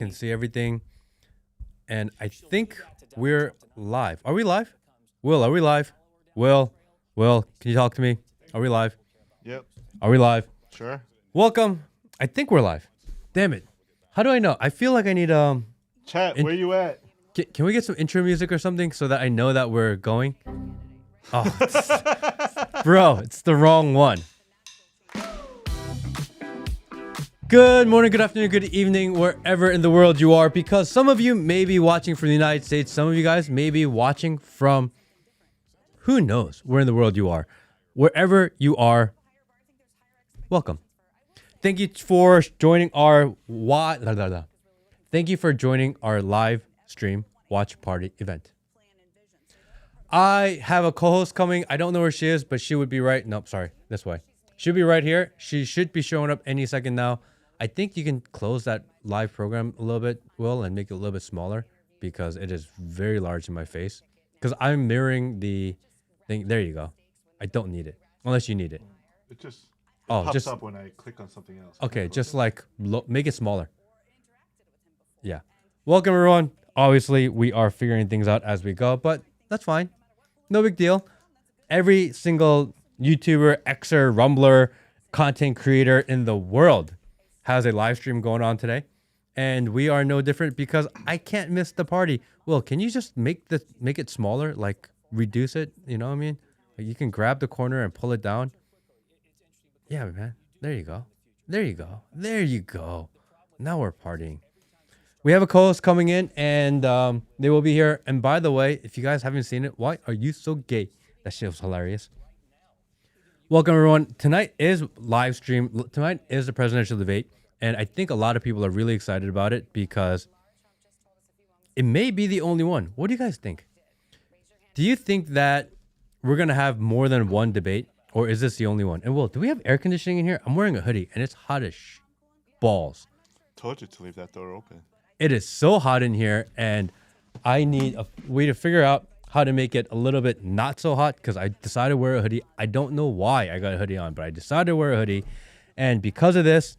can see everything. And I think we're live. Are we live? Will, are we live? Will, can you talk to me? Are we live? Yep. Are we live? Sure. Welcome. I think we're live. Damn it. How do I know? I feel like I need Chat, where you at? can we get some intro music or something so that I know that we're going? Oh, bro, it's the wrong one. Good morning, good afternoon, good evening, wherever in the world you are, because some of you may be watching from the United States. Some of you guys may be watching from who knows where in the world you are. Wherever you are, welcome. Thank you for joining our Thank you for joining our live stream watch party event. I have a co-host coming. I don't know where she is, but she would be right. Nope, sorry, this way. She'll be right here. She should be showing up any second now. I think you can close that live program a little bit, Will, and make it a little bit smaller because it is very large in my face. Because I'm mirroring the thing. There you go. I don't need it unless you need it. It just Pops up when I click on something else. Okay, just like make it smaller. Yeah. Welcome, everyone. Obviously, we are figuring things out as we go, but that's fine. No big deal. Every single YouTuber, Xer, Rumbler, content creator in the world has a live stream going on today, and we are no different because I can't miss the party. Will, can you just make it smaller, like reduce it? You know what I mean? Like you can grab the corner and pull it down. Yeah, man. There you go. There you go. There you go. Now we're partying. We have a co-host coming in, and they will be here. And by the way, if you guys haven't seen it, why are you so gay? That shit was hilarious. Welcome, everyone. Tonight is live stream. Tonight is the presidential debate, and I think a lot of people are really excited about it because it may be the only one. What do you guys think? Do you think that we're going to have more than one debate, or is this the only one? And Will, do we have air conditioning in here? I'm wearing a hoodie, and it's hot as balls. Told you to leave that door open. It is so hot in here, and I need a way to figure out how to make it a little bit not so hot because I decided to wear a hoodie. I don't know why I got a hoodie on, but I decided to wear a hoodie. And because of this,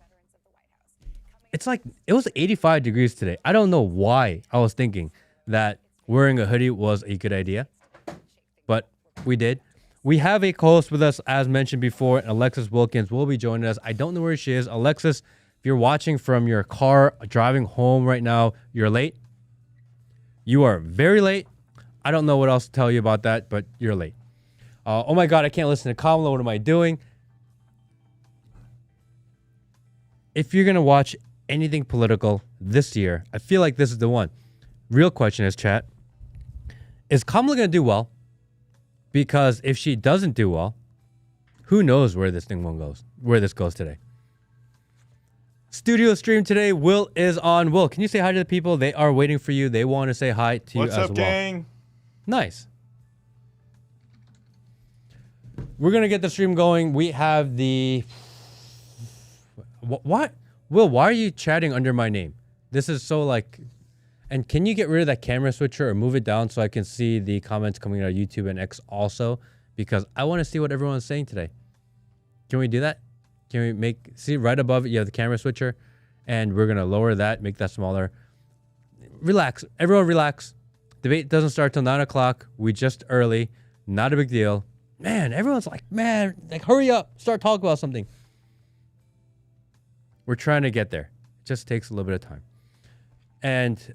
it's like it was 85 degrees today. I don't know why I was thinking that wearing a hoodie was a good idea, but we did. We have a co-host with us, as mentioned before, and Alexis Wilkins will be joining us. I don't know where she is. Alexis, if you're watching from your car, driving home right now, you're late. You are very late. I don't know what else to tell you about that, but you're late. Oh my God, I can't listen to Kamala. What am I doing? If you're going to watch anything political this year, I feel like this is the one. Real question is, chat, is Kamala going to do well? Because if she doesn't do well, who knows where this goes today. Studio stream today. Will is on. Will, can you say hi to the people? They are waiting for you. They want to say hi to you as well. What's up, gang? Nice. We're going to get the stream going. We have the... What? Will, why are you chatting under my name? This is so like... And can you get rid of that camera switcher or move it down so I can see the comments coming out of YouTube and X also? Because I want to see what everyone's saying today. Can we do that? Can we see right above it, you have the camera switcher, and we're going to lower that, make that smaller. Relax. Everyone relax. Debate doesn't start till 9 o'clock. We just early. Not a big deal. Man, everyone's like, hurry up. Start talking about something. We're trying to get there. It just takes a little bit of time. And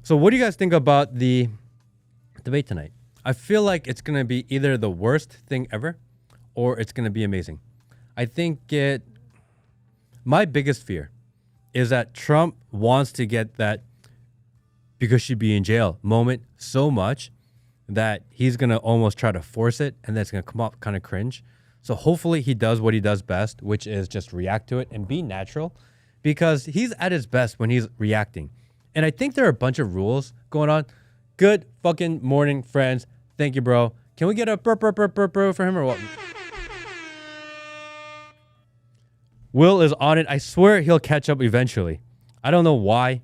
so what do you guys think about the debate tonight? I feel like it's going to be either the worst thing ever or it's going to be amazing. I think my biggest fear is that Trump wants to get that because she'd be in jail moment so much that he's going to almost try to force it and that's going to come off kind of cringe. So hopefully he does what he does best, which is just react to it and be natural because he's at his best when he's reacting. And I think there are a bunch of rules going on. Good fucking morning, friends. Thank you, bro. Can we get a burp for him or what? Will is on it. I swear he'll catch up eventually. I don't know why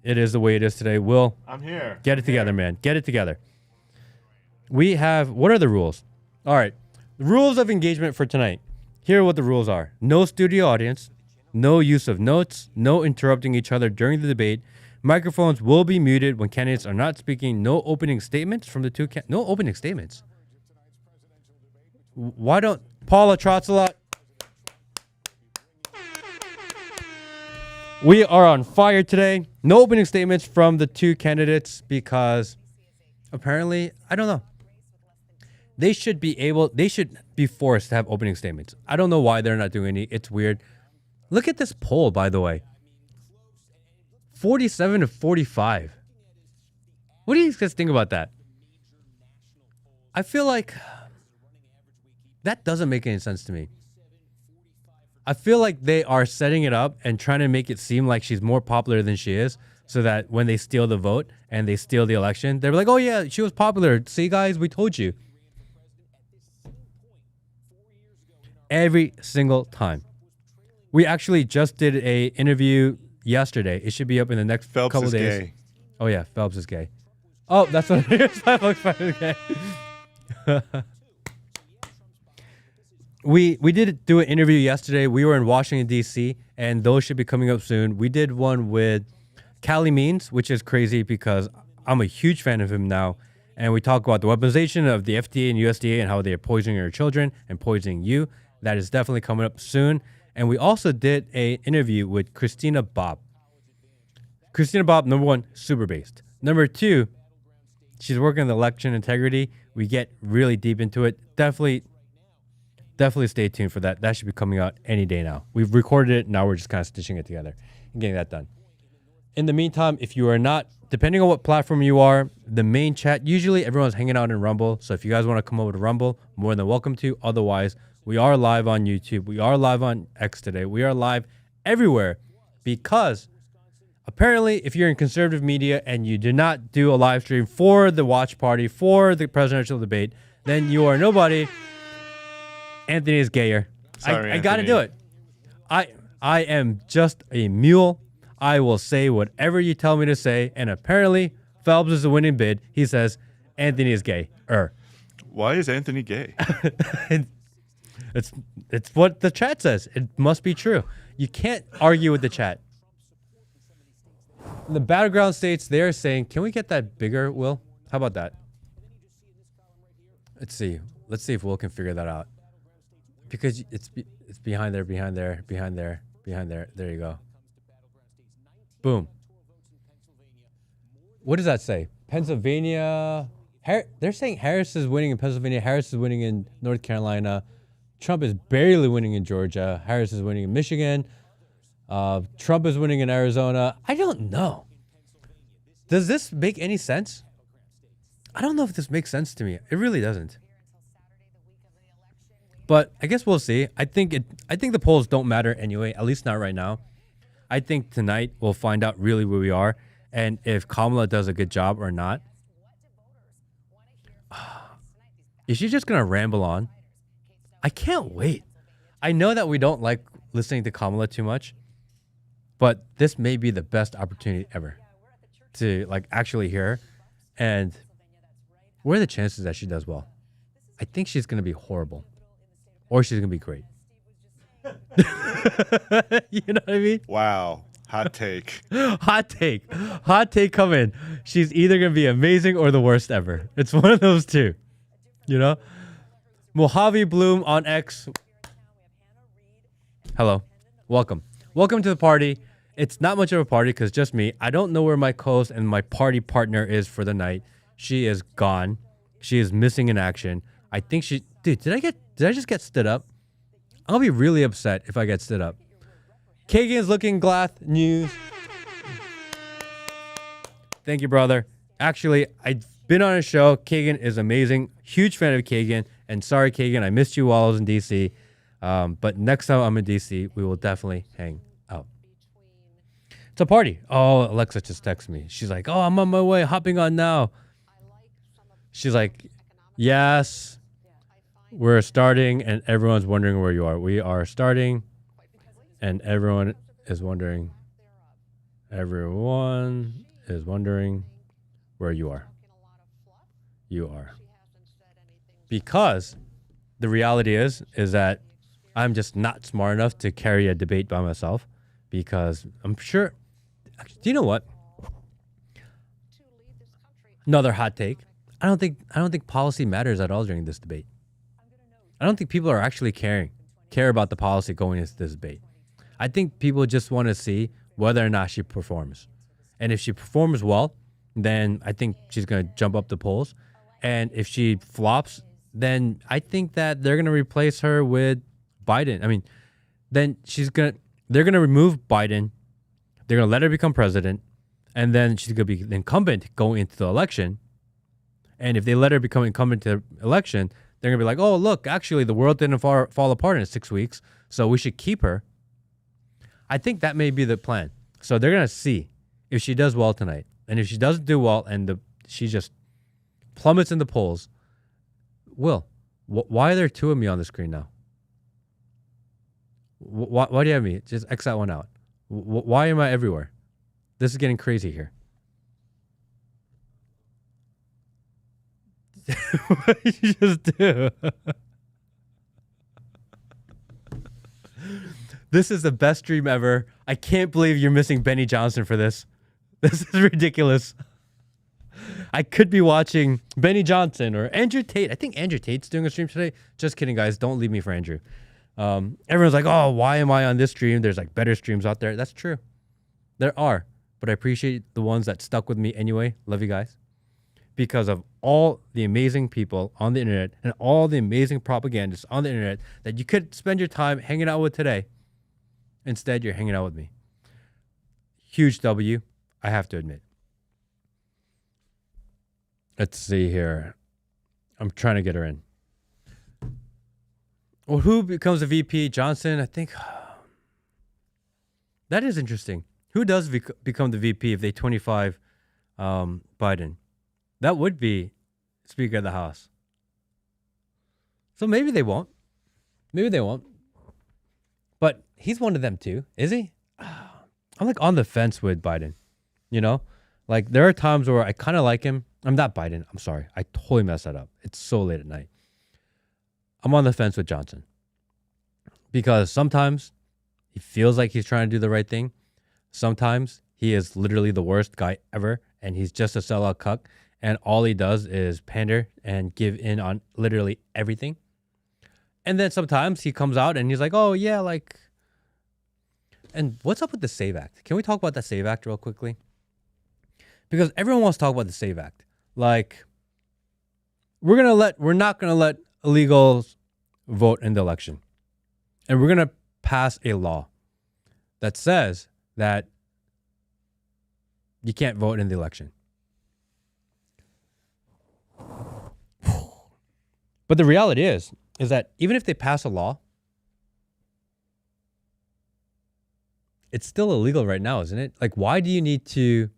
it is the way it is today. Will, I'm here. Get it together, man. Get it together. We have, what are the rules? All right. The rules of engagement for tonight. Here are what the rules are. No studio audience. no use of notes, no interrupting each other during the debate. Microphones will be muted when candidates are not speaking. No opening statements from the two no opening statements. Why don't Paula Trotzelot? We are on fire today. No opening statements from the two candidates because apparently, I don't know. They should be forced to have opening statements. I don't know why they're not doing any. It's weird. Look at this poll, by the way. 47 to 45. What do you guys think about that? I feel like that doesn't make any sense to me. I feel like they are setting it up and trying to make it seem like she's more popular than she is, so that when they steal the vote and they steal the election, they're like, oh yeah, she was popular. See, guys, we told you. Every single time. We actually just did a interview yesterday. It should be up in the next Phelps couple is days. gay. Oh yeah, Phelps is gay. Oh, that's what it is. Phelps is gay. We did do an interview yesterday. We were in Washington, D.C., and those should be coming up soon. We did one with Callie Means, which is crazy because I'm a huge fan of him now. And we talk about the weaponization of the FDA and USDA and how they are poisoning our children and poisoning you. That is definitely coming up soon. And we also did an interview with Christina Bobb. Christina Bobb, number one, super based. Number two, she's working on the election integrity. We get really deep into it. Definitely stay tuned for that. That should be coming out any day now. We've recorded it. Now we're just kind of stitching it together and getting that done. In the meantime, if you are not, depending on what platform you are, the main chat, usually everyone's hanging out in Rumble. So if you guys want to come over to Rumble, more than welcome to. Otherwise, we are live on YouTube. We are live on X today. We are live everywhere because apparently if you're in conservative media and you do not do a live stream for the watch party, for the presidential debate, then you are nobody. Anthony is gayer. Sorry, I got to do it. I am just a mule. I will say whatever you tell me to say. And apparently, Phelps is the winning bid. He says Anthony is gay. Why is Anthony gay? It's what the chat says. It must be true. You can't argue with the chat. In the battleground states, they're saying, can we get that bigger, Will? How about that? Let's see. Let's see if Will can figure that out. Because it's behind there. There you go. Boom. What does that say? Pennsylvania. They're saying Harris is winning in Pennsylvania. Harris is winning in North Carolina. Trump is barely winning in Georgia. Harris is winning in Michigan. Trump is winning in Arizona. I don't know. Does this make any sense? I don't know if this makes sense to me. It really doesn't. But I guess we'll see. I think the polls don't matter anyway, at least not right now. I think tonight we'll find out really where we are and if Kamala does a good job or not. Is she just going to ramble on? I can't wait. I know that we don't like listening to Kamala too much, but this may be the best opportunity ever to like actually hear her. And what are the chances that she does well? I think she's going to be horrible. Or she's going to be great. You know what I mean? Wow. Hot take. Hot take coming. She's either going to be amazing or the worst ever. It's one of those two. You know? Mojave Bloom on X. Hello. Welcome. Welcome to the party. It's not much of a party because just me. I don't know where my co-host and my party partner is for the night. She is gone. She is missing in action. I think she... Dude, did I just get stood up? I'll be really upset if I get stood up. Kagan's Looking Glass News. Thank you, brother. Actually, I've been on a show. Kagan is amazing. Huge fan of Kagan. And sorry, Kagan, I missed you while I was in D.C. But next time I'm in D.C., we will definitely hang out. It's a party. Oh, Alexa just texted me. She's like, oh, I'm on my way, hopping on now. She's like, yes. We're starting, and everyone's wondering where you are. We are starting, and everyone is wondering. Everyone is wondering where you are. You are. Because the reality is that I'm just not smart enough to carry a debate by myself because I'm sure. Actually, do you know what? Another hot take. I don't think policy matters at all during this debate. I don't think people are actually care about the policy going into this debate. I think people just want to see whether or not she performs. And if she performs well, then I think she's going to jump up the polls. And if she flops, then I think that they're going to replace her with Biden. I mean, then they're going to remove Biden. They're going to let her become president. And then she's going to be the incumbent going into the election. And if they let her become incumbent to the election, they're going to be like, oh, look, actually, the world didn't fall apart in 6 weeks, so we should keep her. I think that may be the plan. So they're going to see if she does well tonight. And if she doesn't do well and she just plummets in the polls, why are there two of me on the screen now? Why do you have me? Just X that one out. Why am I everywhere? This is getting crazy here. What did you just do? This is the best stream ever. I can't believe you're missing Benny Johnson for this. This is ridiculous. I could be watching Benny Johnson or Andrew Tate. I think Andrew Tate's doing a stream today. Just kidding, guys. Don't leave me for Andrew. Everyone's like, oh, why am I on this stream? There's like better streams out there. That's true. There are. But I appreciate the ones that stuck with me anyway. Love you guys. Because of all the amazing people on the internet and all the amazing propagandists on the internet that you could spend your time hanging out with today. Instead, you're hanging out with me. Huge W, I have to admit. Let's see here. I'm trying to get her in. Well, who becomes a VP? Johnson, I think. That is interesting. Who does become the VP if they 25 Biden? That would be Speaker of the House. So maybe they won't. Maybe they won't. But he's one of them too, is he? I'm like on the fence with Biden. You know? Like there are times where I kind of like him. I'm not Biden. I'm sorry. I totally messed that up. It's so late at night. I'm on the fence with Johnson. Because sometimes he feels like he's trying to do the right thing. Sometimes he is literally the worst guy ever. And he's just a sellout cuck. And all he does is pander and give in on literally everything. And then sometimes he comes out and he's like, oh, yeah, like. And what's up with the SAVE Act? Can we talk about the SAVE Act real quickly? Because everyone wants to talk about the SAVE Act. Like, we're not going to let illegals vote in the election. And we're going to pass a law that says that you can't vote in the election. But the reality is that even if they pass a law, it's still illegal right now, isn't it? Like, why do you need to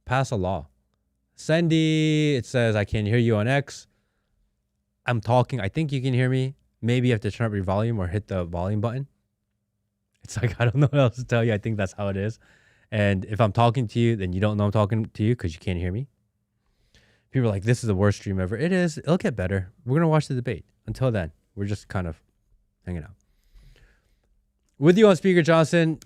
pass a law? Sandy, it says, I can't hear you on X. I'm talking. I think you can hear me. Maybe you have to turn up your volume or hit the volume button. It's like, I don't know what else to tell you. I think that's how it is. And if I'm talking to you, then you don't know I'm talking to you because you can't hear me. People are like, this is the worst stream ever. It is. It'll get better. We're going to watch the debate. Until then, we're just kind of hanging out. With you on Speaker Johnson.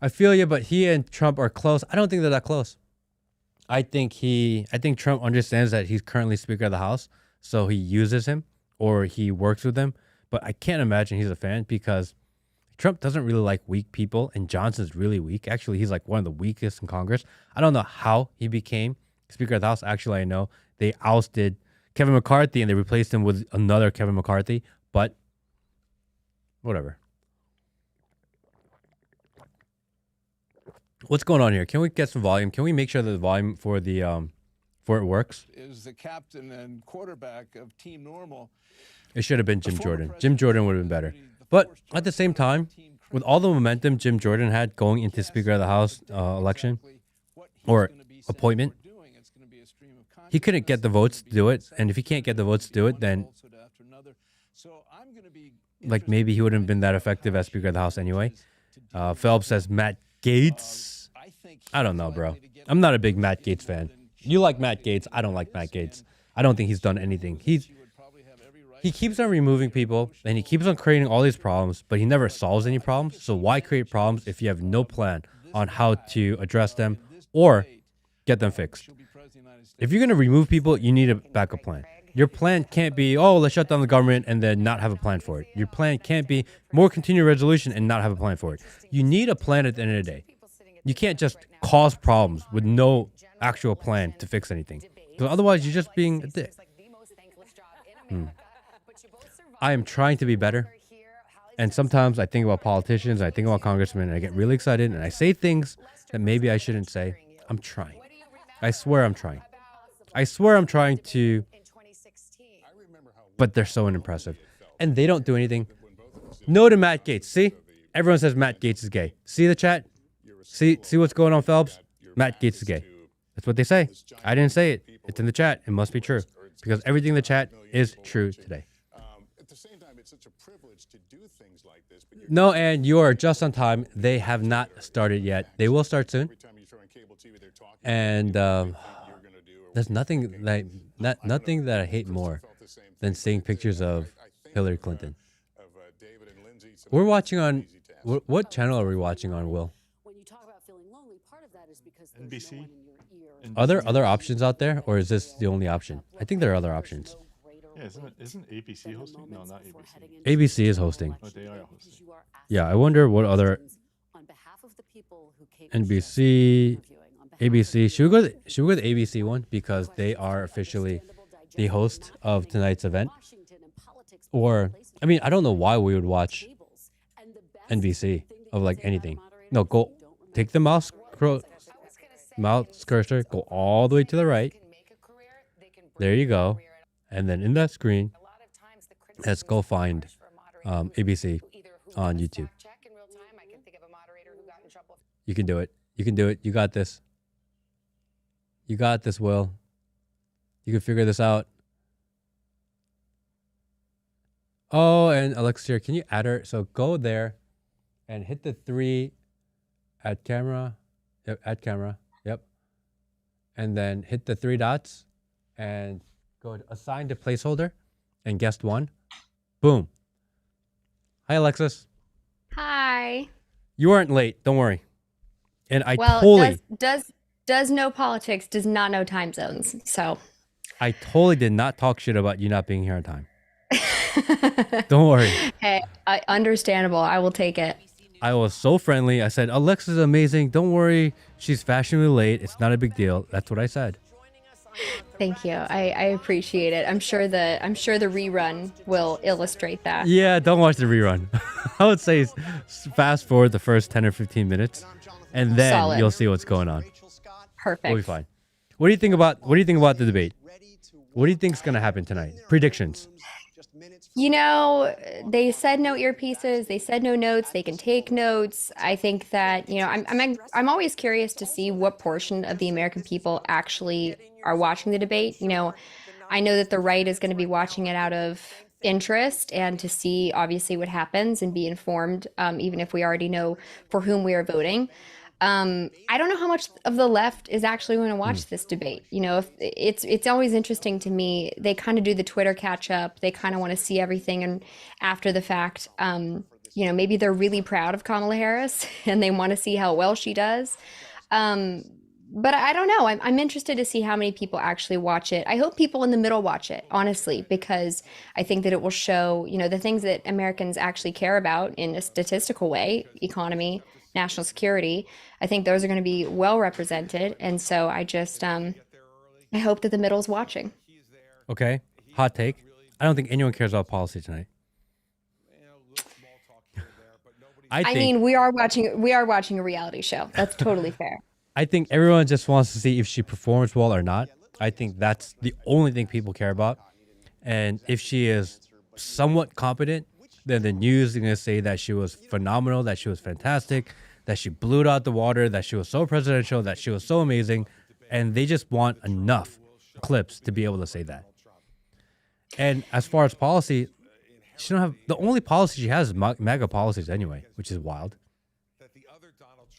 I feel you, but he and Trump are close. I don't think they're that close. I think Trump understands that he's currently Speaker of the House, so he uses him or he works with him. But I can't imagine he's a fan because Trump doesn't really like weak people, and Johnson's really weak. Actually, he's like one of the weakest in Congress. I don't know how he became Speaker of the House. Actually, I know they ousted Kevin McCarthy and they replaced him with another Kevin McCarthy, but whatever. What's going on here? Can we get some volume? Can we make sure that the volume for it works? Is the captain and quarterback of Team Normal. It should have been Jim Jordan. Jim Jordan would have been better. But at the same time, with all the momentum Jim Jordan had going into Speaker of the House election or appointment, he couldn't get the votes to do it. And if he can't get the votes to do it, then like maybe he wouldn't have been that effective as Speaker of the House anyway. Phelps says Matt Gaetz. I don't know, bro. I'm not a big Matt Gaetz fan. You like Matt Gaetz. I don't like Matt Gaetz. I don't think he's done anything. He keeps on removing people and he keeps on creating all these problems, but he never solves any problems. So why create problems if you have no plan on how to address them or get them fixed? If you're going to remove people, you need a backup plan. Your plan can't be, oh, let's shut down the government and then not have a plan for it. Your plan can't be more continued resolution and not have a plan for it. You need a plan at the end of the day. You can't just cause problems with no actual plan to fix anything. Because otherwise, you're just being a dick. I am trying to be better. And sometimes I think about politicians, I think about congressmen, and I get really excited, and I say things that maybe I shouldn't say. I'm trying. I swear I'm trying. I swear I'm trying to, but they're so unimpressive. And they don't do anything. No to Matt Gaetz. See? Everyone says Matt Gaetz is gay. See the chat? See what's going on, Phelps? Matt Gaetz is gay. That's what they say. I didn't say it. It's in the chat. It must be true. Because everything in the chat is true today. No, and you are just on time. They have not started yet. They will start soon. And there's nothing that I hate more than seeing pictures of Hillary Clinton. We're watching on what channel are we watching on, Will? NBC. Are there other options out there, or is this the only option? I think there are other options. Yeah, isn't ABC hosting? No, not ABC. ABC is hosting. Oh, they are hosting. Yeah, I wonder what other NBC, ABC. Should we go to the ABC one because they are officially the host of tonight's event? Or I mean, I don't know why we would watch NBC of like anything. No, go take the mouse cursor, go all the way to the right. There you go. And then in that screen, let's go find ABC on YouTube. You can do it. You can do it. You got this. You got this, Will. You can figure this out. Oh, and Alexia, can you add her? So go there and hit the 3 add camera. Yep, add camera. Yep. And then hit the 3 dots and go to assign to placeholder and guest 1. Boom. Hi, Alexis. Hi. You aren't late. Don't worry. And I Well, totally, does know politics, does not know time zones. So I totally did not talk shit about you not being here on time. Don't worry. hey, understandable. I will take it. I was so friendly. I said, Alexis is amazing. Don't worry. She's fashionably late. It's not a big deal. That's what I said. Thank you. I appreciate it. I'm sure the rerun will illustrate that. Yeah, don't watch the rerun. I would say fast forward the first 10 or 15 minutes, and then Solid. you'll see what's going on. Perfect. We'll be fine. What do you think about the debate? What do you think is going to happen tonight? Predictions. You know, they said no earpieces. They said no notes. They can take notes. I think that, you know, I'm always curious to see what portion of the American people actually are watching the debate. You know that the right is going to be watching it out of interest and to see obviously what happens and be informed, even if we already know for whom we are voting. I don't know how much of the left is actually going to watch this debate. You know, if it's always interesting to me. They kind of do the Twitter catch up. They kind of want to see everything and after the fact. You know, maybe they're really proud of Kamala Harris and they want to see how well she does. But I don't know. I'm interested to see how many people actually watch it. I hope people in the middle watch it, honestly, because I think that it will show, you know, the things that Americans actually care about in a statistical way, economy, national security. I think those are going to be well represented. And so I just, I hope that the middle's watching. Okay. Hot take. I don't think anyone cares about policy tonight. I mean, we are watching a reality show. That's totally fair. I think everyone just wants to see if she performs well or not. I think that's the only thing people care about. And if she is somewhat competent, then the news is going to say that she was phenomenal, that she was fantastic, that she blew it out the water, that she was so presidential, that she was so amazing. And they just want enough clips to be able to say that. And as far as policy, the only policy she has is MAGA policies anyway, which is wild.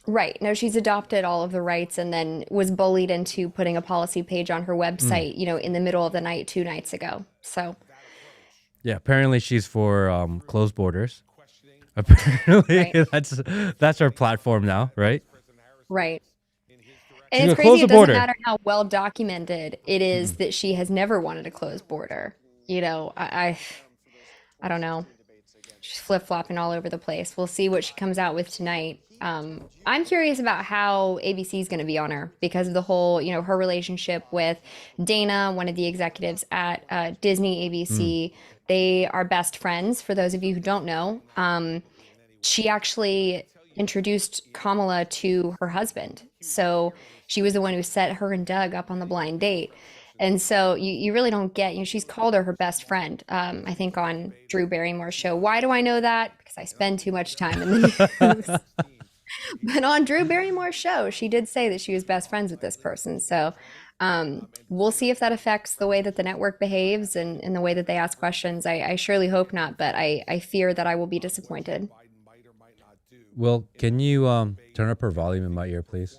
Right. No, she's adopted all of the rights and then was bullied into putting a policy page on her Mm. website, in the middle of the night 2 nights ago. So, Yeah, apparently she's for closed borders. Apparently right. that's her platform now, right? Right. She's And gonna it's close crazy. the It doesn't border. matter how well documented it is Mm-mm. that she has never wanted a closed border. I don't know. She's flip-flopping all over the place. We'll see what she comes out with tonight. I'm curious about how ABC is going to be on her because of the whole, her relationship with Dana, one of the executives at Disney Mm. ABC. They are best friends. For those of you who don't know, she actually introduced Kamala to her husband. So she was the one who set her and Doug up on the blind date. And so you really don't get, she's called her best friend, I think on Drew Barrymore's show. Why do I know that? Because I spend too much time in the news. But on Drew Barrymore's show, she did say that she was best friends with this person. So we'll see if that affects the way that the network behaves and the way that they ask questions. I surely hope not, but I fear that I will be disappointed. Well, can you turn up her volume in my ear, please?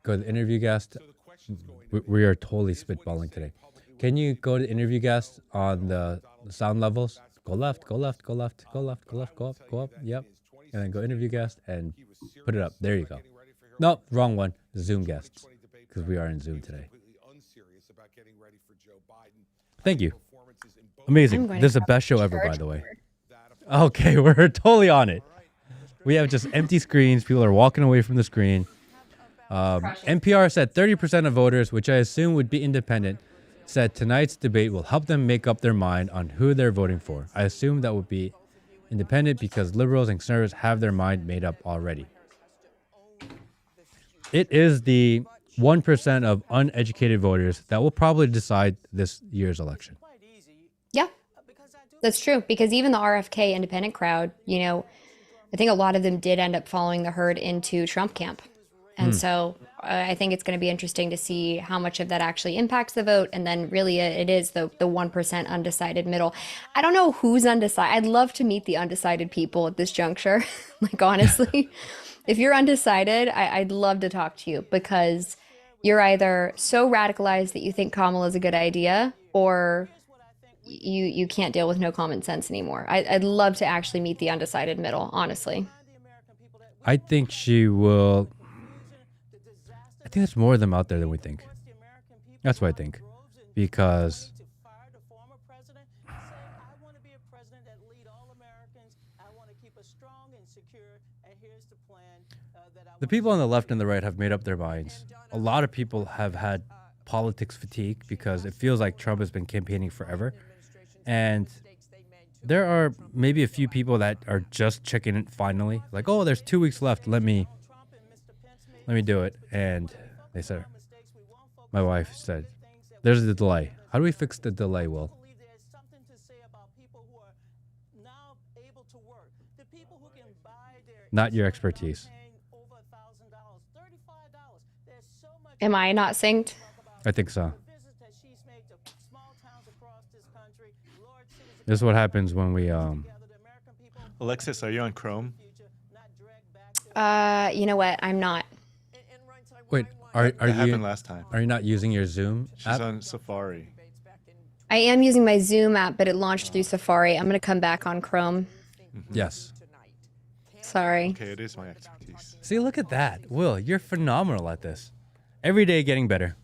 Go to the interview guest. We are totally spitballing today. Can you go to interview guest on the sound levels? Go left, go left, go left, go left, go left, go up, go up. Yep. And then go interview guest and put it up. There you go. Nope, wrong one. Zoom guests. Because we are in Zoom today. Thank you. Amazing. going This is to the best show ever, by the way. Okay, we're totally on it. We have just empty screens. People are walking away from the screen. NPR said 30% of voters, which I assume would be independent, said tonight's debate will help them make up their mind on who they're voting for. I assume that would be independent because liberals and conservatives have their mind made up already. It is the 1% of uneducated voters that will probably decide this year's election. Yeah, that's true. Because even the RFK independent crowd, I think a lot of them did end up following the herd into Trump camp. And so I think it's going to be interesting to see how much of that actually impacts the vote. And then really it is the 1% undecided middle. I don't know who's undecided. I'd love to meet the undecided people at this juncture. Like, honestly, if you're undecided, I'd love to talk to you because you're either so radicalized that you think Kamala is a good idea or you can't deal with no common sense anymore. I'd love to actually meet the undecided middle, honestly. I think she will. I think there's more of them out there than we think. That's what I think. Because the people on the left and the right have made up their minds. A lot of people have had politics fatigue because it feels like Trump has been campaigning forever. And there are maybe a few people that are just checking it finally. Like, oh, there's 2 weeks left. Let me do it. And they said, my wife said, there's a delay. How do we fix the delay, Will? Not your expertise. Am I not synced? I think so. This is what happens when we Alexis, are you on Chrome? You know what? I'm not. Wait, are That you happened last time. are you not using your Zoom She's app? on Safari. I am using my Zoom app, but it launched through Safari. I'm going to come back on Chrome. Yes. Sorry. Okay, it is my expertise. See, look at that. Will, you're phenomenal at this. Every day getting better.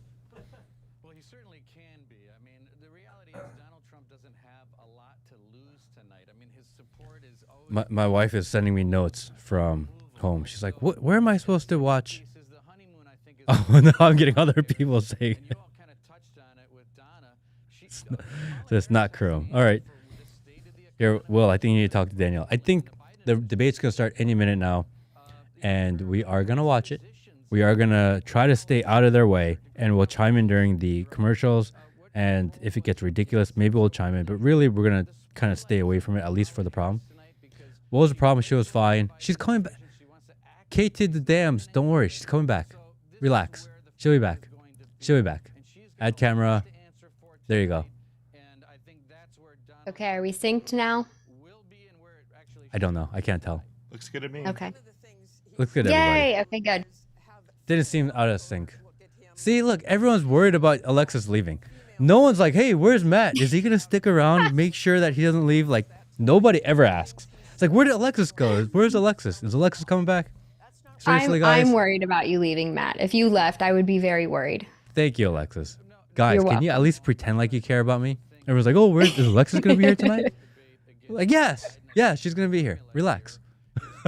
Well, he certainly can be. I mean, the reality is Donald Trump doesn't have a lot to lose tonight. I mean, his support is always... My wife is sending me notes from home. She's like, where am I supposed to watch? The honeymoon, I think, is... Oh, no, I'm getting other people saying And you all kind of touched on it with Donna. so it's not Chrome. All right. Here, Will, I think you need to talk to Daniel. I think the debate's going to start any minute now, and we are going to watch it. We are going to try to stay out of their way, and we'll chime in during the commercials. And if it gets ridiculous, maybe we'll chime in. But really, we're going to kind of stay away from it, at least for the problem. What was the problem? She was fine. She's coming back. Kate to the dams. Don't worry. She's coming back. Relax. She'll be back. She'll be back. Add camera. There you go. Okay, are we synced now? I don't know. I can't tell. Looks good to me. Okay. Looks good, everybody. Yay. Okay, good. Didn't seem out of sync. See, look, everyone's worried about Alexis leaving. No one's like, hey, where's Matt? Is he going to stick around? Make sure that he doesn't leave? Like, nobody ever asks. It's like, where did Alexis go? Where's Alexis? Is Alexis coming back? Seriously, guys? I'm worried about you leaving, Matt. If you left, I would be very worried. Thank you, Alexis. Guys, You're can you welcome. at least pretend like you care about me? Everyone's like, oh, is Alexis going to be here tonight? Like, yes. Yeah, she's going to be here. Relax.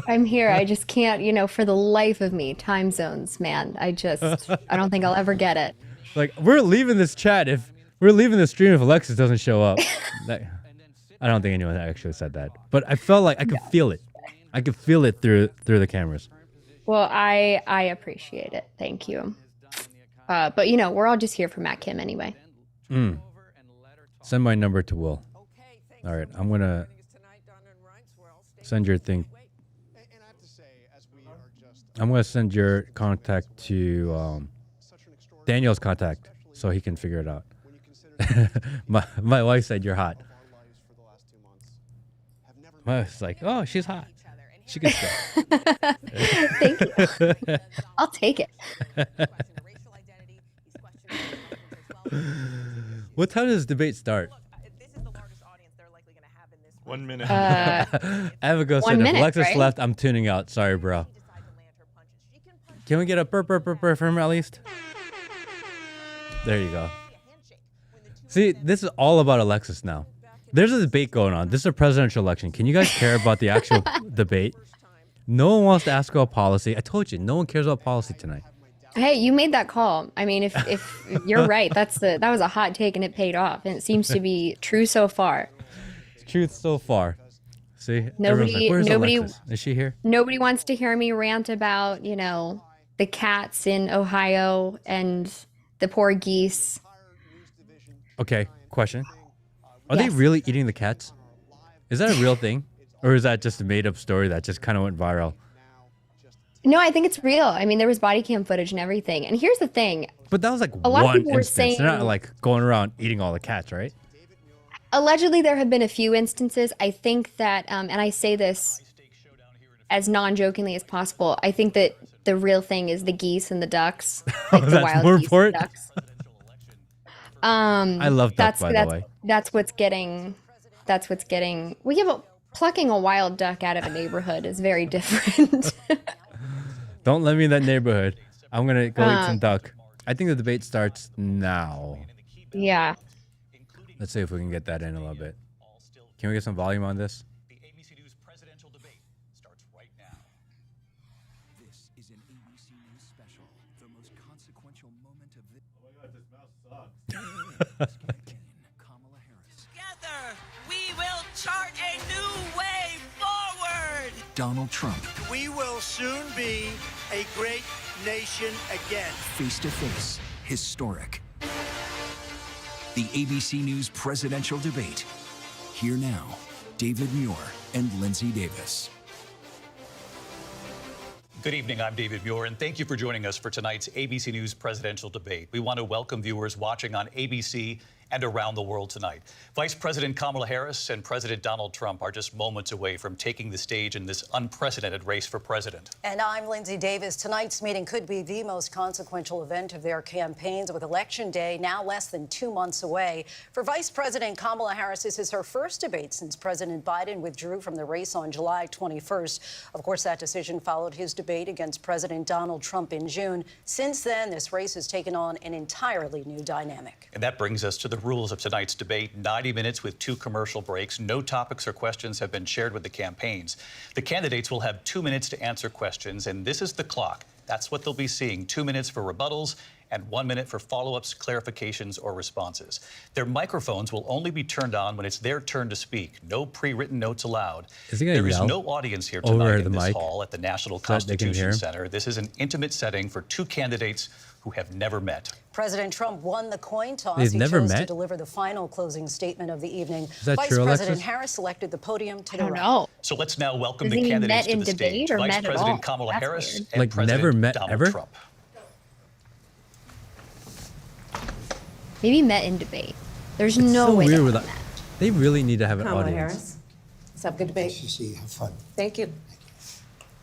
I'm here. I just can't, for the life of me, time zones, man. I don't think I'll ever get it. Like, we're leaving this chat if we're leaving the stream if Alexis doesn't show up. I don't think anyone actually said that, but I felt like I could feel it. I could feel it through the cameras. Well, I appreciate it. Thank you. But we're all just here for Matt Kim anyway. Send my number to Will. All right, I'm gonna send your thing. I'm gonna send your contact to Daniel's contact so he can figure it out. my wife said you're hot. My wife's like, oh, she's hot. She can stay. Thank you. I'll take it. What time does this debate start? 1 minute. Abigail said, 1 if minute, Alexis right? left, I'm tuning out. Sorry, bro. Can we get a burp from her at least? There you go. See, this is all about Alexis now. There's a debate going on. This is a presidential election. Can you guys care about the actual debate? No one wants to ask about policy. I told you, no one cares about policy tonight. Hey, you made that call. I mean, if you're right, that was a hot take and it paid off, and it seems to be true so far. Truth so far. See, everyone's Nobody- like, where's nobody- Alexis? Is she here? Nobody wants to hear me rant about, the cats in Ohio and the poor geese. Okay, question. Are they Yes. really eating the cats? Is that a real thing? Or is that just a made up story that just kind of went viral? No, I think it's real. I mean, there was body cam footage and everything. And here's the thing. But that was like A lot of one people were instance. They're not saying- like going around eating all the cats, right? Allegedly, there have been a few instances. I think that, and I say this as non-jokingly as possible, I think that the real thing is the geese and the ducks, like the That's wild more geese important? and ducks. I love duck, by the way. That's what's getting. Well, yeah, but plucking a wild duck out of a neighborhood is very different. Don't let me in that neighborhood. I'm going to go eat some duck. I think the debate starts now. Yeah. Let's see if we can get that in a little bit. Can we get some volume on this? The ABC News presidential debate starts right now. This is an ABC News special, the most consequential moment of the Kamala Harris, Together, we will chart a new way forward. Donald Trump, We will soon be a great nation again. face to face, historic. The ABC News presidential debate. Here now, David Muir and Lindsay Davis. Good evening, I'm David Muir, and thank you for joining us for tonight's ABC News presidential debate. We want to welcome viewers watching on ABC and around the world tonight. Vice President Kamala Harris and President Donald Trump are just moments away from taking the stage in this unprecedented race for president. And I'm Lindsay Davis. Tonight's meeting could be the most consequential event of their campaigns, with Election Day now less than 2 months away. For Vice President Kamala Harris, this is her first debate since President Biden withdrew from the race on July 21st. Of course, that decision followed his debate against President Donald Trump in June. Since then, this race has taken on an entirely new dynamic. And that brings us to the rules of tonight's debate. 90 minutes with 2 commercial breaks. No topics or questions have been shared with the campaigns. The candidates will have 2 minutes to answer questions, and this is the clock. That's what they'll be seeing. 2 minutes for rebuttals and 1 minute for follow-ups, clarifications, or responses. Their microphones will only be turned on when it's their turn to speak. No pre-written notes allowed. Is he gonna There is yell no audience here over tonight the in this mic hall at the National so that they can hear Constitution him? Center. This is an intimate setting for 2 candidates who have never met. President Trump won the coin toss. They've He never chose to met? deliver the final closing statement of the evening. Is that Vice true, President Alexis? Harris selected the podium to I the don't right. know. So let's now welcome Does the he mean candidates met in to the debate stage. or Vice met at President all? Kamala That's Harris weird. and Like, President never met Donald ever? Trump. Maybe met in debate. There's no so way weird they with met. that. They really need to have an Kamala audience. Harris. Let's have a good debate. See, have fun. Thank you.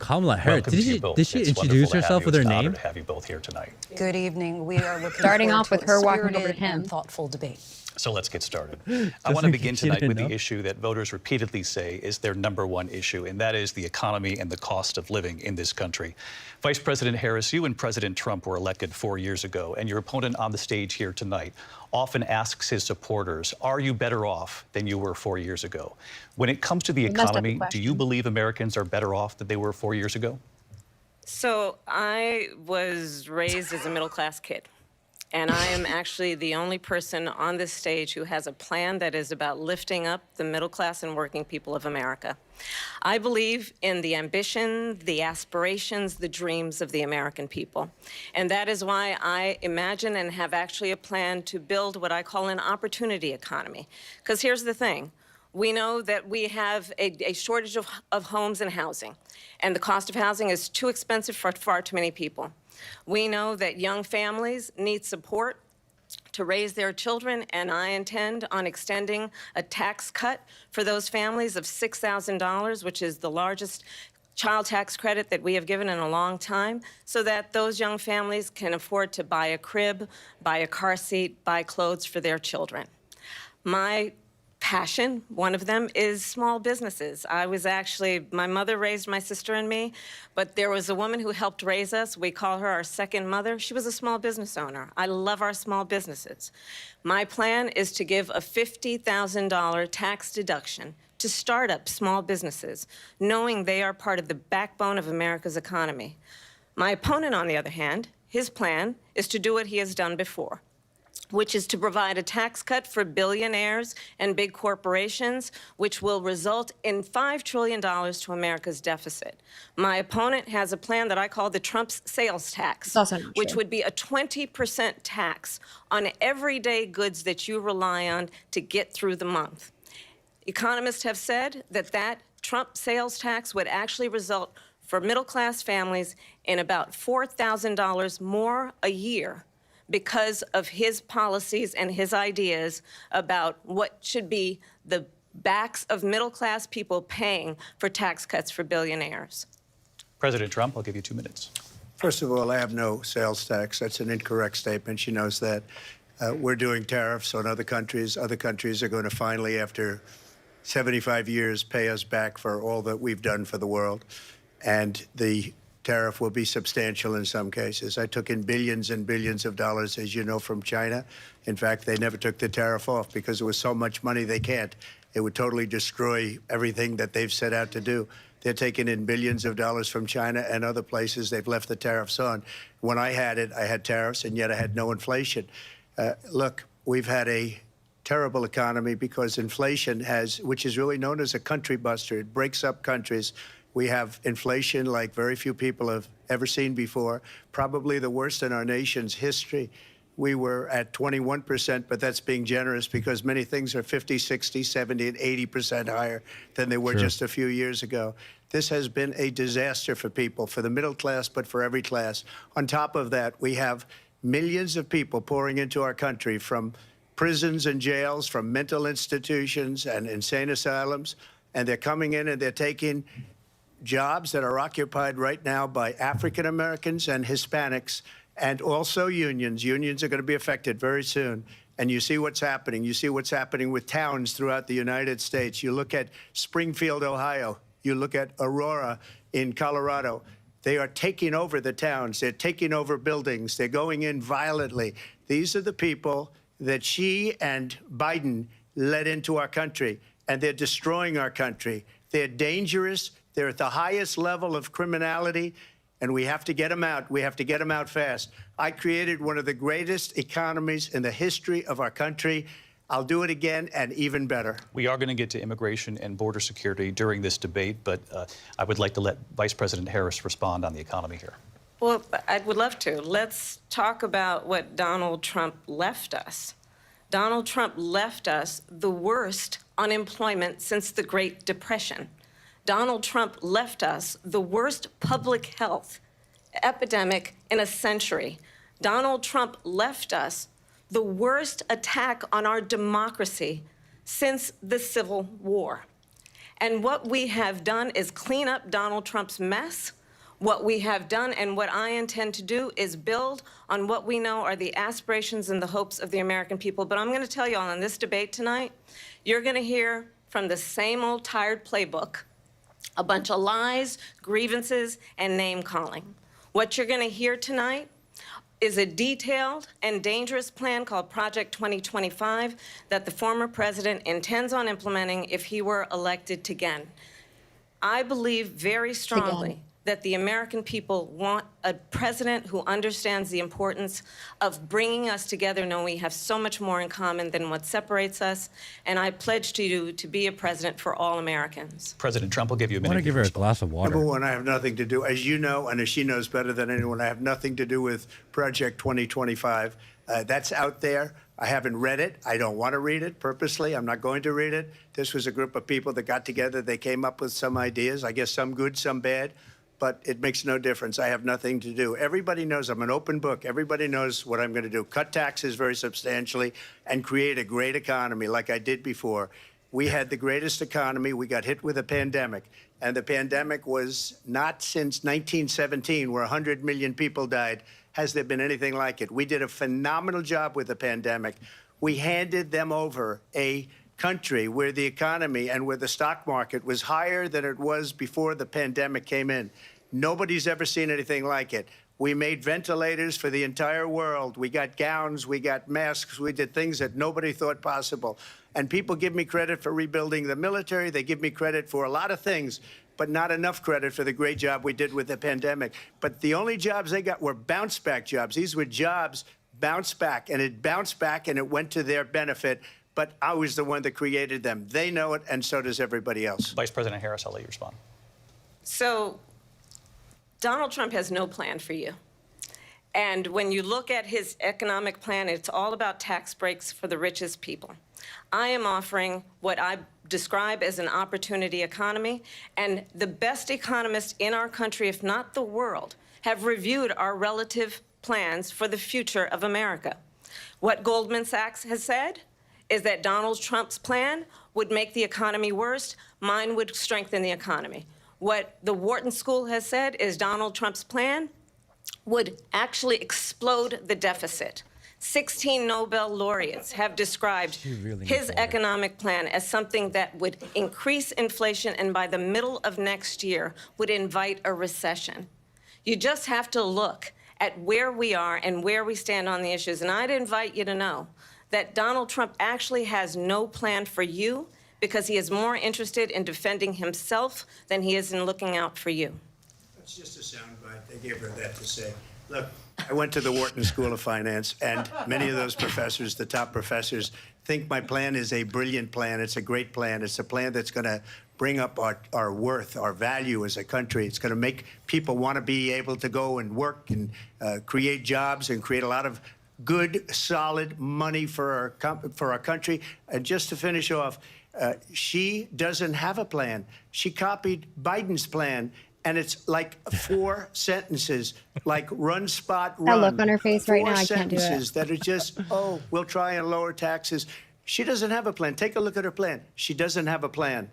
Kamala Harris. Welcome to you both. Did she It's introduce wonderful to have herself you. with her It's an honor name? to have you both here tonight. Good evening. We are looking Starting forward off to with a her walking over to spirited him. and thoughtful debate. So let's get started. I want to begin she tonight didn't with know. the issue that voters repeatedly say is their #1 issue, and that is the economy and the cost of living in this country. Vice President Harris, you and President Trump were elected 4 years ago, and your opponent on the stage here tonight often asks his supporters, are you better off than you were 4 years ago? When it comes to the messed up the economy, do question. you believe Americans are better off than they were 4 years ago? So I was raised as a middle-class kid, and I am actually the only person on this stage who has a plan that is about lifting up the middle class and working people of America. I believe in the ambition, the aspirations, the dreams of the American people. And that is why I imagine and have actually a plan to build what I call an opportunity economy. Because here's the thing. We know that we have a shortage of homes and housing, and the cost of housing is too expensive for far too many people. We know that young families need support to raise their children, and I intend on extending a tax cut for those families of $6,000, which is the largest child tax credit that we have given in a long time, so that those young families can afford to buy a crib, buy a car seat, buy clothes for their children. My passion, one of them, is small businesses. My mother raised my sister and me, but there was a woman who helped raise us. We call her our second mother. She was a small business owner. I love our small businesses. My plan is to give a $50,000 tax deduction to start up small businesses, knowing they are part of the backbone of America's economy. My opponent, on the other hand, his plan is to do what he has done before, which is to provide a tax cut for billionaires and big corporations, which will result in $5 trillion to America's deficit. My opponent has a plan that I call the Trump sales tax, which would be a 20% tax on everyday goods that you rely on to get through the month. Economists have said that Trump sales tax would actually result for middle-class families in about $4,000 more a year because of his policies and his ideas about what should be the backs of middle-class people paying for tax cuts for billionaires. President Trump, I'll give you 2 minutes. First of all, I have no sales tax. That's an incorrect statement. She knows that. We're doing tariffs on other countries. Other countries are going to finally, after 75 years, pay us back for all that we've done for the world. And the tariff will be substantial in some cases. I took in billions and billions of dollars, as you know, from China. In fact, they never took the tariff off because it was so much money they can't. It would totally destroy everything that they've set out to do. They're taking in billions of dollars from China and other places. They've left the tariffs on. When I had it, I had tariffs, and yet I had no inflation. Look, we've had a terrible economy because inflation which is really known as a country buster. It breaks up countries. We have inflation like very few people have ever seen before, probably the worst in our nation's history. We were at 21%, but that's being generous because many things are 50, 60, 70, and 80% higher than they were just a few years ago. This has been a disaster for people, for the middle class, but for every class. On top of that, we have millions of people pouring into our country from prisons and jails, from mental institutions and insane asylums, and they're coming in and they're taking jobs that are occupied right now by African Americans and Hispanics, and also unions. Unions are going to be affected very soon. And you see what's happening. You see what's happening with towns throughout the United States. You look at Springfield, Ohio. You look at Aurora in Colorado. They are taking over the towns. They're taking over buildings. They're going in violently. These are the people that Xi and Biden led into our country, and they're destroying our country. They're dangerous. They're at the highest level of criminality, and we have to get them out. We have to get them out fast. I created one of the greatest economies in the history of our country. I'll do it again and even better. We are going to get to immigration and border security during this debate, but I would like to let Vice President Harris respond on the economy here. Well, I would love to. Let's talk about what Donald Trump left us. Donald Trump left us the worst unemployment since the Great Depression. Donald Trump left us the worst public health epidemic in a century. Donald Trump left us the worst attack on our democracy since the Civil War. And what we have done is clean up Donald Trump's mess What we have done and what I intend to do is build on what we know are the aspirations and the hopes of the American people. But I'm going to tell you all, in this debate tonight, you're going to hear from the same old tired playbook, a bunch of lies, grievances, and name-calling. What you're going to hear tonight is a detailed and dangerous plan called Project 2025 that the former president intends on implementing if he were elected again. I believe very strongly that the American people want a president who understands the importance of bringing us together, knowing we have so much more in common than what separates us. And I pledge to you to be a president for all Americans. President Trump will give you a minute. I want to give her a glass of water. Number one, I have nothing to do, as you know, and as she knows better than anyone, I have nothing to do with Project 2025. That's out there. I haven't read it. I don't want to read it purposely. I'm not going to read it. This was a group of people that got together. They came up with some ideas, I guess some good, some bad, but it makes no difference. I have nothing to do. Everybody knows I'm an open book. Everybody knows what I'm going to do. Cut taxes very substantially and create a great economy like I did before. We had the greatest economy. We got hit with a pandemic, and the pandemic was not since 1917, where 100 million people died, has there been anything like it. We did a phenomenal job with the pandemic. We handed them over a country where the economy and where the stock market was higher than it was before the pandemic came in. Nobody's ever seen anything like it. We made ventilators for the entire world. We got gowns, we got masks, we did things that nobody thought possible. And people give me credit for rebuilding the military. They give me credit for a lot of things, but not enough credit for the great job we did with the pandemic. But the only jobs they got were bounce back jobs. These were jobs bounce back, and it bounced back and it went to their benefit. But I was the one that created them. They know it, and so does everybody else. Vice President Harris, I'll let you respond. So Donald Trump has no plan for you. And when you look at his economic plan, it's all about tax breaks for the richest people. I am offering what I describe as an opportunity economy, and the best economists in our country, if not the world, have reviewed our relative plans for the future of America. What Goldman Sachs has said is that Donald Trump's plan would make the economy worse, mine would strengthen the economy. What the Wharton School has said is Donald Trump's plan would actually explode the deficit. 16 Nobel laureates have described his economic plan as something that would increase inflation and by the middle of next year would invite a recession. You just have to look at where we are and where we stand on the issues. And I'd invite you to know that Donald Trump actually has no plan for you because he is more interested in defending himself than he is in looking out for you. That's just a soundbite. They gave her that to say. Look, I went to the Wharton School of Finance, and many of those professors, the top professors, think my plan is a brilliant plan. It's a great plan. It's a plan that's going to bring up our worth, our value as a country. It's going to make people want to be able to go and work and create jobs and create a lot of good, solid money for our country. And just to finish off, she doesn't have a plan. She copied Biden's plan, and it's like 4 sentences, like run, spot, run. That look on her face right 4 now, I can't do it. sentences that are just, oh, we'll try and lower taxes. She doesn't have a plan. Take a look at her plan. She doesn't have a plan.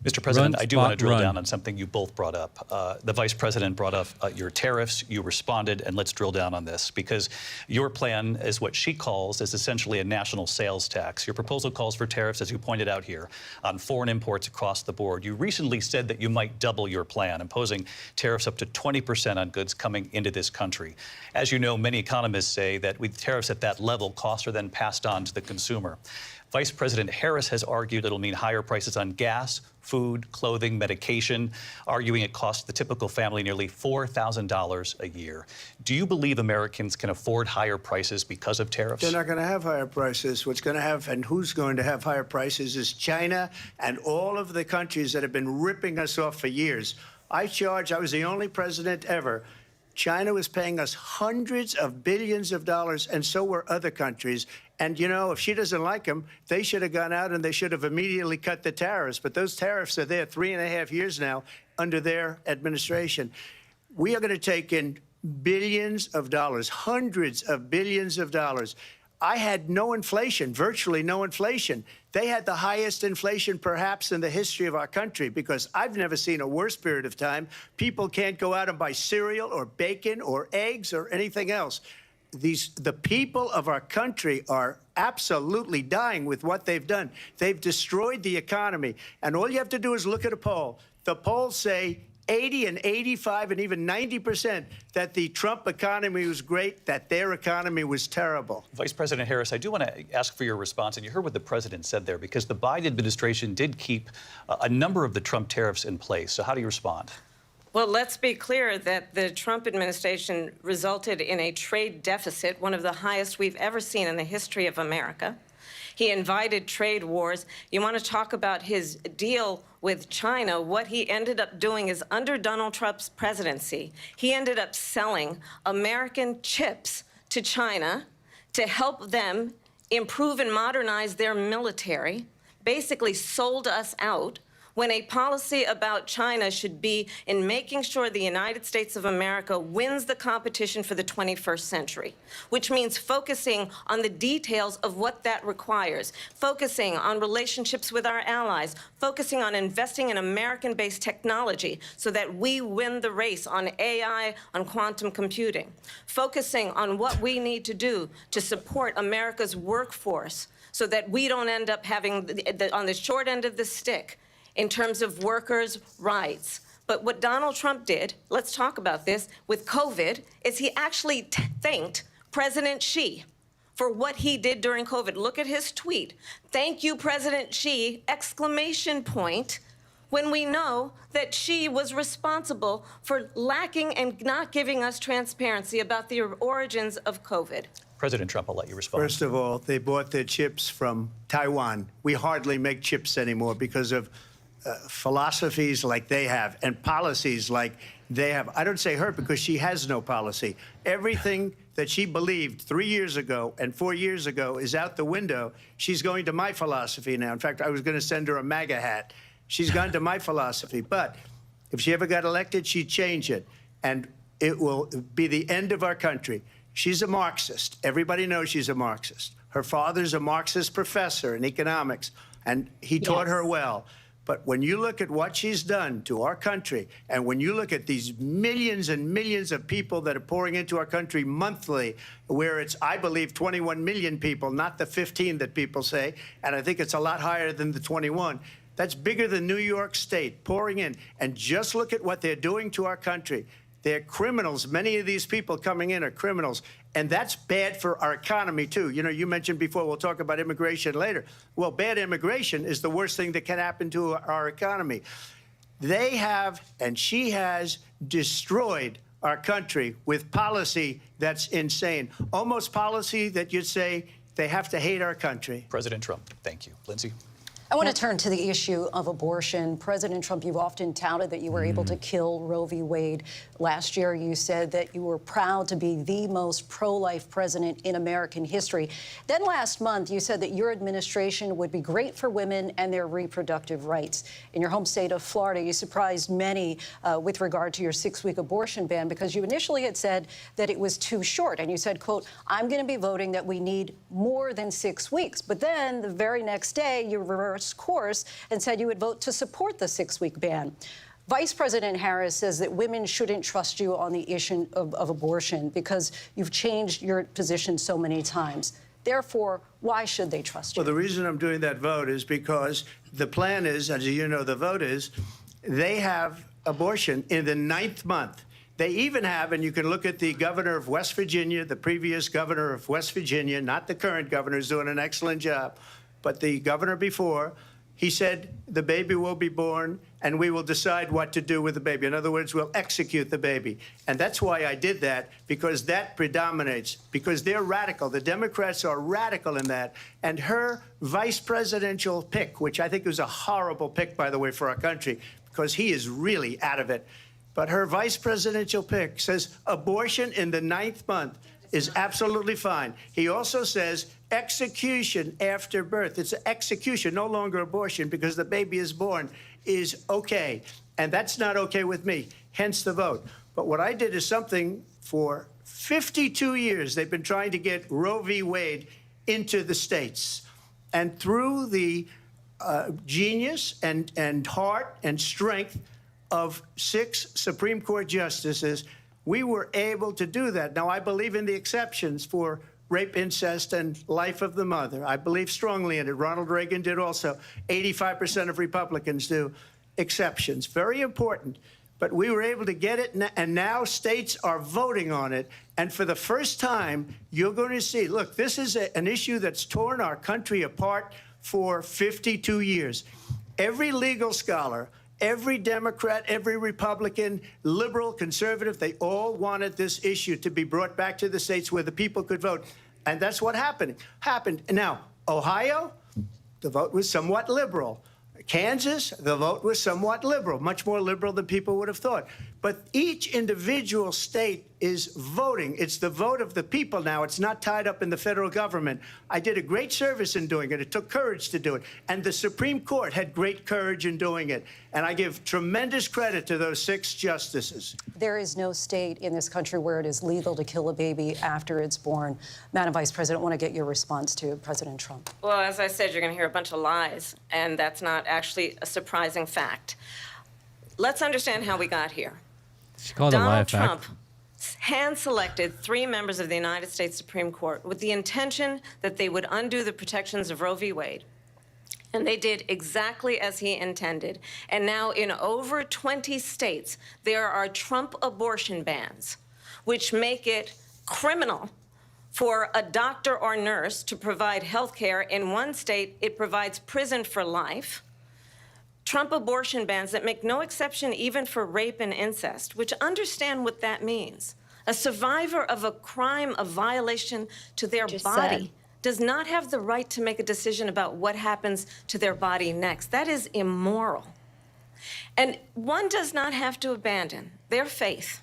Mr. President, I do want to drill run. down on something you both brought up. The Vice President brought up your tariffs. You responded, and let's drill down on this, because your plan is what she calls is essentially a national sales tax. Your proposal calls for tariffs, as you pointed out here, on foreign imports across the board. You recently said that you might double your plan, imposing tariffs up to 20% on goods coming into this country. As you know, many economists say that with tariffs at that level, costs are then passed on to the consumer. Vice President Harris has argued it'll mean higher prices on gas, food, clothing, medication, arguing it costs the typical family nearly $4,000 a year. Do you believe Americans can afford higher prices because of tariffs? They're not going to have higher prices. What's going to have, and who's going to have higher prices, is China and all of the countries that have been ripping us off for years. I was the only president ever. China was paying us hundreds of billions of dollars, and so were other countries. And, you know, if she doesn't like them, they should have gone out and they should have immediately cut the tariffs. But those tariffs are there 3.5 years now under their administration. We are going to take in billions of dollars, hundreds of billions of dollars. I had no inflation, virtually no inflation. They had the highest inflation perhaps in the history of our country, because I've never seen a worse period of time. People can't go out and buy cereal or bacon or eggs or anything else. The people of our country are absolutely dying with what they've done. They've destroyed the economy. And all you have to do is look at a poll. The polls say 80 and 85 and even 90% that the Trump economy was great, that their economy was terrible. Vice President Harris, I do want to ask for your response, and you heard what the president said there, because the Biden administration did keep a number of the Trump tariffs in place. So how do you respond? Well, let's be clear that the Trump administration resulted in a trade deficit, one of the highest we've ever seen in the history of America. He invited trade wars. You want to talk about his deal with China? What he ended up doing is, under Donald Trump's presidency, he ended up selling American chips to China to help them improve and modernize their military, basically sold us out, when a policy about China should be in making sure the United States of America wins the competition for the 21st century, which means focusing on the details of what that requires, focusing on relationships with our allies, focusing on investing in American-based technology so that we win the race on AI, on quantum computing, focusing on what we need to do to support America's workforce so that we don't end up having, on the short end of the stick, in terms of workers' rights. But what Donald Trump did, let's talk about this, with COVID, is he actually thanked President Xi for what he did during COVID. Look at his tweet. Thank you, President Xi, exclamation point, when we know that Xi was responsible for lacking and not giving us transparency about the origins of COVID. President Trump, I'll let you respond. First of all, they bought their chips from Taiwan. We hardly make chips anymore because of philosophies like they have and policies like they have. I don't say her because she has no policy. Everything that she believed 3 years ago and 4 years ago is out the window. She's going to my philosophy now. In fact, I was going to send her a MAGA hat. She's gone to my philosophy. But if she ever got elected, she'd change it. And it will be the end of our country. She's a Marxist. Everybody knows she's a Marxist. Her father's a Marxist professor in economics, and he taught her well. But when you look at what she's done to our country, and when you look at these millions and millions of people that are pouring into our country monthly, where it's, I believe, 21 million people, not the 15 that people say, and I think it's a lot higher than the 21. That's bigger than New York State pouring in. And just look at what they're doing to our country. They're criminals. Many of these people coming in are criminals. And that's bad for our economy, too. You know, you mentioned before, we'll talk about immigration later. Well, bad immigration is the worst thing that can happen to our economy. They have, and she has, destroyed our country with policy that's insane. Almost policy that you'd say they have to hate our country. President Trump, thank you. Lindsay? I want to turn to the issue of abortion. President Trump, you've often touted that you were able to kill Roe v. Wade. Last year, you said that you were proud to be the most pro-life president in American history. Then last month, you said that your administration would be great for women and their reproductive rights. In your home state of Florida, you surprised many with regard to your 6-week abortion ban, because you initially had said that it was too short. And you said, quote, I'm going to be voting that we need more than 6 weeks. But then the very next day, you reversed course and said you would vote to support the 6-week ban. Vice President Harris says that women shouldn't trust you on the issue of abortion because you've changed your position so many times. Therefore, why should they trust you? Well, the reason I'm doing that vote is because the plan is, as you know, the vote is, they have abortion in the 9th month. They even have, and you can look at the governor of West Virginia, the previous governor of West Virginia, not the current governor, who's doing an excellent job, but the governor before, he said the baby will be born and we will decide what to do with the baby. In other words, we'll execute the baby. And that's why I did that, because that predominates, because they're radical. The Democrats are radical in that. And her vice presidential pick, which I think was a horrible pick, by the way, for our country, because he is really out of it. But her vice presidential pick says abortion in the 9th month is absolutely fine. He also says execution after birth. It's execution, no longer abortion, because the baby is born, is okay. And that's not okay with me, hence the vote. But what I did is something for 52 years. They've been trying to get Roe v. Wade into the states. And through the genius and heart and strength of 6 Supreme Court justices, we were able to do that. Now, I believe in the exceptions for rape, incest, and life of the mother. I believe strongly in it. Ronald Reagan did also. 85% of Republicans do. Exceptions. Very important. But we were able to get it, and now states are voting on it. And for the first time, you're going to see, look, this is an issue that's torn our country apart for 52 years. Every legal scholar, every Democrat, every Republican, liberal, conservative, they all wanted this issue to be brought back to the states where the people could vote. And that's what happened. Now, Ohio, the vote was somewhat liberal. Kansas, the vote was somewhat liberal, much more liberal than people would have thought. But each individual state is voting. It's the vote of the people now. It's not tied up in the federal government. I did a great service in doing it. It took courage to do it. And the Supreme Court had great courage in doing it. And I give tremendous credit to those 6 justices. There is no state in this country where it is legal to kill a baby after it's born. Madam Vice President, I want to get your response to President Trump. Well, as I said, you're going to hear a bunch of lies, and that's not actually a surprising fact. Let's understand how we got here. She called it a lie Donald fact. Trump hand-selected 3 members of the United States Supreme Court with the intention that they would undo the protections of Roe v. Wade. And they did exactly as he intended. And now in over 20 states, there are Trump abortion bans, which make it criminal for a doctor or nurse to provide health care. In one state, it provides prison for life. Trump abortion bans that make no exception even for rape and incest, which understand what that means. A survivor of a crime of violation to their body does not have the right to make a decision about what happens to their body next. That is immoral. And one does not have to abandon their faith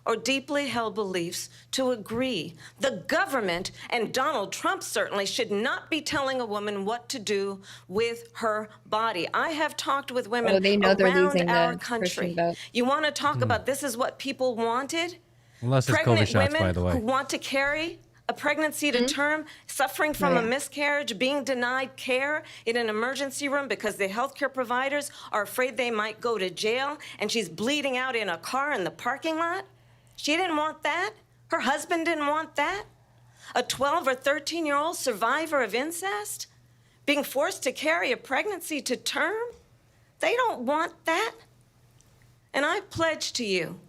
or deeply held beliefs to agree. The government, and Donald Trump certainly, should not be telling a woman what to do with her body. I have talked with women around our country. You want to talk about this is what people wanted? Unless it's Pregnant COVID shots, women by the way. who want to carry a pregnancy to term, suffering from a miscarriage, being denied care in an emergency room because the healthcare providers are afraid they might go to jail, and she's bleeding out in a car in the parking lot. She didn't want that. Her husband didn't want that. A 12 or 13-year-old survivor of incest being forced to carry a pregnancy to term. They don't want that. And I pledge to you,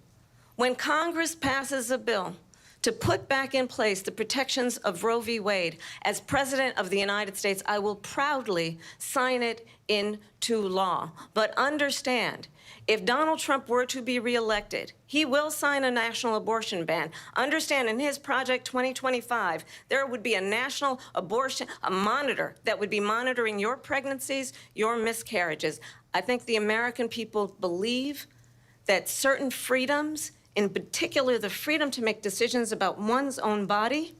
when Congress passes a bill to put back in place the protections of Roe v. Wade, as President of the United States, I will proudly sign it into law. But understand, if Donald Trump were to be reelected, he will sign a national abortion ban. Understand, in his Project 2025, there would be a national abortion, a monitor that would be monitoring your pregnancies, your miscarriages. I think the American people believe that certain freedoms, in particular the freedom to make decisions about one's own body,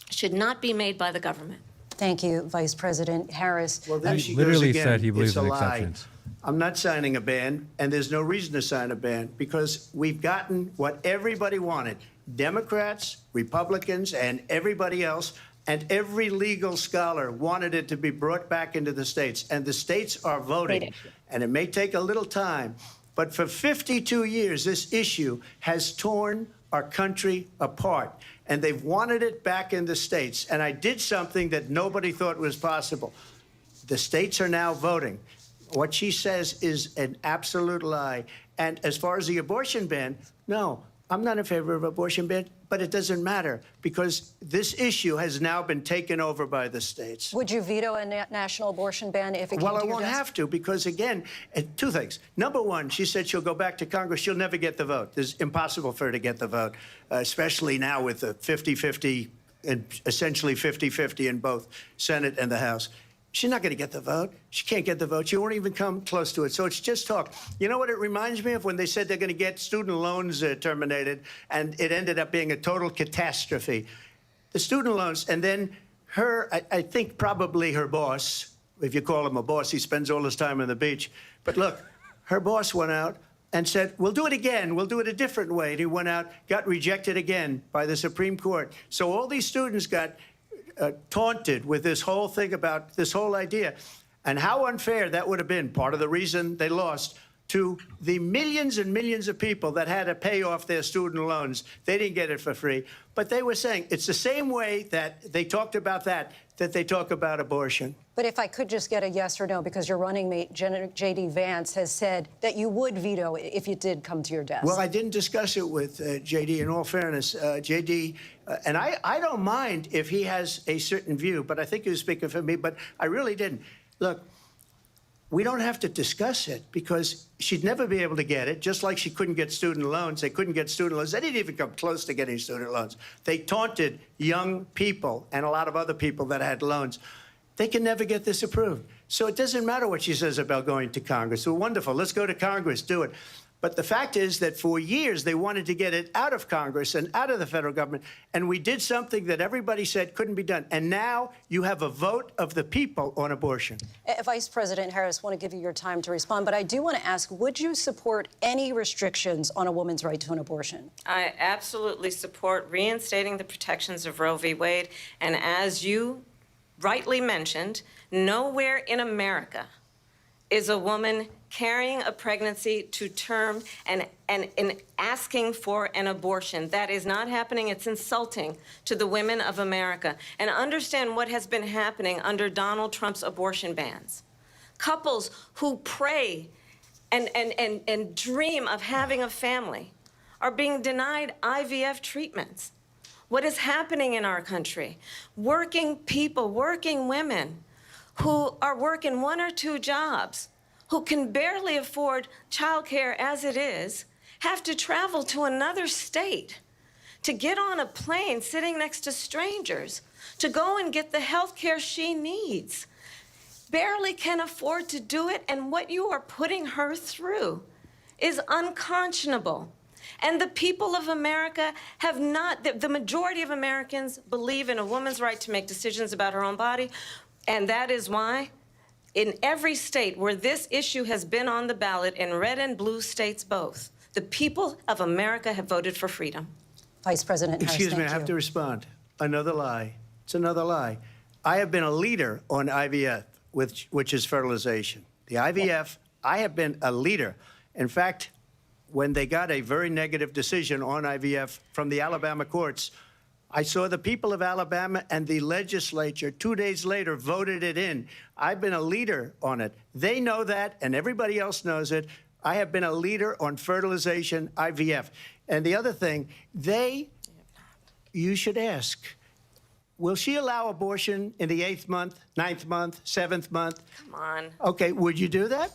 should not be made by the government. Thank you, Vice President Harris. Well, there she literally goes again. said he believes It's a in lie. exceptions. I'm not signing a ban, and there's no reason to sign a ban because we've gotten what everybody wanted. Democrats, Republicans, and everybody else, and every legal scholar wanted it to be brought back into the states, and the states are voting. And it may take a little time, but for 52 years, this issue has torn our country apart, and they've wanted it back in the states. And I did something that nobody thought was possible. The states are now voting. What she says is an absolute lie. And as far as the abortion ban, no, I'm not in favor of abortion ban, but it doesn't matter because this issue has now been taken over by the states. Would you veto a national abortion ban if it came to your Well, I won't desk? have to because, again, two things. Number one, she said she'll go back to Congress. She'll never get the vote. It's impossible for her to get the vote, especially now with the 50-50 and essentially 50-50 in both Senate and the House. She's not going to get the vote. She can't get the vote. She won't even come close to it. So it's just talk. You know what it reminds me of? When they said they're going to get student loans terminated, and it ended up being a total catastrophe. The student loans, and then her, I think probably her boss, if you call him a boss, he spends all his time on the beach. But look, her boss went out and said, we'll do it again. We'll do it a different way. And he went out, got rejected again by the Supreme Court. So all these students got taunted with this whole thing about this whole idea, and how unfair that would have been. Part of the reason they lost to the millions and millions of people that had to pay off their student loans. They didn't get it for free. But they were saying it's the same way that they talked about that they talk about abortion. But if I could just get a yes or no, because your running mate, J.D. Vance, has said that you would veto it if it did come to your desk. Well, I didn't discuss it with J.D. In all fairness, J.D., and I don't mind if he has a certain view, but I think he was speaking for me, but I really didn't. Look, we don't have to discuss it because she'd never be able to get it, just like she couldn't get student loans. They couldn't get student loans. They didn't even come close to getting student loans. They taunted young people and a lot of other people that had loans. They can never get this approved. So it doesn't matter what she says about going to Congress. Well, wonderful. Let's go to Congress. Do it. But the fact is that for years they wanted to get it out of Congress and out of the federal government. And we did something that everybody said couldn't be done. And now you have a vote of the people on abortion. Vice President Harris, I want to give you your time to respond, but I do want to ask, would you support any restrictions on a woman's right to an abortion? I absolutely support reinstating the protections of Roe v. Wade. And as you rightly mentioned, nowhere in America is a woman carrying a pregnancy to term and asking for an abortion. That is not happening. It's insulting to the women of America. And understand what has been happening under Donald Trump's abortion bans. Couples who pray and dream of having a family are being denied IVF treatments. What is happening in our country? Working people, working women who are working 1 or 2 jobs, who can barely afford childcare as it is, have to travel to another state to get on a plane sitting next to strangers to go and get the health care she needs. Barely can afford to do it, and what you are putting her through is unconscionable. And the people of America have not, the majority of Americans believe in a woman's right to make decisions about her own body, and that is why in every state where this issue has been on the ballot, in red and blue states both, the people of America have voted for freedom. Vice President Harris, Excuse me, I have to respond. Another lie. It's another lie. I have been a leader on IVF, which is fertilization. The IVF, I have been a leader. In fact, when they got a very negative decision on IVF from the Alabama courts, I saw the people of Alabama and the legislature 2 days later voted it in. I've been a leader on it. They know that, and everybody else knows it. I have been a leader on fertilization, IVF. And the other thing, you should ask, will she allow abortion in the 8th month, 9th month, 7th month? Come on. Okay, would you do that?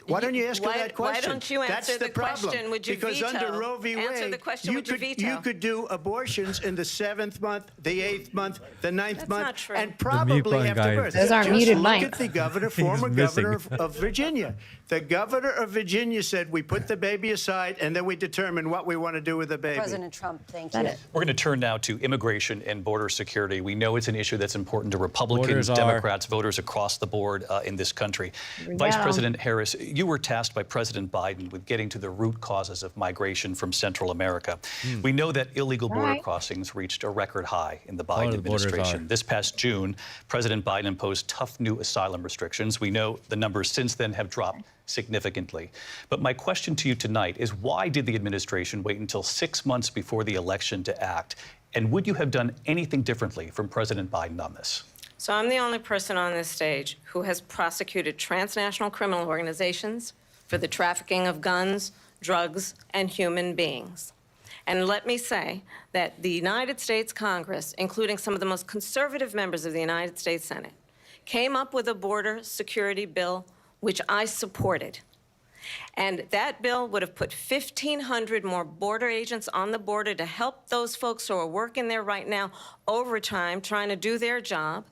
Why don't you ask her that question? Why don't you answer the question? Would you because veto? under Roe v. Answer Wade, the question, would you veto? you could do abortions in the 7th month, the 8th month, the 9th That's month, not true. and probably button, after guys. birth. Those aren't Just muted look mics. at the governor, former governor of Virginia. The governor of Virginia said we put the baby aside and then we determine what we want to do with the baby. President Trump, thank you. We're going to turn now to immigration and border security. We know it's an issue that's important to Republicans, Borders are- Democrats, voters across the board in this country. Vice go. President Harris, you were tasked by President Biden with getting to the root causes of migration from Central America. We know that illegal border Right. crossings reached a record high in the All Biden of the borders administration. are. This past June, President Biden imposed tough new asylum restrictions. We know the numbers since then have dropped significantly. But my question to you tonight is, why did the administration wait until 6 months before the election to act? And would you have done anything differently from President Biden on this? So I'm the only person on this stage who has prosecuted transnational criminal organizations for the trafficking of guns, drugs, and human beings. And let me say that the United States Congress, including some of the most conservative members of the United States Senate, came up with a border security bill which I supported. And that bill would have put 1,500 more border agents on the border to help those folks who are working there right now overtime, trying to do their job.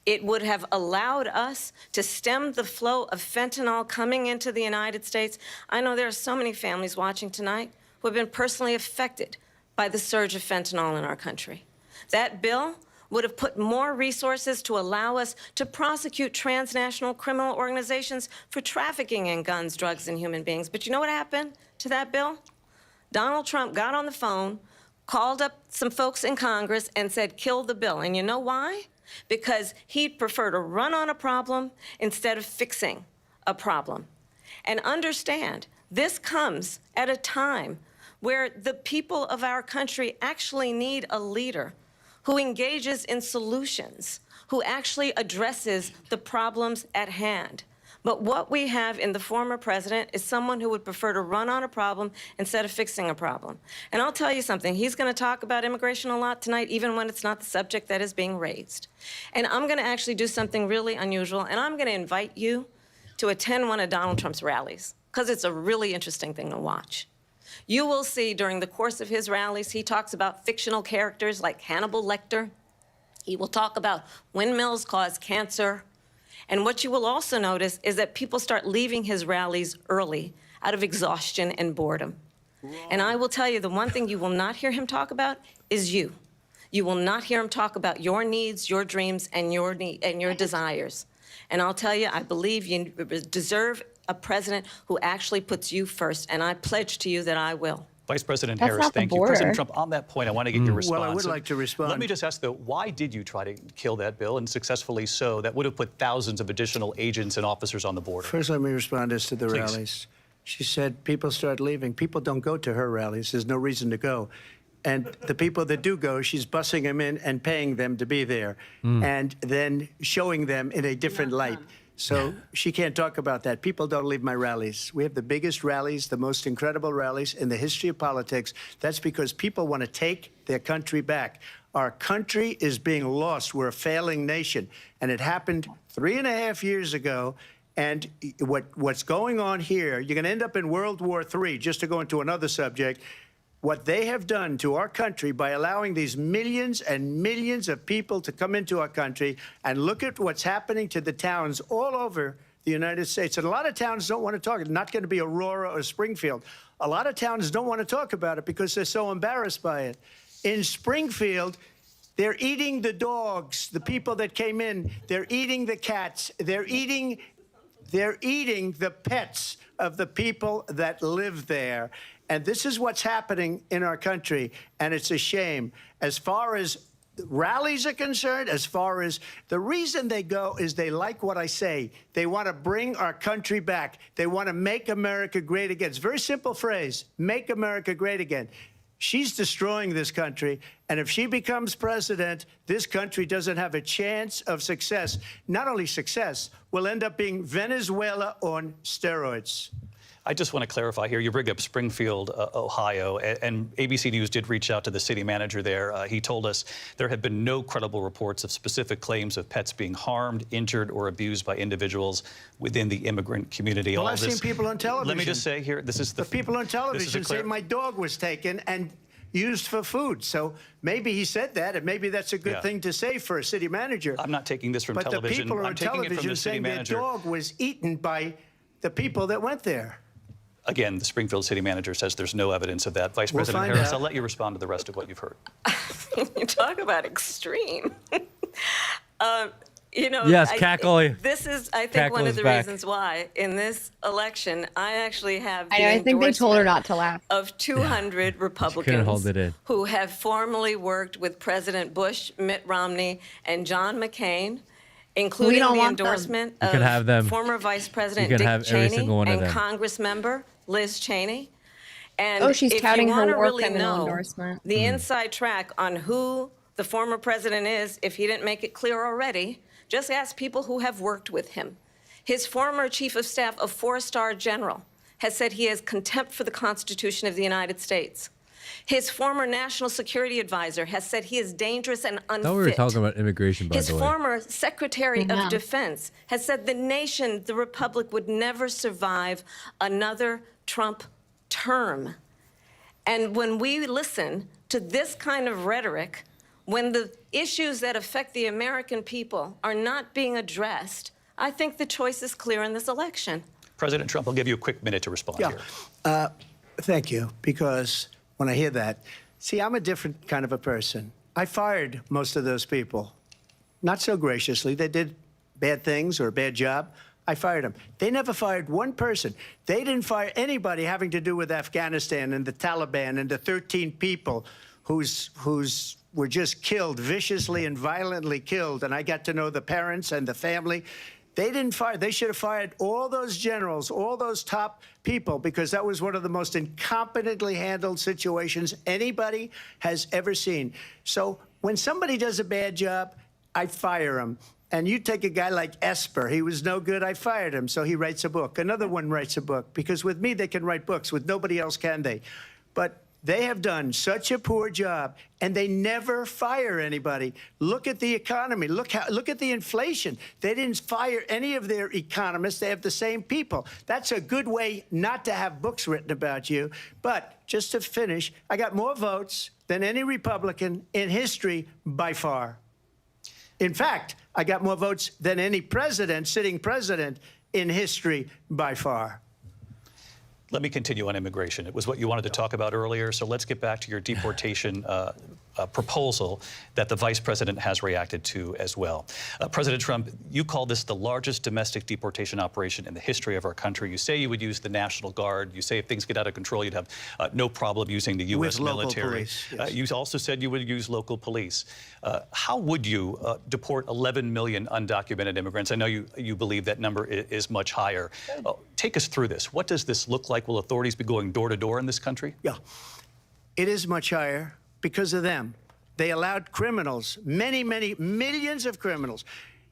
It would have allowed us to stem the flow of fentanyl coming into the United States. I know there are so many families watching tonight who have been personally affected by the surge of fentanyl in our country. That bill would have put more resources to allow us to prosecute transnational criminal organizations for trafficking in guns, drugs, and human beings. But you know what happened to that bill? Donald Trump got on the phone, called up some folks in Congress and said, kill the bill. And you know why? Because he'd prefer to run on a problem instead of fixing a problem. And understand, this comes at a time where the people of our country actually need a leader who engages in solutions, who actually addresses the problems at hand. But what we have in the former president is someone who would prefer to run on a problem instead of fixing a problem. And I'll tell you something, he's going to talk about immigration a lot tonight, even when it's not the subject that is being raised. And I'm going to actually do something really unusual, and I'm going to invite you to attend one of Donald Trump's rallies, because it's a really interesting thing to watch. You will see during the course of his rallies, he talks about fictional characters like Hannibal Lecter. He will talk about windmills cause cancer. And what you will also notice is that people start leaving his rallies early out of exhaustion and boredom. And I will tell you, the one thing you will not hear him talk about is you. You will not hear him talk about your needs, your dreams, and your desires. And I'll tell you, I believe you deserve a president who actually puts you first, and I pledge to you that I will. Vice President That's Harris, not the thank you. border. President Trump, on that point, I want to get your response. Well, I would like to respond. Let me just ask, though, why did you try to kill that bill, and successfully so? That would have put thousands of additional agents and officers on the border. First, let me respond as to the Please. rallies. She said people start leaving. People don't go to her rallies. There's no reason to go. And the people that do go, she's bussing them in and paying them to be there, and then showing them in a different light. So she can't talk about that. People don't leave my rallies. We have the biggest rallies, the most incredible rallies in the history of politics. That's because people want to take their country back. Our country is being lost. We're a failing nation. And it happened 3.5 years ago. And what's going on here, you're going to end up in World War III, just to go into another subject. What they have done to our country by allowing these millions and millions of people to come into our country, and look at what's happening to the towns all over the United States. And a lot of towns don't want to talk. It's not going to be Aurora or Springfield. A lot of towns don't want to talk about it because they're so embarrassed by it. In Springfield, they're eating the dogs, the people that came in. They're eating the cats. They're eating the pets of the people that live there. And this is what's happening in our country, and it's a shame. As far as rallies are concerned, as far as the reason they go is they like what I say. They want to bring our country back. They want to make America great again. It's a very simple phrase, make America great again. She's destroying this country, and if she becomes president, this country doesn't have a chance of success. Not only success, we'll end up being Venezuela on steroids. I just want to clarify here. You bring up Springfield, Ohio, and ABC News did reach out to the city manager there. He told us there have been no credible reports of specific claims of pets being harmed, injured, or abused by individuals within the immigrant community. Well, I've seen people on television. Let me just say here, this is the people on television say my dog was taken and used for food. So maybe he said that, and maybe that's a good thing to say for a city manager. I'm not taking this from but television. But the people I'm on taking it from television the city saying manager. their dog was eaten by the people that went there. Again, the Springfield city manager says there's no evidence of that. Vice We'll President find Harris, out. I'll let you respond to the rest of what you've heard. You talk about extreme. You know, Yes, cackle. This is, I think, Cackle one of is the back. reasons why in this election I actually have the I think they told her endorsement not to laugh. of 200 Republicans hold it in. who have formerly worked with President Bush, Mitt Romney, and John McCain, including don't the want them. endorsement You can have them. of former Vice President can Dick have every Cheney single one of and them. Congress member Liz Cheney. And Oh, she's if touting you her wanna war really criminal know endorsement. the inside track on who the former president is, if he didn't make it clear already, just ask people who have worked with him. His former chief of staff, a four-star general, has said he has contempt for the Constitution of the United States. His former national security advisor has said he is dangerous and unfit. I thought we were talking about immigration, by His the way. former Secretary Yeah. of Defense has said the nation, the Republic, would never survive another Trump term. And when we listen to this kind of rhetoric, when the issues that affect the American people are not being addressed, I think the choice is clear in this election. President Trump, I'll give you a quick minute to respond here. Thank you, because when I hear that, see, I'm a different kind of a person. I fired most of those people. Not so graciously. They did bad things or a bad job. I fired them. They never fired one person. They didn't fire anybody having to do with Afghanistan and the Taliban and the 13 people were just killed, viciously and violently killed, and I got to know the parents and the family. They didn't fire. They should have fired all those generals, all those top people, because that was one of the most incompetently handled situations anybody has ever seen. So when somebody does a bad job, I fire him. And you take a guy like Esper. He was no good. I fired him. So he writes a book. Another one writes a book, because with me, they can write books. With nobody else can they. But they have done such a poor job, and they never fire anybody. Look at the economy. Look at the inflation. They didn't fire any of their economists. They have the same people. That's a good way not to have books written about you. But just to finish, I got more votes than any Republican in history by far. In fact, I got more votes than any president, sitting president, in history by far. Let me continue on immigration. It was what you wanted to talk about earlier, so let's get back to your deportation proposal that the vice president has reacted to as well. President Trump, you call this the largest domestic deportation operation in the history of our country. You say you would use the National Guard. You say if things get out of control, you'd have no problem using the U.S. military. Police, yes. You also said you would use local police. How would you deport 11 million undocumented immigrants? I know you believe that number is much higher. Take us through this. What does this look like? Will authorities be going door to door in this country? Yeah, it is much higher because of them. They allowed criminals, many millions of criminals.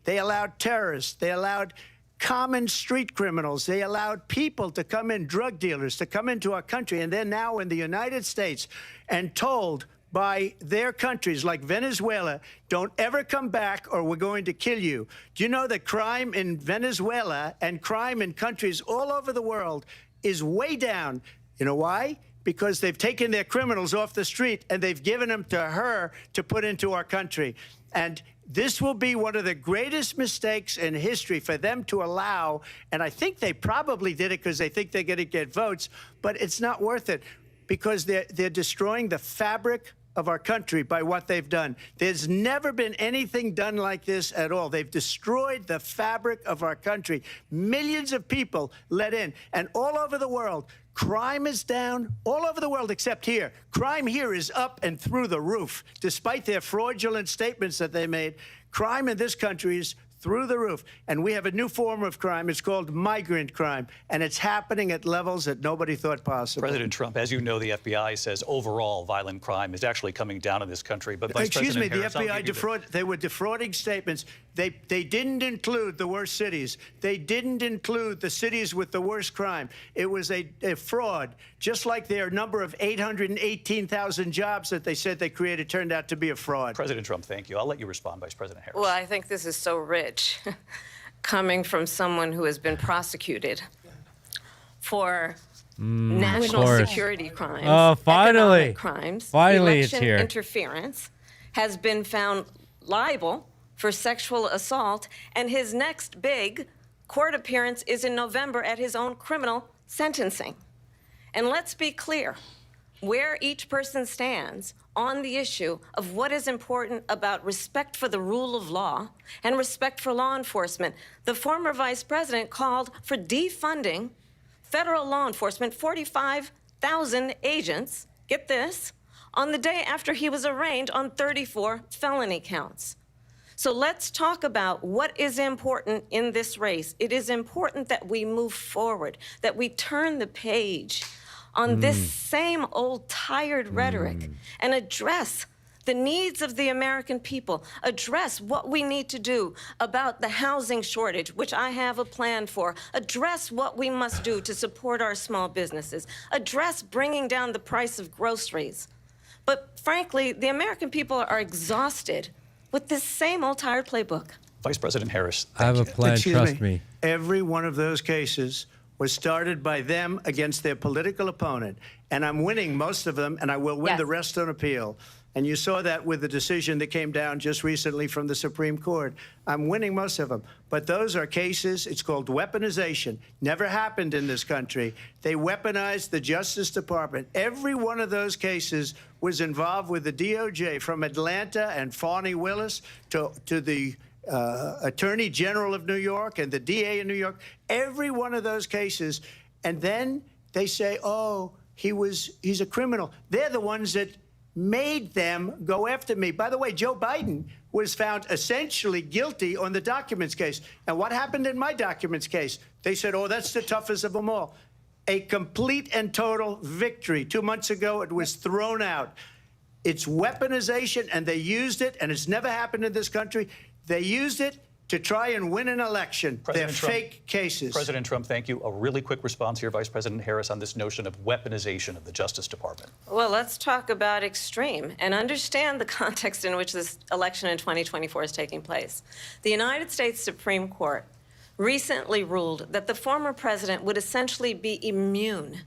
They allowed terrorists. They allowed common street criminals. They allowed people to come in, drug dealers, to come into our country. And they're now in the United States and told by their countries like Venezuela, don't ever come back or we're going to kill you. Do you know that crime in Venezuela and crime in countries all over the world is way down? You know why? Because they've taken their criminals off the street and they've given them to her to put into our country. And this will be one of the greatest mistakes in history for them to allow. And I think they probably did it because they think they're going to get votes, but it's not worth it because they're destroying the fabric of our country by what they've done. There's never been anything done like this at all. They've destroyed the fabric of our country. Millions of people let in, and all over the world, crime is down all over the world except here. Crime here is up and through the roof. Despite their fraudulent statements that they made, crime in this country is through the roof. And we have a new form of crime. It's called migrant crime. And it's happening at levels that nobody thought possible. President Trump, as you know, the FBI says overall violent crime is actually coming down in this country. But Vice President Harris, the FBI they were defrauding statements. They didn't include the worst cities. They didn't include the cities with the worst crime. It was a fraud. Just like their number of 818,000 jobs that they said they created turned out to be a fraud. President Trump, thank you. I'll let you respond, Vice President Harris. Well, I think this is so rich coming from someone who has been prosecuted for national security crimes, finally. economic crimes, Finally, it's election here. interference, has been found liable for sexual assault, and his next big court appearance is in November at his own criminal sentencing. And let's be clear where each person stands on the issue of what is important about respect for the rule of law and respect for law enforcement. The former vice president called for defunding federal law enforcement, 45,000 agents, get this, on the day after he was arraigned on 34 felony counts. So let's talk about what is important in this race. It is important that we move forward, that we turn the page on this same old tired rhetoric and address the needs of the American people, address what we need to do about the housing shortage, which I have a plan for, address what we must do to support our small businesses, address bringing down the price of groceries. But frankly, the American people are exhausted with this same old tired playbook. Vice President Harris, I have a plan, trust me. Every one of those cases was started by them against their political opponent. And I'm winning most of them, and I will win the rest on appeal. And you saw that with the decision that came down just recently from the Supreme Court. I'm winning most of them. But those are cases, it's called weaponization. Never happened in this country. They weaponized the Justice Department. Every one of those cases was involved with the DOJ, from Atlanta and Fani Willis to the Attorney General of New York and the DA in New York. Every one of those cases. And then they say, oh, he's a criminal. They're the ones that made them go after me. By the way, Joe Biden was found essentially guilty on the documents case. And what happened in my documents case? They said, oh, that's the toughest of them all. A complete and total victory. 2 months ago, it was thrown out. It's weaponization, and they used it, and it's never happened in this country. They used it to try and win an election. They're fake cases. President Trump, thank you. A really quick response here, Vice President Harris, on this notion of weaponization of the Justice Department. Well, let's talk about extreme and understand the context in which this election in 2024 is taking place. The United States Supreme Court recently ruled that the former president would essentially be immune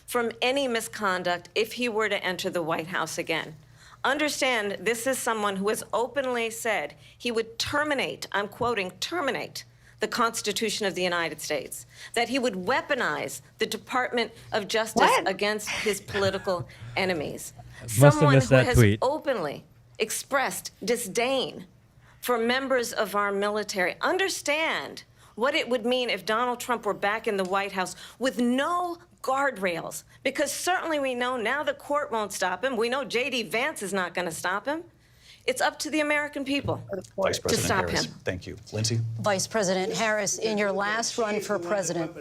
from any misconduct if he were to enter the White House again. Understand, this is someone who has openly said he would terminate, I'm quoting, terminate the Constitution of the United States, that he would weaponize the Department of Justice against his political enemies. Someone who has openly expressed disdain for members of our military. Understand what it would mean if Donald Trump were back in the White House with no guardrails, because certainly we know now the court won't stop him. We know J.D. Vance is not going to stop him. It's up to the American people Vice President to stop Harris, him. Thank you. Lindsay? Vice President Harris, in your last run for president.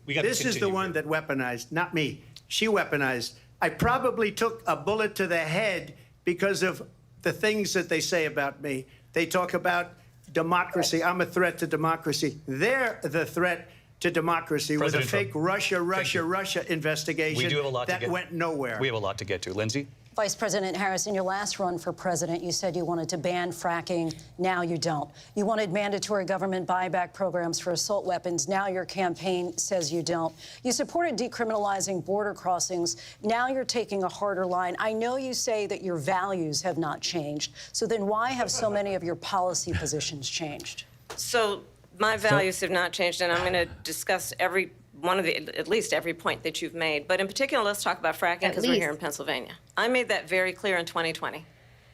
This is the one that weaponized, not me. She weaponized. I probably took a bullet to the head because of the things that they say about me. They talk about democracy. I'm a threat to democracy. They're the threat to democracy with a fake Russia investigation that went nowhere. We have a lot to get to. Lindsay? Vice President Harris, in your last run for president, you said you wanted to ban fracking. Now you don't. You wanted mandatory government buyback programs for assault weapons. Now your campaign says you don't. You supported decriminalizing border crossings. Now you're taking a harder line. I know you say that your values have not changed. So then why have so many of your policy positions changed? So my values have not changed, and I'm going to discuss every one of at least every point that you've made. But in particular, let's talk about fracking because we're here in Pennsylvania. I made that very clear in 2020.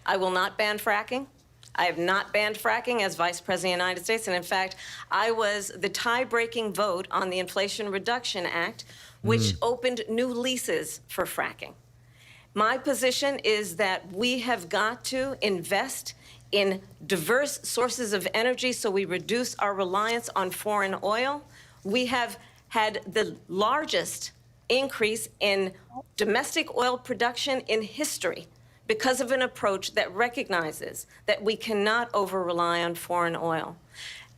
I will not ban fracking. I have not banned fracking as Vice President of the United States. And in fact, I was the tie-breaking vote on the Inflation Reduction Act, which opened new leases for fracking. My position is that we have got to invest in diverse sources of energy so we reduce our reliance on foreign oil. We have had the largest increase in domestic oil production in history because of an approach that recognizes that we cannot over-rely on foreign oil.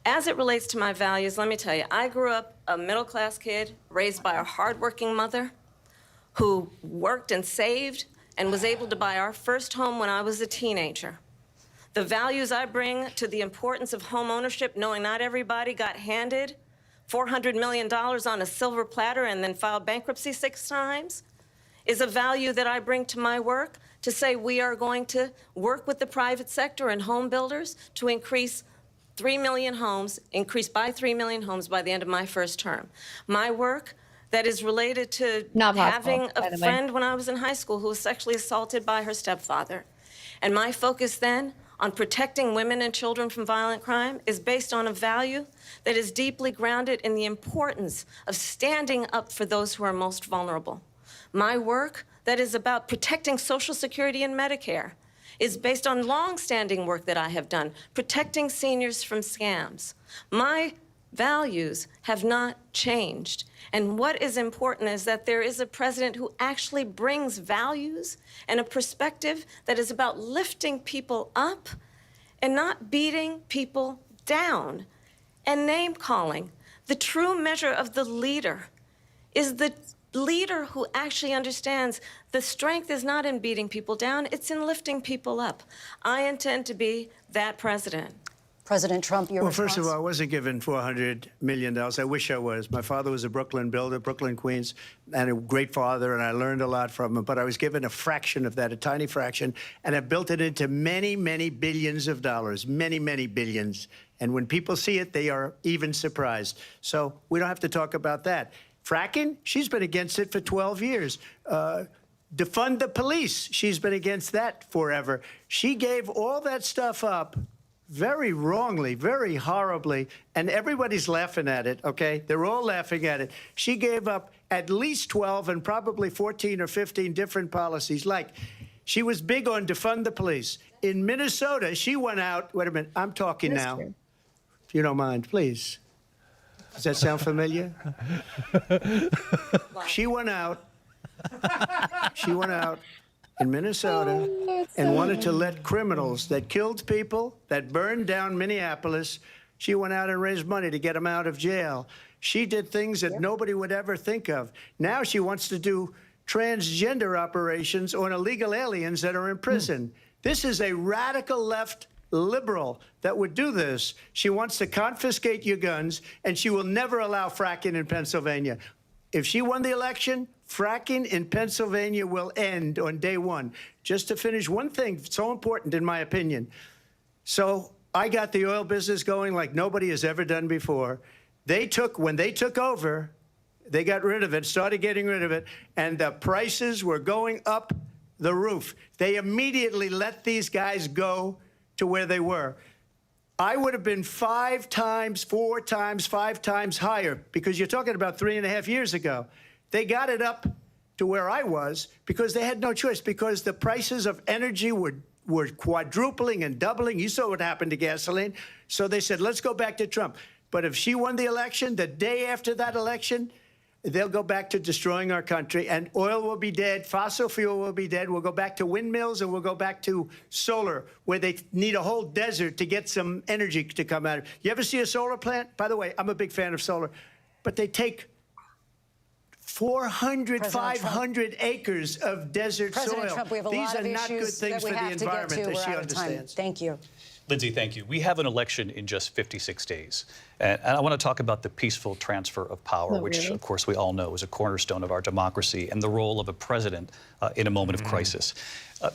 As it relates to my values, let me tell you, I grew up a middle-class kid raised by a hardworking mother who worked and saved and was able to buy our first home when I was a teenager. The values I bring to the importance of home ownership, knowing not everybody got handed $400 million on a silver platter and then filed bankruptcy 6 times, is a value that I bring to my work to say we are going to work with the private sector and home builders to increase 3 million homes, increase by 3 million homes by the end of my first term. My work that is related to having a friend when I was in high school who was sexually assaulted by her stepfather. And my focus then on protecting women and children from violent crime is based on a value that is deeply grounded in the importance of standing up for those who are most vulnerable. My work that is about protecting Social Security and Medicare is based on long-standing work that I have done, protecting seniors from scams. My values have not changed. And what is important is that there is a president who actually brings values and a perspective that is about lifting people up and not beating people down and name-calling. The true measure of the leader is the leader who actually understands the strength is not in beating people down, it's in lifting people up. I intend to be that president. President Trump, your response? First of all, I wasn't given $400 million. I wish I was. My father was a Brooklyn builder, Brooklyn, Queens, and a great father, and I learned a lot from him. But I was given a fraction of that, a tiny fraction, and I built it into many, many billions of dollars, many, many billions. And when people see it, they are even surprised. So we don't have to talk about that. Fracking, she's been against it for 12 years. Defund the police, she's been against that forever. She gave all that stuff up very wrongly, very horribly, and everybody's laughing at it, okay? They're all laughing at it. She gave up at least 12 and probably 14 or 15 different policies, like She was big on defund the police. In Minnesota, she went out. Wait a minute. I'm talking That's now. true. If you don't mind, please. Does that sound familiar? She went out. She went out in Minnesota and wanted to let criminals that killed people, that burned down Minneapolis, she went out and raised money to get them out of jail. She did things that nobody would ever think of. Now she wants to do transgender operations on illegal aliens that are in prison. This is a radical left liberal that would do this. She wants to confiscate your guns, and she will never allow fracking in Pennsylvania. If she won the election, fracking in Pennsylvania will end on day one. Just to finish one thing, so important in my opinion. So I got the oil business going like nobody has ever done before. When they took over, they got rid of it, started getting rid of it, and the prices were going up the roof. They immediately let these guys go to where they were. I would have been 5 times, 4 times, 5 times higher, because you're talking about 3.5 years ago. They got it up to where I was because they had no choice, because the prices of energy were quadrupling and doubling. You saw what happened to gasoline. So they said, let's go back to Trump. But if she won the election, the day after that election, they'll go back to destroying our country, and oil will be dead, fossil fuel will be dead. We'll go back to windmills, and we'll go back to solar, where they need a whole desert to get some energy to come out of it. You ever see a solar plant? By the way, I'm a big fan of solar, but they take 400, 500 acres of desert President soil. Trump, we have a These lot are of not good issues things that for we the have to get environment to. that We're she out of time. understands. Thank you. Lindsay, thank you. We have an election in just 56 days. And I want to talk about the peaceful transfer of power, which, of course, we all know is a cornerstone of our democracy, and the role of a president in a moment of crisis.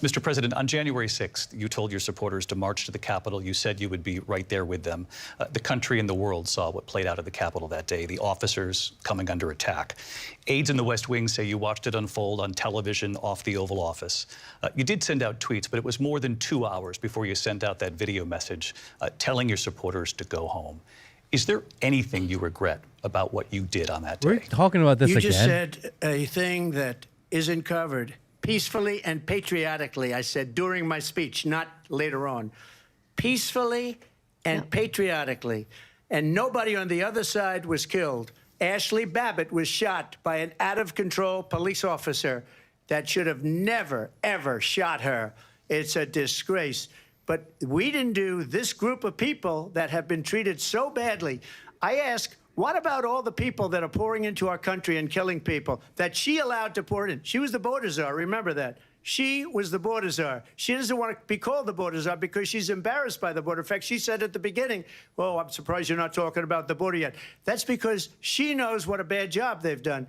Mr. President, on January 6th, you told your supporters to march to the Capitol. You said you would be right there with them. The country and the world saw what played out at the Capitol that day, the officers coming under attack. Aides in the West Wing say you watched it unfold on television off the Oval Office. You did send out tweets, but it was more than 2 hours before you sent out that video message telling your supporters to go home. Is there anything you regret about what you did on that day? We're talking about this You again. just said a thing that isn't covered. Peacefully and patriotically, I said during my speech, not later on. Peacefully and patriotically. And nobody on the other side was killed. Ashley Babbitt was shot by an out-of-control police officer that should have never, ever shot her. It's a disgrace. But we didn't do this group of people that have been treated so badly. I ask, what about all the people that are pouring into our country and killing people that she allowed to pour in? She was the border czar, remember that. She was the border czar. She doesn't want to be called the border czar because she's embarrassed by the border. In fact, she said at the beginning, oh, I'm surprised you're not talking about the border yet. That's because she knows what a bad job they've done.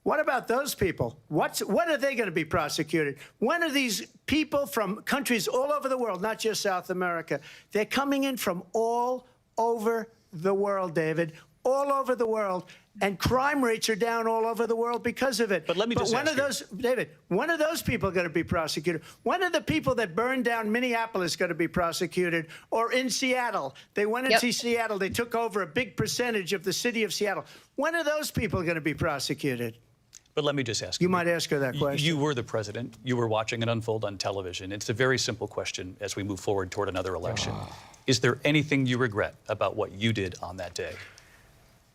What about those people? When are they going to be prosecuted? When are these people from countries all over the world, not just South America, they're coming in from all over the world, David, all over the world, and crime rates are down all over the world because of it. But let me just when ask are those, David, when are those people going to be prosecuted? When are the people that burned down Minneapolis going to be prosecuted? Or in Seattle? They went into Seattle. They took over a big percentage of the city of Seattle. When are those people going to be prosecuted? But let me just ask you. You might ask her that question. You were the president. You were watching it unfold on television. It's a very simple question as we move forward toward another election. Is there anything you regret about what you did on that day?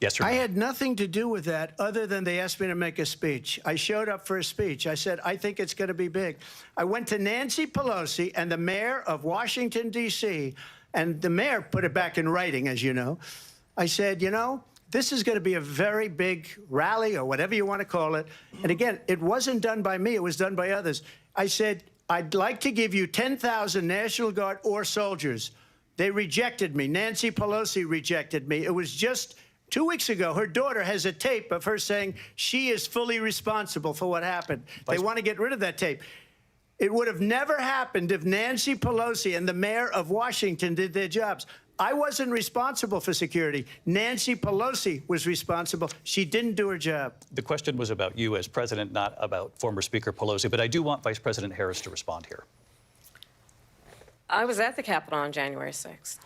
Yes or no? I had nothing to do with that other than they asked me to make a speech. I showed up for a speech. I said, I think it's going to be big. I went to Nancy Pelosi and the mayor of Washington, D.C., and the mayor put it back in writing, as you know. I said, you know, this is going to be a very big rally or whatever you want to call it. And again, it wasn't done by me. It was done by others. I said, I'd like to give you 10,000 National Guard or soldiers. They rejected me. Nancy Pelosi rejected me. It was just 2 weeks ago. Her daughter has a tape of her saying she is fully responsible for what happened. They want to get rid of that tape. It would have never happened if Nancy Pelosi and the mayor of Washington did their jobs. I wasn't responsible for security. Nancy Pelosi was responsible. She didn't do her job. The question was about you as president, not about former Speaker Pelosi, but I do want Vice President Harris to respond here. I was at the Capitol on January 6th.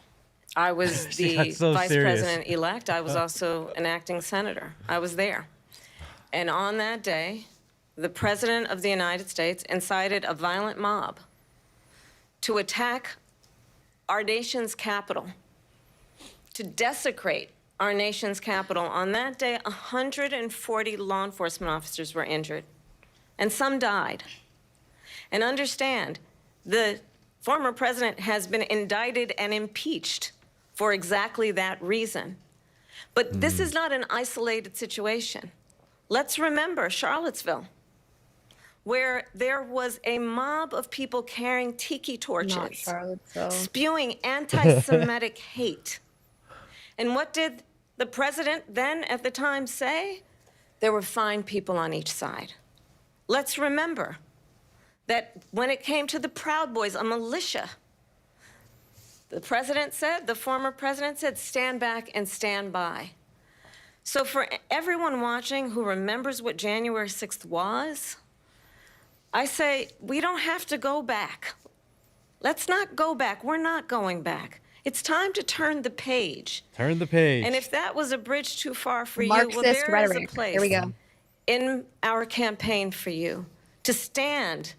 I was the so vice serious. president-elect. I was also an acting senator. I was there. And on that day, the President of the United States incited a violent mob to attack our nation's capital, to desecrate our nation's capital. On that day, 140 law enforcement officers were injured, and some died. And understand, the former president has been indicted and impeached for exactly that reason. But this is not an isolated situation. Let's remember Charlottesville, where there was a mob of people carrying tiki torches, spewing anti-Semitic hate. And what did the president then at the time say? There were fine people on each side. Let's remember that when it came to the Proud Boys, a militia, the president said, the former president said, stand back and stand by. So for everyone watching who remembers what January 6th was, I say, we don't have to go back. Let's not go back. We're not going back. It's time to turn the page. Turn the page. And if that was a bridge too far for Marxist you, well, there rhetoric. is a place Here we go. in our campaign for you to stand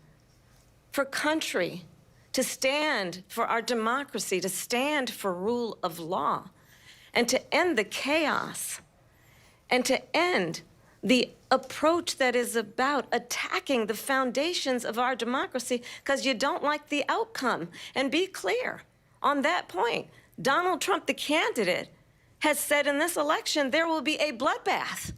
for country, to stand for our democracy, to stand for rule of law, and to end the chaos, and to end the approach that is about attacking the foundations of our democracy because you don't like the outcome. And be clear on that point. Donald Trump, the candidate, has said in this election there will be a bloodbath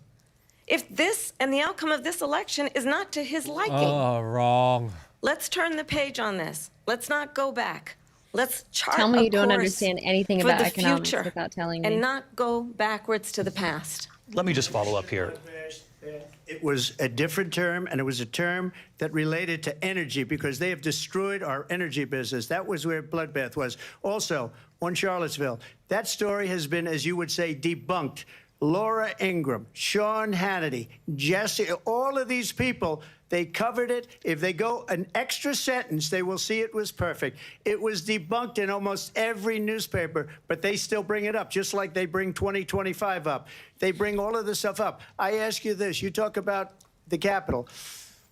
if this and the outcome of this election is not to his liking. Oh, wrong. Let's turn the page on this. Let's not go back. Let's chart Tell me a you don't course understand anything for about the economics future without telling me. and not go backwards to the past. Let me just follow up here. It was a different term, and it was a term that related to energy because they have destroyed our energy business. That was where bloodbath was. Also, on Charlottesville, that story has been, as you would say, debunked. Laura Ingraham, Sean Hannity, Jesse, all of these people, they covered it. If they go an extra sentence, they will see it was perfect. It was debunked in almost every newspaper, but they still bring it up, just like they bring 2025 up. They bring all of this stuff up. I ask you this. You talk about the Capitol.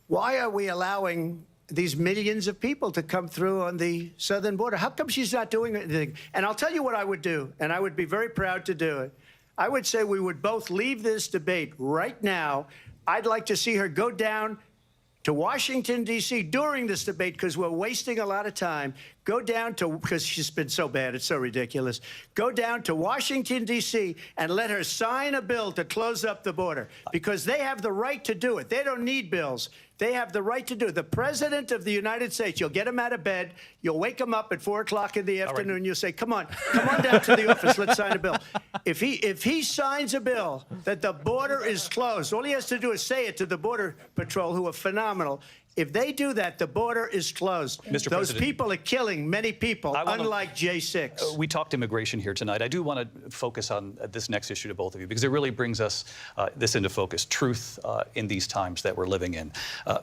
Why are we allowing these millions of people to come through on the southern border? How come she's not doing anything? And I'll tell you what I would do, and I would be very proud to do it. I would say we would both leave this debate right now. I'd like to see her go down to Washington, D.C. during this debate because we're wasting a lot of time. Go down to, because she's been so bad, it's so ridiculous. Go down to Washington, D.C. and let her sign a bill to close up the border because they have the right to do it. They don't need bills. They have the right to do it. The President of the United States, you'll get him out of bed. You'll wake him up at 4 o'clock in the afternoon. You'll say, come on down to the office. Let's sign a bill. If he signs a bill that the border is closed, all he has to do is say it to the Border Patrol, who are phenomenal. If they do that, the border is closed. Mr. Those President, people are killing many people, unlike J6. We talked immigration here tonight. I do want to focus on this next issue to both of you because it really brings us this into focus, truth in these times that we're living in.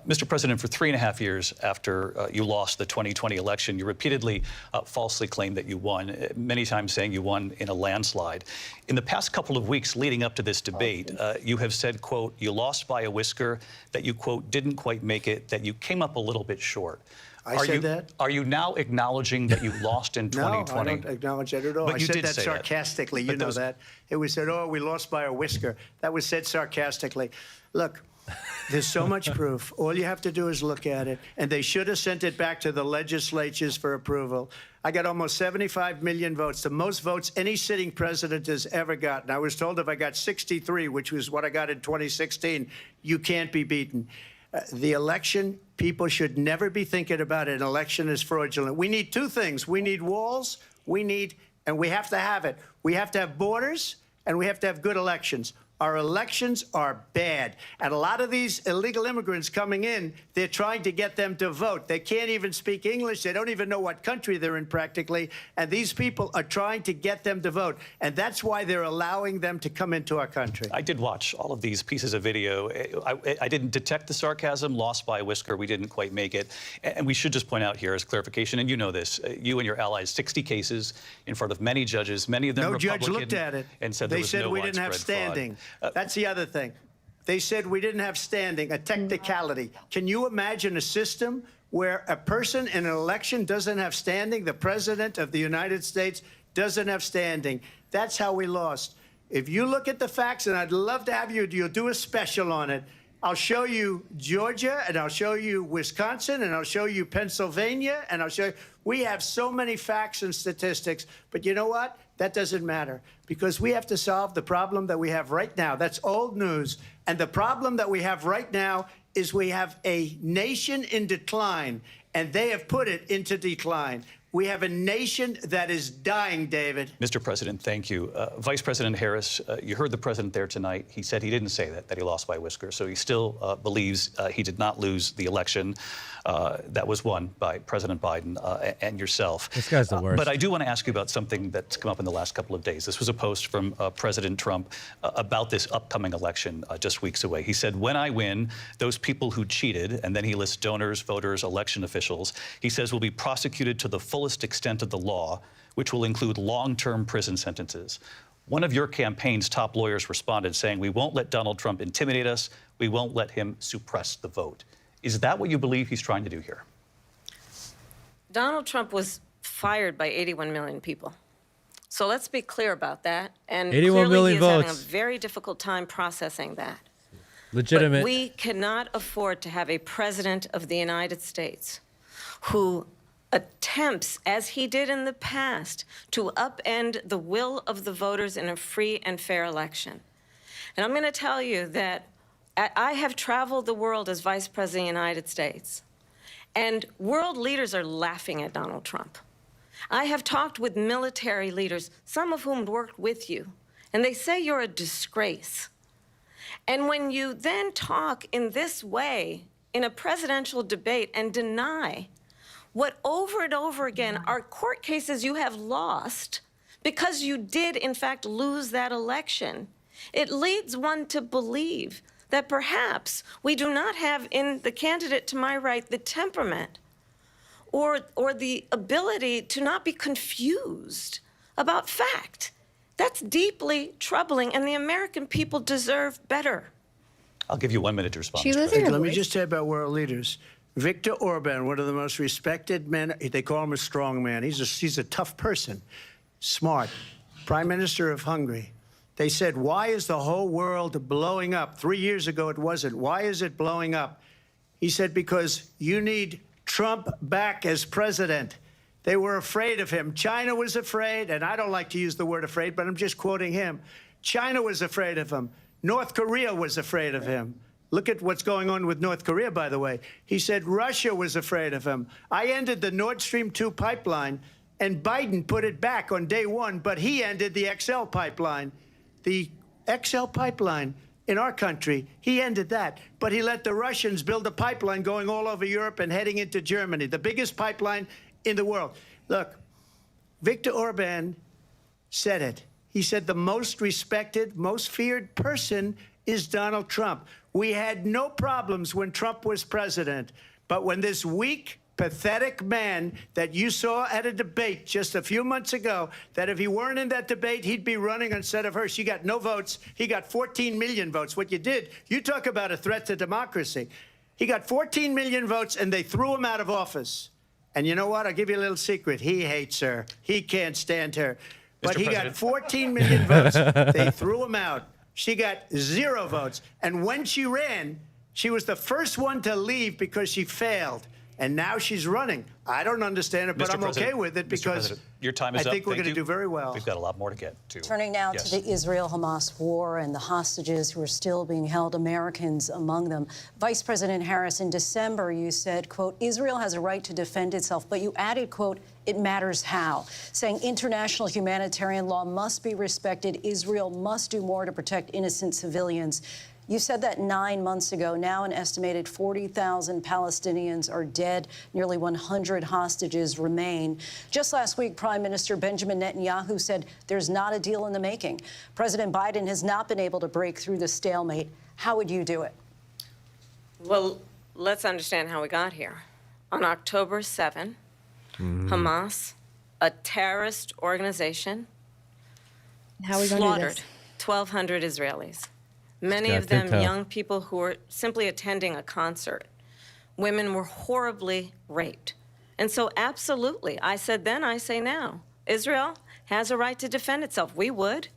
Mr. President, for 3.5 years after you lost the 2020 election, you repeatedly falsely claimed that you won, many times saying you won in a landslide. In the past couple of weeks leading up to this debate, you have said, quote, you lost by a whisker, that you, quote, didn't quite make it, that you came up a little bit short. I said that? Are you now acknowledging that you lost in 2020? No, I don't acknowledge that at all. But I you said did that say sarcastically. But You know that. It was said, oh, we lost by a whisker. That was said sarcastically. Look, there's so much proof. All you have to do is look at it. And they should have sent it back to the legislatures for approval. I got almost 75 million votes, the most votes any sitting president has ever gotten. I was told if I got 63, which was what I got in 2016, you can't be beaten. The election, people should never be thinking about it. An election is fraudulent. We need two things. We need walls, and we have to have it. We have to have borders, and we have to have good elections. Our elections are bad. And a lot of these illegal immigrants coming in, they're trying to get them to vote. They can't even speak English. They don't even know what country they're in practically. And these people are trying to get them to vote. And that's why they're allowing them to come into our country. I did watch all of these pieces of video. I didn't detect the sarcasm, lost by a whisker. We didn't quite make it. And we should just point out here as clarification, and you know this, you and your allies, 60 cases in front of many judges, many of them No Republican. judge looked at it. And said they there was said no we didn't have widespread fraud. standing. That's the other thing. They said we didn't have standing, a technicality. Can you imagine a system where a person in an election doesn't have standing? The president of the United States doesn't have standing. That's how we lost. If you look at the facts, and I'd love to have you'll do a special on it. I'll show you Georgia, and I'll show you Wisconsin, and I'll show you Pennsylvania, and I'll show you. We have so many facts and statistics, but you know what? That doesn't matter, because we have to solve the problem that we have right now. That's old news. And the problem that we have right now is we have a nation in decline, and they have put it into decline. We have a nation that is dying, David. Mr. President, thank you. Vice President Harris, you heard the president there tonight. He said he didn't say that he lost by a whisker. So he still believes he did not lose the election that was won by President Biden and yourself. This guy's the worst. But I do want to ask you about something that's come up in the last couple of days. This was a post from President Trump about this upcoming election just weeks away. He said, when I win, those people who cheated, and then he lists donors, voters, election officials, he says will be prosecuted to the fullest extent of the law, which will include long-term prison sentences. One of your campaign's top lawyers responded saying, we won't let Donald Trump intimidate us. We won't let him suppress the vote. Is that what you believe he's trying to do here? Donald Trump was fired by 81 million people. So let's be clear about that. And 81 clearly million he is having a votes. very difficult time processing that. Legitimate. But we cannot afford to have a president of the United States who attempts, as he did in the past, to upend the will of the voters in a free and fair election. And I'm going to tell you that I have traveled the world as Vice President of the United States, and world leaders are laughing at Donald Trump. I have talked with military leaders, some of whom worked with you, and they say you're a disgrace. And when you then talk in this way in a presidential debate and deny what over and over again are court cases you have lost because you did, in fact, lose that election, it leads one to believe that perhaps we do not have in the candidate to my right the temperament or the ability to not be confused about fact. That's deeply troubling, and the American people deserve better. I'll give you 1 minute to respond. She Mr. losing President. her Let me voice? just say about world leaders. Viktor Orban, one of the most respected men, they call him a strong man. He's a tough person, smart. Prime Minister of Hungary. They said, why is the whole world blowing up? 3 years ago, it wasn't. Why is it blowing up? He said, because you need Trump back as president. They were afraid of him. China was afraid, and I don't like to use the word afraid, but I'm just quoting him. China was afraid of him. North Korea was afraid of him. Look at what's going on with North Korea, by the way. He said Russia was afraid of him. I ended the Nord Stream 2 pipeline, and Biden put it back on day one, but he ended the XL pipeline. The XL pipeline in our country, he ended that. But he let the Russians build a pipeline going all over Europe and heading into Germany, the biggest pipeline in the world. Look, Viktor Orban said it. He said the most respected, most feared person is Donald Trump. We had no problems when Trump was president, but when this weak, pathetic man that you saw at a debate just a few months ago, that if he weren't in that debate, he'd be running instead of her. She got no votes. He got 14 million votes. What you did, you talk about a threat to democracy. He got 14 million votes, and they threw him out of office. And you know what? I'll give you a little secret. He hates her. He can't stand her. But he got 14 million votes. They threw him out. She got 0 votes. And when she ran, she was the first one to leave because she failed. And now she's running. I don't understand it, but Mr. I'm President, okay with it Mr. because President, your time is I up. think we're Thank going to you. do very well. We've got a lot more to get to. Turning now Yes. to the Israel-Hamas war and the hostages who are still being held, Americans among them. Vice President Harris, in December, you said, quote, Israel has a right to defend itself, but you added, quote, it matters how, saying international humanitarian law must be respected. Israel must do more to protect innocent civilians. You said that 9 months ago. Now an estimated 40,000 Palestinians are dead. Nearly 100 hostages remain. Just last week, Prime Minister Benjamin Netanyahu said there's not a deal in the making. President Biden has not been able to break through the stalemate. How would you do it? Well, let's understand how we got here. On October 7, Hamas, a terrorist organization, How are we going to do slaughtered this? 1,200 Israelis. Many Yeah, of them TikTok. young people who were simply attending a concert. Women were horribly raped. And so absolutely, I said then, I say now, Israel has a right to defend itself. We would.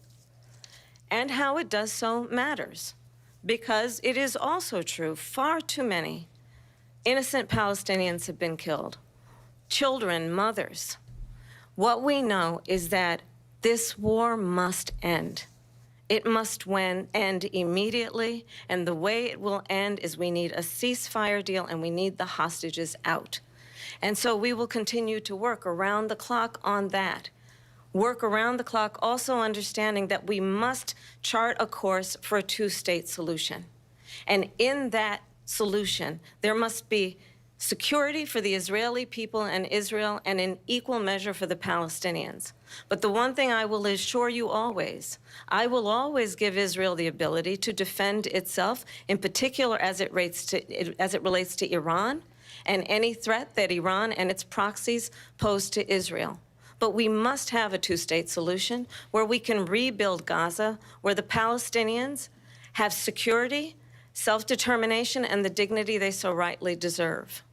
And how it does so matters. Because it is also true, far too many innocent Palestinians have been killed. Children, mothers. What we know is that this war must end. It must end immediately, and the way it will end is we need a ceasefire deal and we need the hostages out. And so we will continue to work around the clock on that. Work around the clock, also understanding that we must chart a course for a two-state solution. And in that solution, there must be security for the Israeli people and Israel, and in equal measure for the Palestinians. But the one thing I will assure you always, I will always give Israel the ability to defend itself, in particular as it relates to Iran and any threat that Iran and its proxies pose to Israel. But we must have a two-state solution where we can rebuild Gaza, where the Palestinians have security, self-determination, and the dignity they so rightly deserve.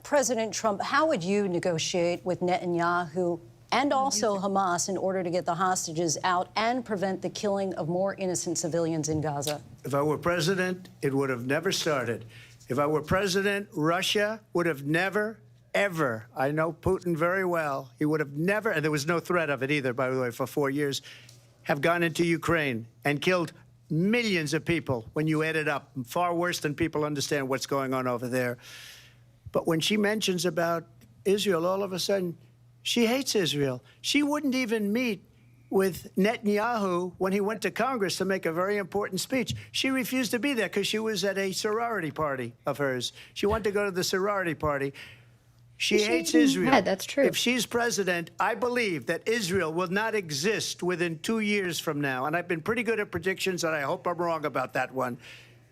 President Trump, how would you negotiate with Netanyahu and also Hamas in order to get the hostages out and prevent the killing of more innocent civilians in Gaza? If I were president, it would have never started. If I were president, Russia would have never, ever, I know Putin very well, he would have never, and there was no threat of it either, by the way, for 4 years, have gone into Ukraine and killed millions of people when you add it up, far worse than people understand what's going on over there. But when she mentions about Israel, all of a sudden, she hates Israel. She wouldn't even meet with Netanyahu when he went to Congress to make a very important speech. She refused to be there because she was at a sorority party of hers. She wanted to go to the sorority party. She hates Israel. Yeah, that's true. If she's president, I believe that Israel will not exist within 2 years from now. And I've been pretty good at predictions, and I hope I'm wrong about that one.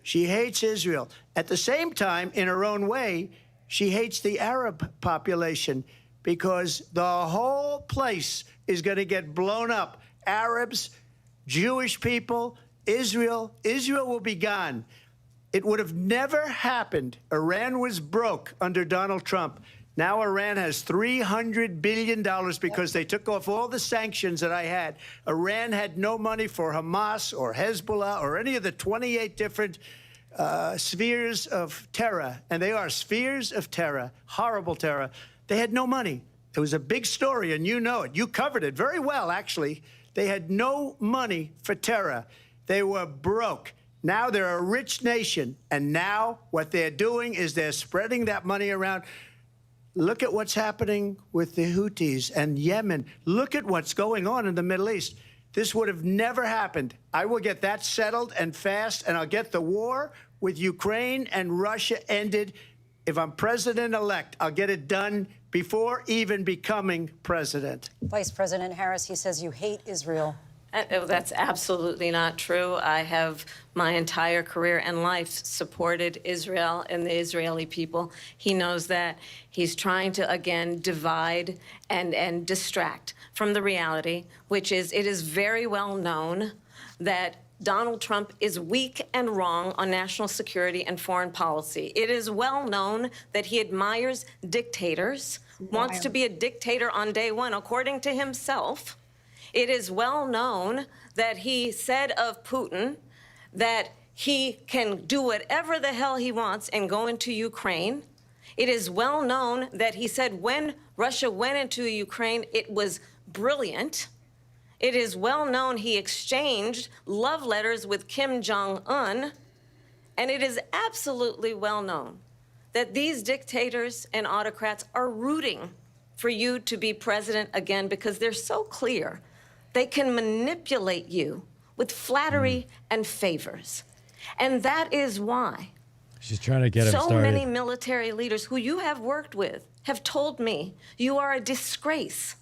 She hates Israel. At the same time, in her own way, she hates the Arab population because the whole place is going to get blown up. Arabs, Jewish people, Israel. Israel will be gone. It would have never happened. Iran was broke under Donald Trump. Now Iran has $300 billion because they took off all the sanctions that I had. Iran had no money for Hamas or Hezbollah or any of the 28 different spheres of terror, and they are spheres of terror, horrible terror. They had no money. It was a big story, and you know it. You covered it very well, actually. They had no money for terror. They were broke. Now they're a rich nation, and now what they're doing is they're spreading that money around. Look at what's happening with the Houthis and Yemen. Look at what's going on in the Middle East. This would have never happened. I will get that settled and fast, and I'll get the war with Ukraine and Russia ended. If I'm president-elect, I'll get it done before even becoming president. Vice President Harris, he says you hate Israel. That's absolutely not true. I have my entire career and life supported Israel and the Israeli people. He knows that. He's trying to, again, divide and distract from the reality, which is it is very well known that Donald Trump is weak and wrong on national security and foreign policy. It is well known that he admires dictators, wants to be a dictator on day one, according to himself. It is well known that he said of Putin that he can do whatever the hell he wants and go into Ukraine. It is well known that he said when Russia went into Ukraine, it was brilliant. It is well known he exchanged love letters with Kim Jong-un. And it is absolutely well known that these dictators and autocrats are rooting for you to be president again because they're so clear. They can manipulate you with flattery and favors. And that is why She's trying to get him started. so many military leaders who you have worked with have told me you are a disgrace.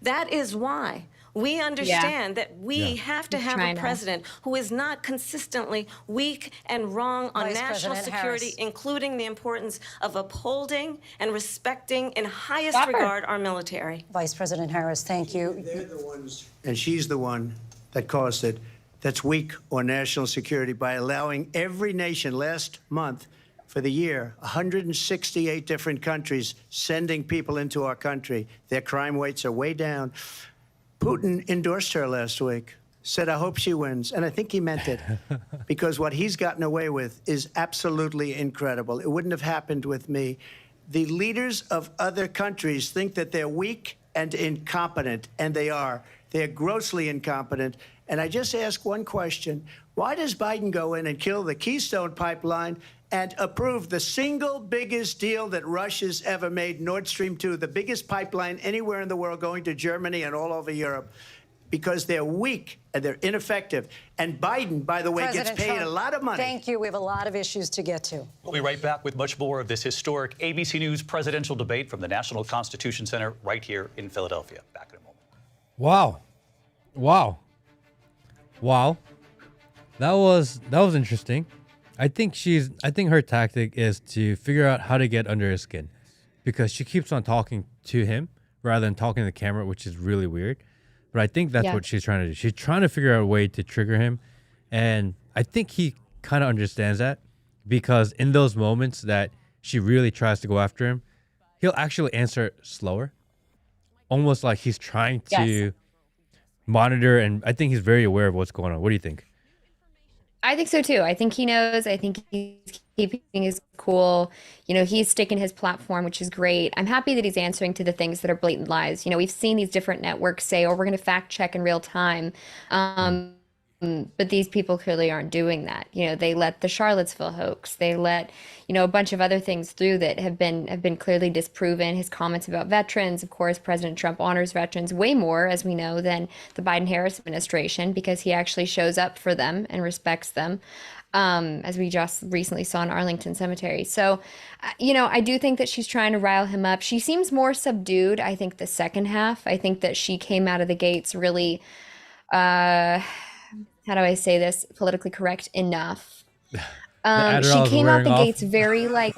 That is why we understand that we have to have a president who is not consistently weak and wrong on Vice national President security, Harris. including the importance of upholding and respecting in highest regard our military. Vice President Harris, thank you. They're the ones, and she's the one that caused it. that's weak on national security by allowing every nation last month for the year, 168 different countries sending people into our country. Their crime rates are way down. Putin endorsed her last week, said, I hope she wins. And I think he meant it because what he's gotten away with is absolutely incredible. It wouldn't have happened with me. The leaders of other countries think that they're weak and incompetent, and they are. They're grossly incompetent. And I just ask one question. Why does Biden go in and kill the Keystone Pipeline and approve the single biggest deal that Russia's ever made, Nord Stream 2, the biggest pipeline anywhere in the world going to Germany and all over Europe? Because they're weak and they're ineffective. And Biden, by the way, President gets paid Trump, a lot of money. Thank you. We have a lot of issues to get to. We'll be right back with much more of this historic ABC News presidential debate from the National Constitution Center right here in Philadelphia. Back in a moment. Wow. Wow. Wow. That was interesting. I think her tactic is to figure out how to get under his skin because she keeps on talking to him rather than talking to the camera, which is really weird. But I think that's what she's trying to do. She's trying to figure out a way to trigger him. And I think he kind of understands that because in those moments that she really tries to go after him, he'll actually answer slower. Almost like he's trying to monitor. And I think he's very aware of what's going on. What do you think? I think so too. I think he knows. I think he's keeping his cool. You know, he's sticking his platform, which is great. I'm happy that he's answering to the things that are blatant lies. You know, we've seen these different networks say, oh, we're going to fact check in real time. But these people clearly aren't doing that. You know, they let the Charlottesville hoax. They let, you know, a bunch of other things through that have been clearly disproven. His comments about veterans, of course, President Trump honors veterans way more, as we know, than the Biden-Harris administration because he actually shows up for them and respects them, as we just recently saw in Arlington Cemetery. So, you know, I do think that she's trying to rile him up. She seems more subdued, I think, the second half. I think that she came out of the gates really, how do I say this politically correct enough? She came out the gates very like.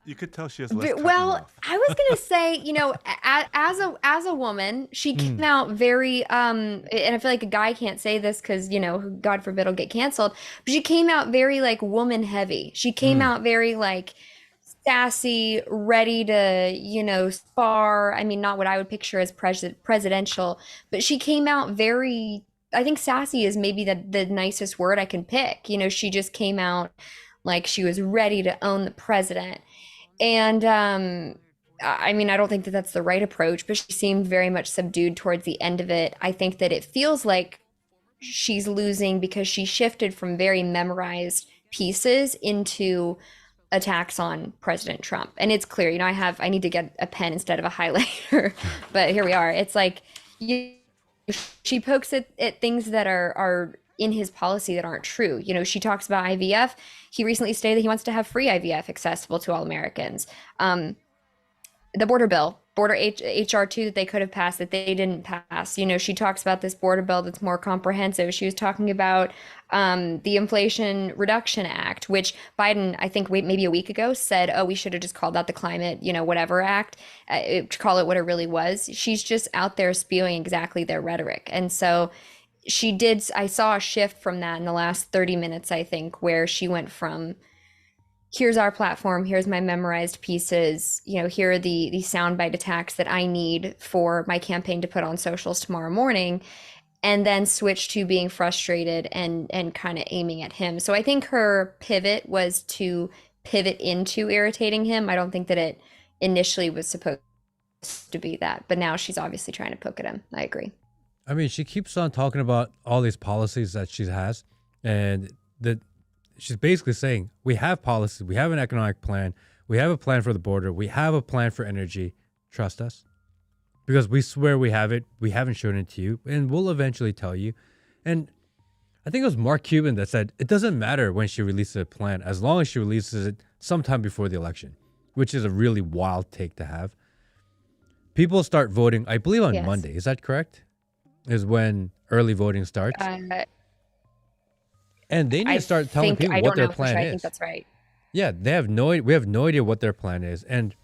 You could tell she has less time Well, left. I was gonna say, you know, as a woman, she came out very and I feel like a guy can't say this because, you know, God forbid, will get canceled. But she came out very like woman heavy. She came out very like sassy, ready to, you know, spar. I mean, not what I would picture as presidential, but she came out very. I think sassy is maybe the nicest word I can pick. You know, she just came out like she was ready to own the president. And I mean, I don't think that that's the right approach, but she seemed very much subdued towards the end of it. I think that it feels like she's losing because she shifted from very memorized pieces into attacks on President Trump. And it's clear, you know, I need to get a pen instead of a highlighter, but here we are. It's like she pokes at things that are in his policy that aren't true. You know, she talks about IVF. He recently stated that he wants to have free IVF accessible to all Americans. The border bill, HR 2 that they could have passed that they didn't pass. You know, she talks about this border bill that's more comprehensive. She was talking about the Inflation Reduction Act, which Biden, I think maybe a week ago said, oh, we should have just called that the climate, you know, whatever act, call it what it really was. She's just out there spewing exactly their rhetoric. And so I saw a shift from that in the last 30 minutes, I think, where she went from, here's our platform, here's my memorized pieces, you know, here are the soundbite attacks that I need for my campaign to put on socials tomorrow morning, and then switch to being frustrated and kind of aiming at him. So I think her pivot was to pivot into irritating him. I don't think that it initially was supposed to be that, but now she's obviously trying to poke at him. I agree. I mean, she keeps on talking about all these policies that she has, and that she's basically saying, we have policies, we have an economic plan, we have a plan for the border, we have a plan for energy. Trust us. Because we swear we have it, we haven't shown it to you, and we'll eventually tell you. And I think it was Mark Cuban that said, it doesn't matter when she releases a plan, as long as she releases it sometime before the election, which is a really wild take to have. People start voting, I believe, on Monday. Is that correct? Is when early voting starts. And they need to start telling people what their plan is. I think that's right. Yeah, we have no idea what their plan is. And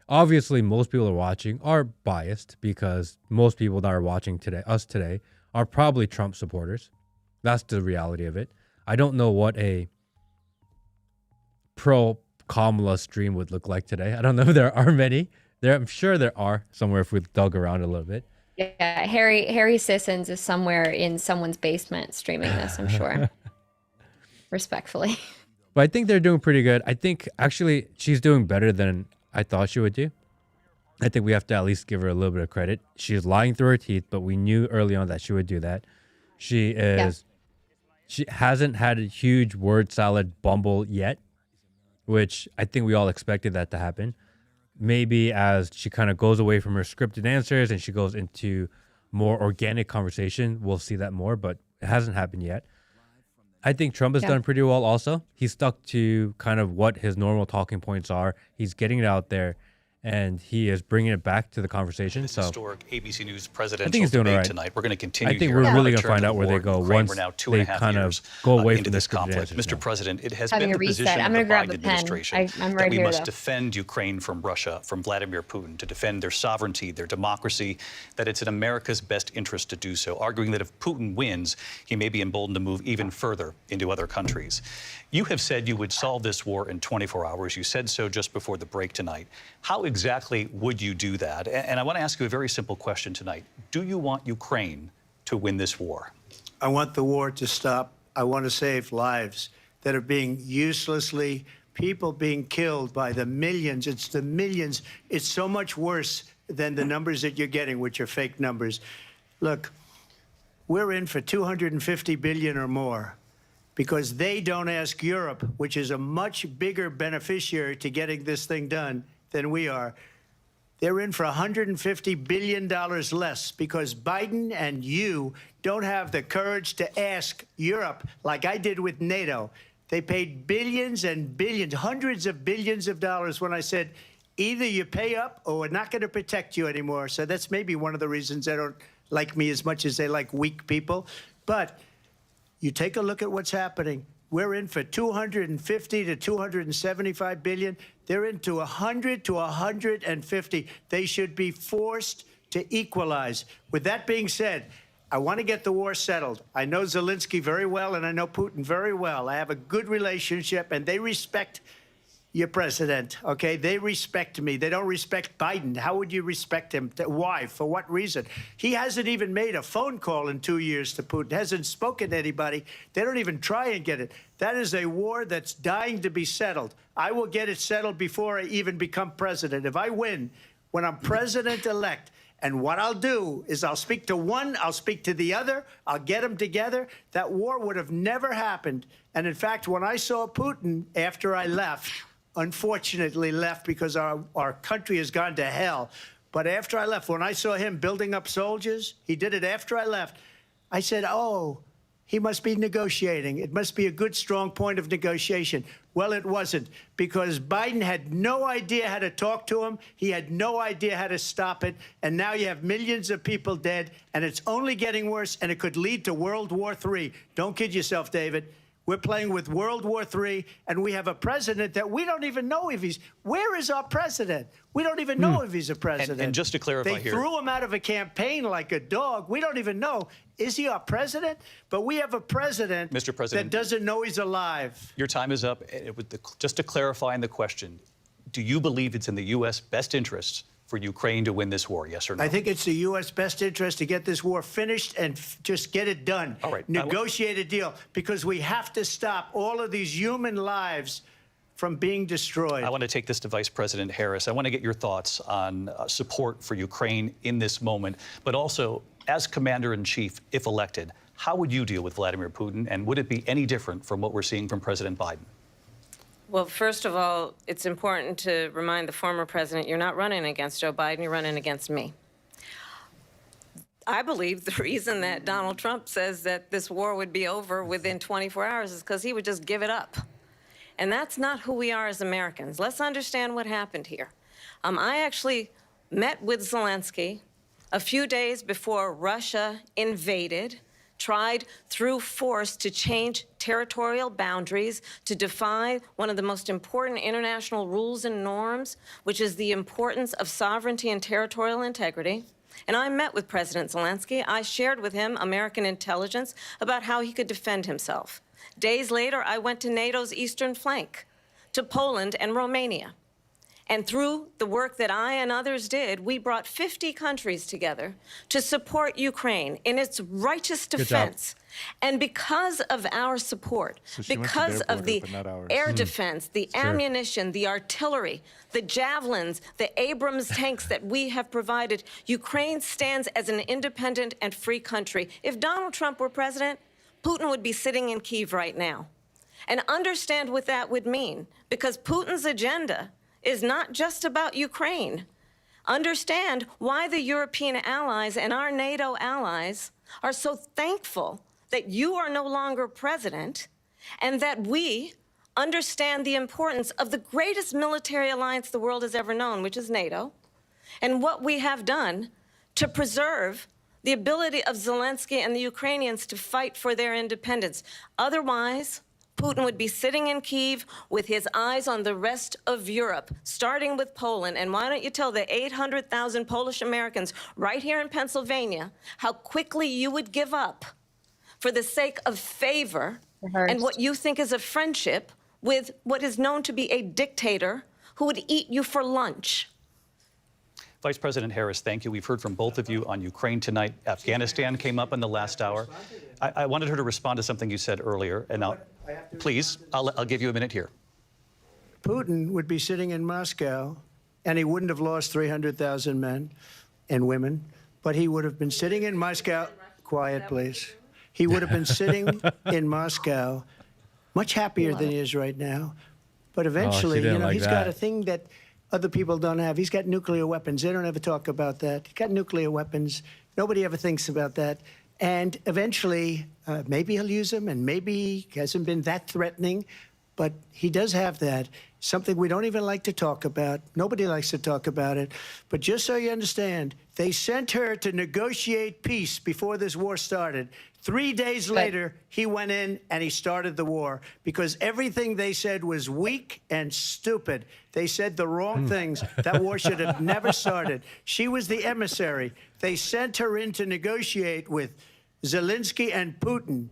obviously most people are watching are biased because most people that are watching today, us today, are probably Trump supporters. That's the reality of it. I don't know what a pro Kamala stream would look like today. I don't know if there are many. I'm sure there are somewhere if we dug around a little bit. Yeah, Harry Sissons is somewhere in someone's basement streaming this, I'm sure. Respectfully. But I think they're doing pretty good. I think actually she's doing better than I thought she would do. I think we have to at least give her a little bit of credit. She's lying through her teeth, but we knew early on that she would do that. She hasn't had a huge word salad bumble yet, which I think we all expected that to happen. Maybe as she kind of goes away from her scripted answers and she goes into more organic conversation, we'll see that more, but it hasn't happened yet. I think Trump has done pretty well also. He's stuck to kind of what his normal talking points are. He's getting it out there, and he is bringing it back to the conversation. This so historic ABC News presidential I think he's doing debate all right. tonight. We're going to continue. I think here we're on really the going to find out where they go Ukraine. once We're now they kind of go away into from this this conflict. conflict. Mr. President, it has Having been a the position reset. I'm of the gonna grab Biden the pen. administration I'm that right we here, must though. defend Ukraine from Russia, from Vladimir Putin, to defend their sovereignty, their democracy, that it's in America's best interest to do so, arguing that if Putin wins, he may be emboldened to move even further into other countries. You have said you would solve this war in 24 hours. You said so just before the break tonight. How exactly would you do that? And I want to ask you a very simple question tonight. Do you want Ukraine to win this war? I want the war to stop. I want to save lives that are being people being killed by the millions. It's the millions. It's so much worse than the numbers that you're getting, which are fake numbers. Look, we're in for 250 billion or more because they don't ask Europe, which is a much bigger beneficiary to getting this thing done than we are. They're in for $150 billion less because Biden and you don't have the courage to ask Europe like I did with NATO. They paid billions and billions, hundreds of billions of dollars when I said, either you pay up or we're not going to protect you anymore. So that's maybe one of the reasons they don't like me as much as they like weak people. But you take a look at what's happening. We're in for 250 to 275 billion. They're into 100 to 150. They should be forced to equalize. With that being said, I want to get the war settled. I know Zelensky very well, and I know Putin very well. I have a good relationship, and they respect your president, okay? They respect me. They don't respect Biden. How would you respect him? Why? For what reason? He hasn't even made a phone call in 2 years to Putin, hasn't spoken to anybody. They don't even try and get it. That is a war that's dying to be settled. I will get it settled before I even become president. If I win, when I'm president-elect, and what I'll do is I'll speak to one, I'll speak to the other, I'll get them together. That war would have never happened. And in fact, when I saw Putin after I left, unfortunately left because our country has gone to hell. But after I left, when I saw him building up soldiers, he did it after I left, I said, oh, he must be negotiating. It must be a good, strong point of negotiation. Well, it wasn't, because Biden had no idea how to talk to him. He had no idea how to stop it. And now you have millions of people dead, and it's only getting worse, and it could lead to World War III. Don't kid yourself, David. We're playing with World War III, and we have a president that we don't even know if he's... Where is our president? We don't even know if he's a president. And just to clarify they here... They threw him out of a campaign like a dog. We don't even know. Is he our president? But we have a president, Mr. President, that doesn't know he's alive. Your time is up. Just to clarify in the question, do you believe it's in the U.S. best interests for Ukraine to win this war, yes or no? I think it's the U.S. best interest to get this war finished and just get it done. All right. Negotiate a deal, because we have to stop all of these human lives from being destroyed. I want to take this to Vice President Harris. I want to get your thoughts on support for Ukraine in this moment, but also, as Commander-in-Chief, if elected, how would you deal with Vladimir Putin, and would it be any different from what we're seeing from President Biden? Well, first of all, it's important to remind the former president you're not running against Joe Biden, you're running against me. I believe the reason that Donald Trump says that this war would be over within 24 hours is because he would just give it up. And that's not who we are as Americans. Let's understand what happened here. I actually met with Zelensky a few days before Russia invaded, tried through force to change territorial boundaries, to defy one of the most important international rules and norms, which is the importance of sovereignty and territorial integrity. And I met with President Zelensky. I shared with him American intelligence about how he could defend himself. Days later, I went to NATO's eastern flank, to Poland and Romania. And through the work that I and others did, we brought 50 countries together to support Ukraine in its righteous defense. And because of our support, because of the air defense, the ammunition, the artillery, the javelins, the Abrams tanks that we have provided, Ukraine stands as an independent and free country. If Donald Trump were president, Putin would be sitting in Kyiv right now. And understand what that would mean, because Putin's agenda is not just about Ukraine. Understand why the European allies and our NATO allies are so thankful that you are no longer president, and that we understand the importance of the greatest military alliance the world has ever known, which is NATO, and what we have done to preserve the ability of Zelensky and the Ukrainians to fight for their independence. Otherwise, Putin would be sitting in Kyiv with his eyes on the rest of Europe, starting with Poland. And why don't you tell the 800,000 Polish Americans right here in Pennsylvania how quickly you would give up for the sake of favor and what you think is a friendship with what is known to be a dictator who would eat you for lunch. Vice President Harris, thank you. We've heard from both of you on Ukraine tonight. Afghanistan came up in the last hour. I wanted her to respond to something you said earlier, and please, I'll give you a minute here. Putin would be sitting in Moscow, and he wouldn't have lost 300,000 men and women, but he would have been sitting in Moscow. Quiet, please. He would have been sitting in Moscow, much happier than he is right now. But eventually, he's got a thing that other people don't have. He's got nuclear weapons. They don't ever talk about that. He's got nuclear weapons. Nobody ever thinks about that. And eventually, maybe he'll use them, and maybe he hasn't been that threatening, but he does have that. Something we don't even like to talk about. Nobody likes to talk about it. But just so you understand, they sent her to negotiate peace before this war started. 3 days later, he went in and he started the war because everything they said was weak and stupid. They said the wrong things. That war should have never started. She was the emissary. They sent her in to negotiate with Zelensky and Putin,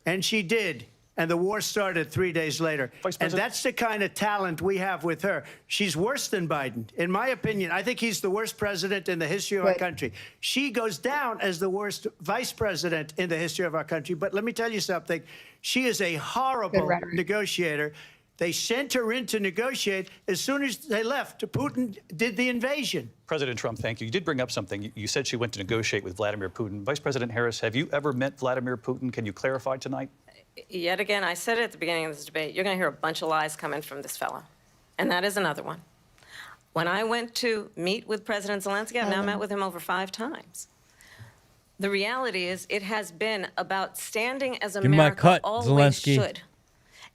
and she did. And the war started 3 days later. And that's the kind of talent we have with her. She's worse than Biden. In my opinion, I think he's the worst president in the history of our country. She goes down as the worst vice president in the history of our country. But let me tell you something. She is a horrible negotiator. They sent her in to negotiate. As soon as they left, Putin did the invasion. President Trump, thank you. You did bring up something. You said she went to negotiate with Vladimir Putin. Vice President Harris, have you ever met Vladimir Putin? Can you clarify tonight? Yet again, I said it at the beginning of this debate, you're going to hear a bunch of lies coming from this fellow. And that is another one. When I went to meet with President Zelensky, I've now met with him over 5 times. The reality is it has been about standing as America always should.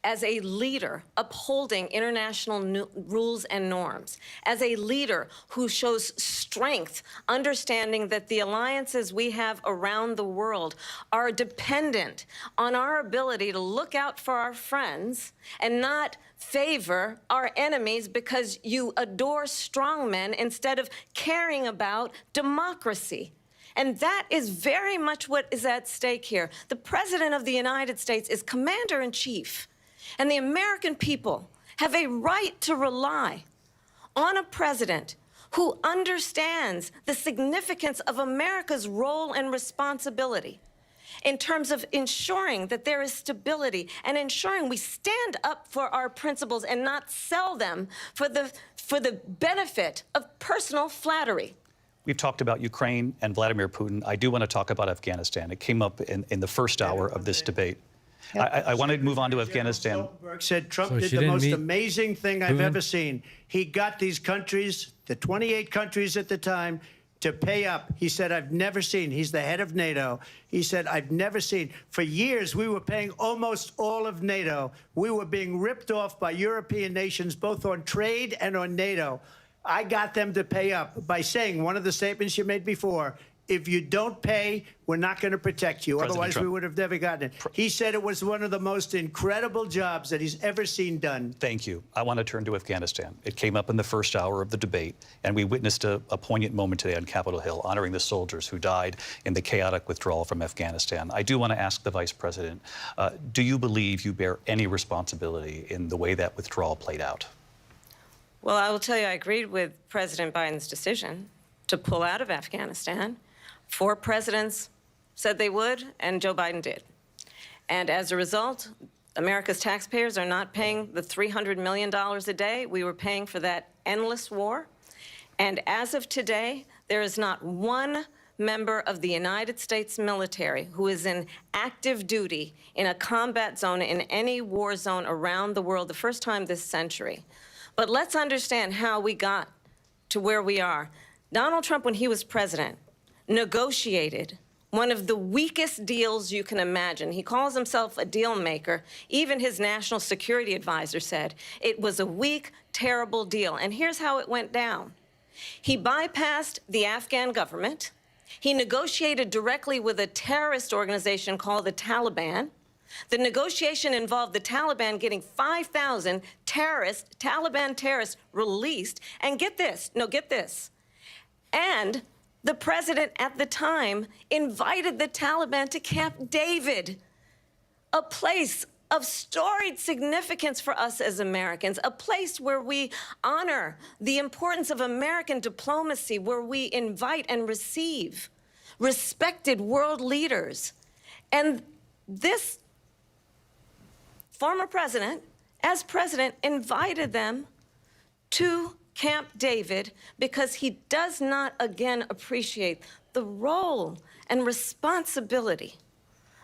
As a leader upholding international rules and norms, as a leader who shows strength, understanding that the alliances we have around the world are dependent on our ability to look out for our friends and not favor our enemies because you adore strongmen instead of caring about democracy. And that is very much what is at stake here. The President of the United States is commander-in-chief. And the American people have a right to rely on a president who understands the significance of America's role and responsibility in terms of ensuring that there is stability and ensuring we stand up for our principles and not sell them for the benefit of personal flattery. We've talked about Ukraine and Vladimir Putin. I do want to talk about Afghanistan. It came up in the first hour of this debate. I want to move on to Afghanistan. Stoltenberg said Trump did the most amazing thing I've ever seen. He got these countries, the 28 countries at the time, to pay up. He said, I've never seen. He's the head of NATO. He said, I've never seen. For years, we were paying almost all of NATO. We were being ripped off by European nations, both on trade and on NATO. I got them to pay up by saying one of the statements you made before, if you don't pay, we're not going to protect you. President Otherwise, Trump. we would have never gotten it. He said it was one of the most incredible jobs that he's ever seen done. Thank you. I want to turn to Afghanistan. It came up in the first hour of the debate, and we witnessed a poignant moment today on Capitol Hill, honoring the soldiers who died in the chaotic withdrawal from Afghanistan. I do want to ask the Vice President, do you believe you bear any responsibility in the way that withdrawal played out? Well, I will tell you, I agreed with President Biden's decision to pull out of Afghanistan. 4 presidents said they would, and Joe Biden did. And as a result, America's taxpayers are not paying the $300 million a day we were paying for that endless war. And as of today, there is not one member of the United States military who is in active duty in a combat zone in any war zone around the world, the first time this century. But let's understand how we got to where we are. Donald Trump, when he was president, negotiated one of the weakest deals you can imagine. He calls himself a deal maker. Even his national security advisor said it was a weak, terrible deal. And here's how it went down. He bypassed the Afghan government. He negotiated directly with a terrorist organization called the Taliban. The negotiation involved the Taliban getting 5,000 Taliban terrorists released. And get this, and the president at the time invited the Taliban to Camp David, a place of storied significance for us as Americans, a place where we honor the importance of American diplomacy, where we invite and receive respected world leaders. And this former president, as president, invited them to Camp David because he does not, again, appreciate the role and responsibility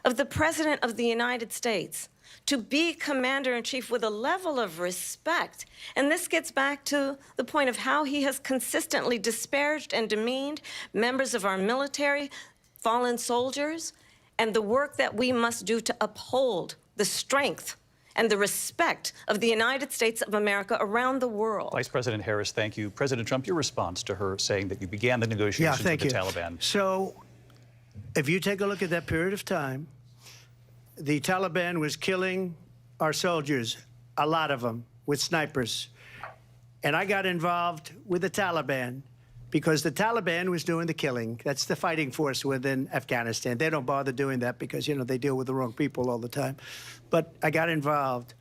of the President of the United States to be commander-in-chief with a level of respect. And this gets back to the point of how he has consistently disparaged and demeaned members of our military, fallen soldiers, and the work that we must do to uphold the strength and the respect of the United States of America around the world. Vice President Harris, thank you. President Trump, your response to her saying that you began the negotiations with the Taliban. So if you take a look at that period of time, the Taliban was killing our soldiers, a lot of them, with snipers. And I got involved with the Taliban because the Taliban was doing the killing. That's the fighting force within Afghanistan. They don't bother doing that because, you know, they deal with the wrong people all the time. But I got involved.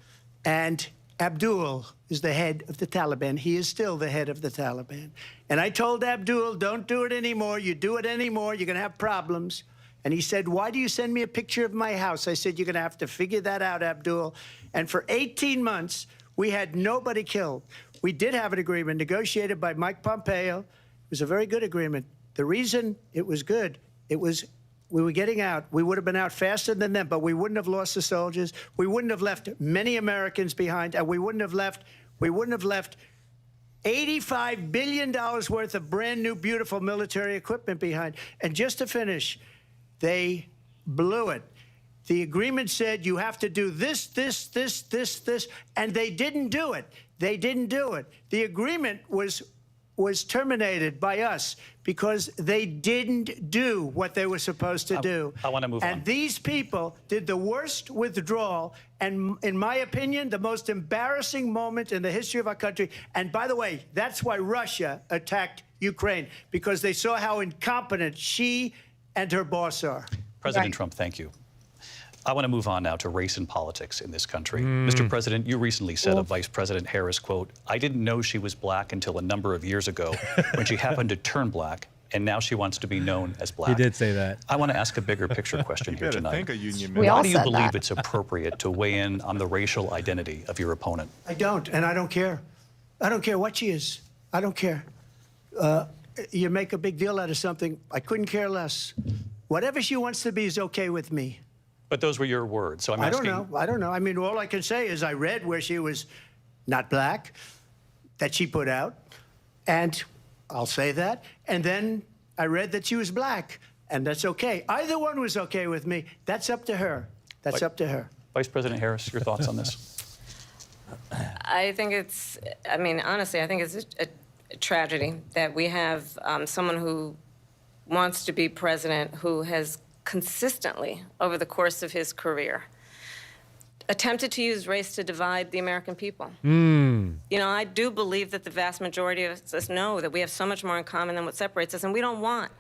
And Abdul is the head of the Taliban. He is still the head of the Taliban. And I told Abdul, don't do it anymore. You do it anymore, you're going to have problems. And he said, why do you send me a picture of my house? I said, you're going to have to figure that out, Abdul. And for 18 months, we had nobody killed. We did have an agreement negotiated by Mike Pompeo. It was a very good agreement. The reason it was good, it was we were getting out. We would have been out faster than them, but we wouldn't have lost the soldiers. We wouldn't have left many Americans behind, and we wouldn't have left $85 billion worth of brand new, beautiful military equipment behind. And just to finish, they blew it. The agreement said you have to do this, this, this, this, this, and they didn't do it. They didn't do it. The agreement was terminated by us because they didn't do what they were supposed to do. I want to move on. And these people did the worst withdrawal and, in my opinion, the most embarrassing moment in the history of our country. And by the way, that's why Russia attacked Ukraine, because they saw how incompetent she and her boss are. President Trump, thank you. I want to move on now to race and politics in this country. Mr. President, you recently said of Vice President Harris, quote, I didn't know she was black until a number of years ago when she happened to turn black, and now she wants to be known as black. He did say that. I want to ask a bigger picture question here tonight. Thank a union We all Why do you said believe that. it's appropriate to weigh in on the racial identity of your opponent? I don't, and I don't care. I don't care what she is. I don't care. You make a big deal out of something, I couldn't care less. Whatever she wants to be is okay with me. But those were your words, so I'm asking. I don't know. I mean, all I can say is I read where she was not black, that she put out, and I'll say that. And then I read that she was black, and that's okay. Either one was okay with me. That's up to her. That's up to her. Vice President Harris, your thoughts on this? I think it's, I mean, honestly, I think it's a tragedy that we have someone who wants to be president who has consistently, over the course of his career, attempted to use race to divide the American people. You know, I do believe that the vast majority of us know that we have so much more in common than what separates us, and we don't want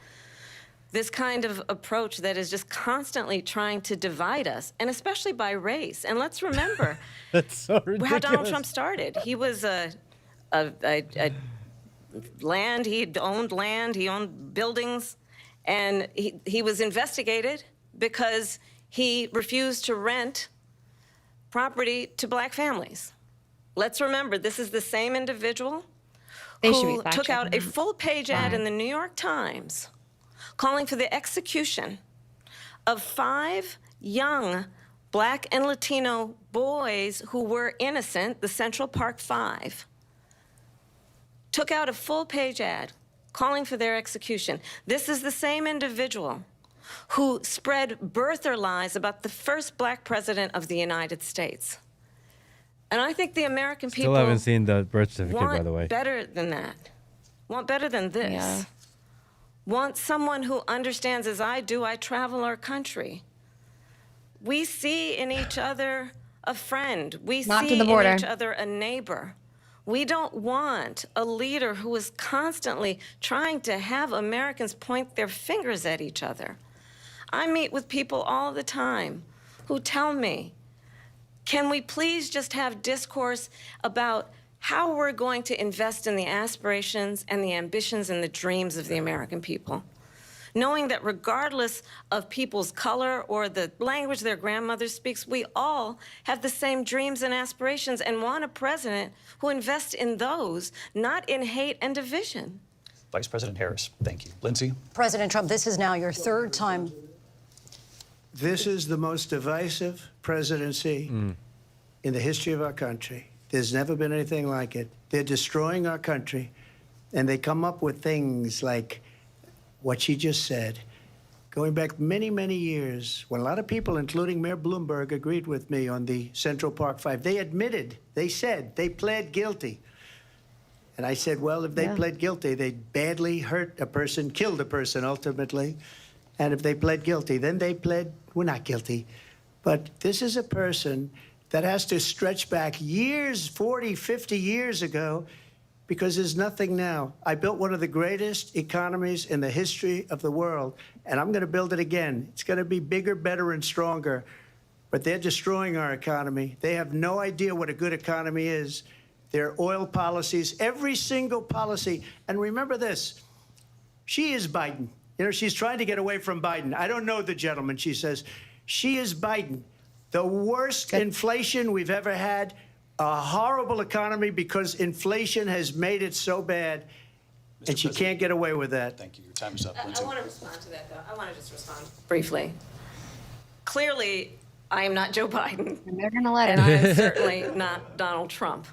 this kind of approach that is just constantly trying to divide us, and especially by race. And let's remember That's so ridiculous. how Donald Trump started. He was land, he owned buildings, and he was investigated because he refused to rent property to black families. Let's remember, this is the same individual who took out a full-page ad in the New York Times calling for the execution of 5 young black and Latino boys who were innocent, the Central Park 5. Took out a full-page ad calling for their execution. This is the same individual who spread birther lies about the first black president of the United States. And I think the American people Still haven't seen the birth certificate, by the way. want better than that. Want better than this. Yeah. Want someone who understands, as I do, I travel our country. We see in each other a friend. We Not to see the border. in each other a neighbor. We don't want a leader who is constantly trying to have Americans point their fingers at each other. I meet with people all the time who tell me, can we please just have discourse about how we're going to invest in the aspirations and the ambitions and the dreams of the American people? Knowing that regardless of people's color or the language their grandmother speaks, we all have the same dreams and aspirations and want a president who invests in those, not in hate and division. Vice President Harris, thank you. Lindsay? President Trump, this is now your 3rd time. This is the most divisive presidency in the history of our country. There's never been anything like it. They're destroying our country, and they come up with things like what she just said. Going back many, many years, when a lot of people, including Mayor Bloomberg, agreed with me on the Central Park 5, they admitted, they said, they pled guilty. And I said, well, if they pled guilty, they badly hurt a person, killed a person ultimately. And if they pled guilty, then they pled, we're not guilty. But this is a person that has to stretch back years, 40, 50 years ago, because there's nothing now. I built one of the greatest economies in the history of the world, and I'm going to build it again. It's going to be bigger, better, and stronger. But they're destroying our economy. They have no idea what a good economy is. Their oil policies, every single policy. And remember this, she is Biden. You know, she's trying to get away from Biden. I don't know the gentleman, she says. She is Biden. The worst inflation we've ever had, a horrible economy because inflation has made it so bad, and she can't get away with that. Thank you. Your time is up. I want to respond to that, though. I want to just respond briefly. Clearly, I am not Joe Biden. And they're going to let And I him. am certainly not Donald Trump.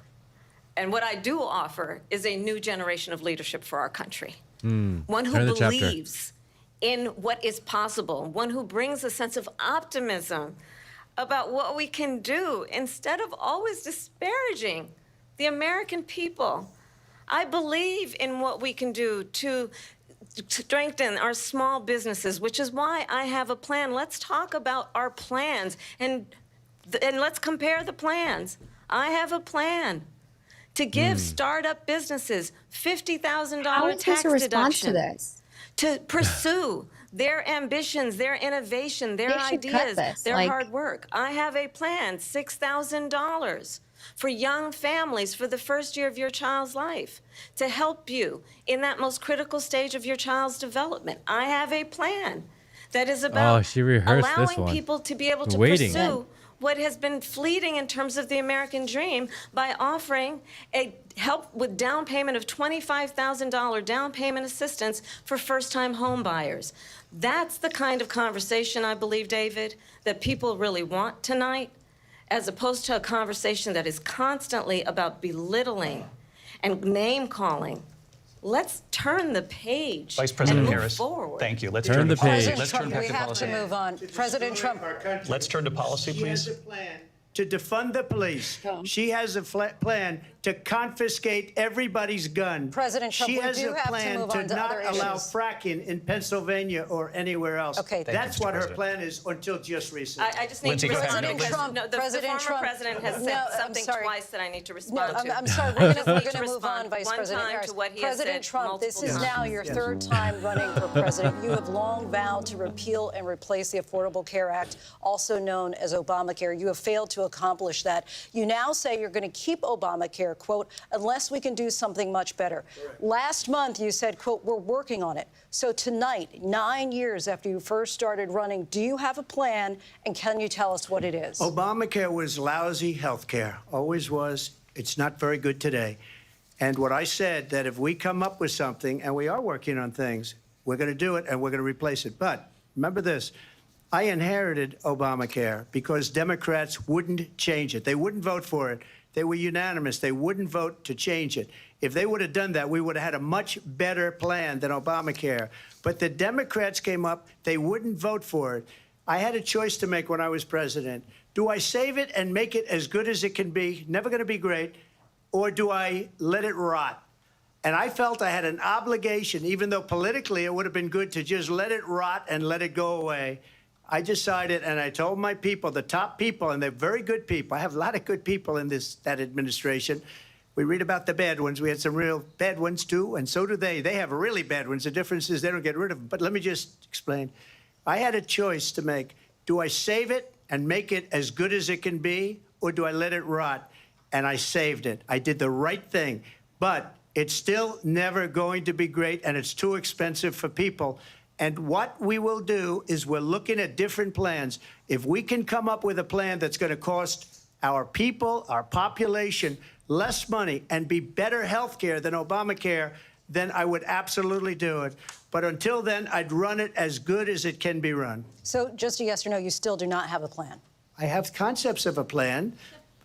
And what I do offer is a new generation of leadership for our country. One who Turn the chapter. believes in what is possible, one who brings a sense of optimism about what we can do instead of always disparaging the American people. I believe in what we can do to strengthen our small businesses, which is why I have a plan. Let's talk about our plans and let's compare the plans. I have a plan to give startup businesses $50,000 How is tax this a response deduction to this? to pursue their ambitions, their innovation, their They should cut ideas, this, their like- hard work. I have a plan, $6,000 for young families for the first year of your child's life to help you in that most critical stage of your child's development. I have a plan that is about she rehearsed this allowing one. people to be able to Waiting. pursue what has been fleeting in terms of the American dream by offering a help with down payment of $25,000 down payment assistance for first-time home buyers. That's the kind of conversation, I believe, David, that people really want tonight, as opposed to a conversation that is constantly about belittling and name-calling. Let's turn the page Vice President and move Harris, forward. thank you. Let's Turn turn the to policy. page. Let's turn Trump, back we to have policy. to move on. President Trump. Let's turn to policy, She has please. a plan to defund the police. She has a plan to to confiscate everybody's gun. President Trump, she we has do a have to plan move to on to not other allow issues. fracking in Pennsylvania or anywhere else. Okay. That's Mr. what her President. plan is until just recently. I just need Lindsay, to go ahead. respond President because Trump- no, the President former Trump- president has No, said I'm something sorry. twice that I need to No, respond to. I'm sorry. I We're just going need to to move on, respond Vice one President time Harris. to what he has President said Trump, this is multiple now times. your third time running for president. You have long vowed to repeal and replace the Affordable Care Act, also known as Obamacare. You have failed to accomplish that. You now say you're going to keep Obamacare, quote, unless we can do something much better. Correct. Last month, you said, quote, we're working on it. So tonight, 9 years after you first started running, do you have a plan, and can you tell us what it is? Obamacare was lousy health care, always was. It's not very good today. And what I said, that if we come up with something, and we are working on things, we're going to do it and we're going to replace it. But remember this, I inherited Obamacare because Democrats wouldn't change it. They wouldn't vote for it. They were unanimous. They wouldn't vote to change it. If they would have done that, we would have had a much better plan than Obamacare. But the Democrats came up. They wouldn't vote for it. I had a choice to make when I was president. Do I save it and make it as good as it can be, never going to be great, or do I let it rot? And I felt I had an obligation, even though politically it would have been good to just let it rot and let it go away. I decided, and I told my people, the top people, and they're very good people. I have a lot of good people in that administration. We read about the bad ones. We had some real bad ones, too, and so do they. They have really bad ones. The difference is they don't get rid of them. But let me just explain. I had a choice to make. Do I save it and make it as good as it can be, or do I let it rot? And I saved it. I did the right thing. But it's still never going to be great, and it's too expensive for people. And what we will do is we're looking at different plans. If we can come up with a plan that's going to cost our people, our population, less money and be better health care than Obamacare, then I would absolutely do it. But until then, I'd run it as good as it can be run. So just a yes or no, you still do not have a plan? I have concepts of a plan.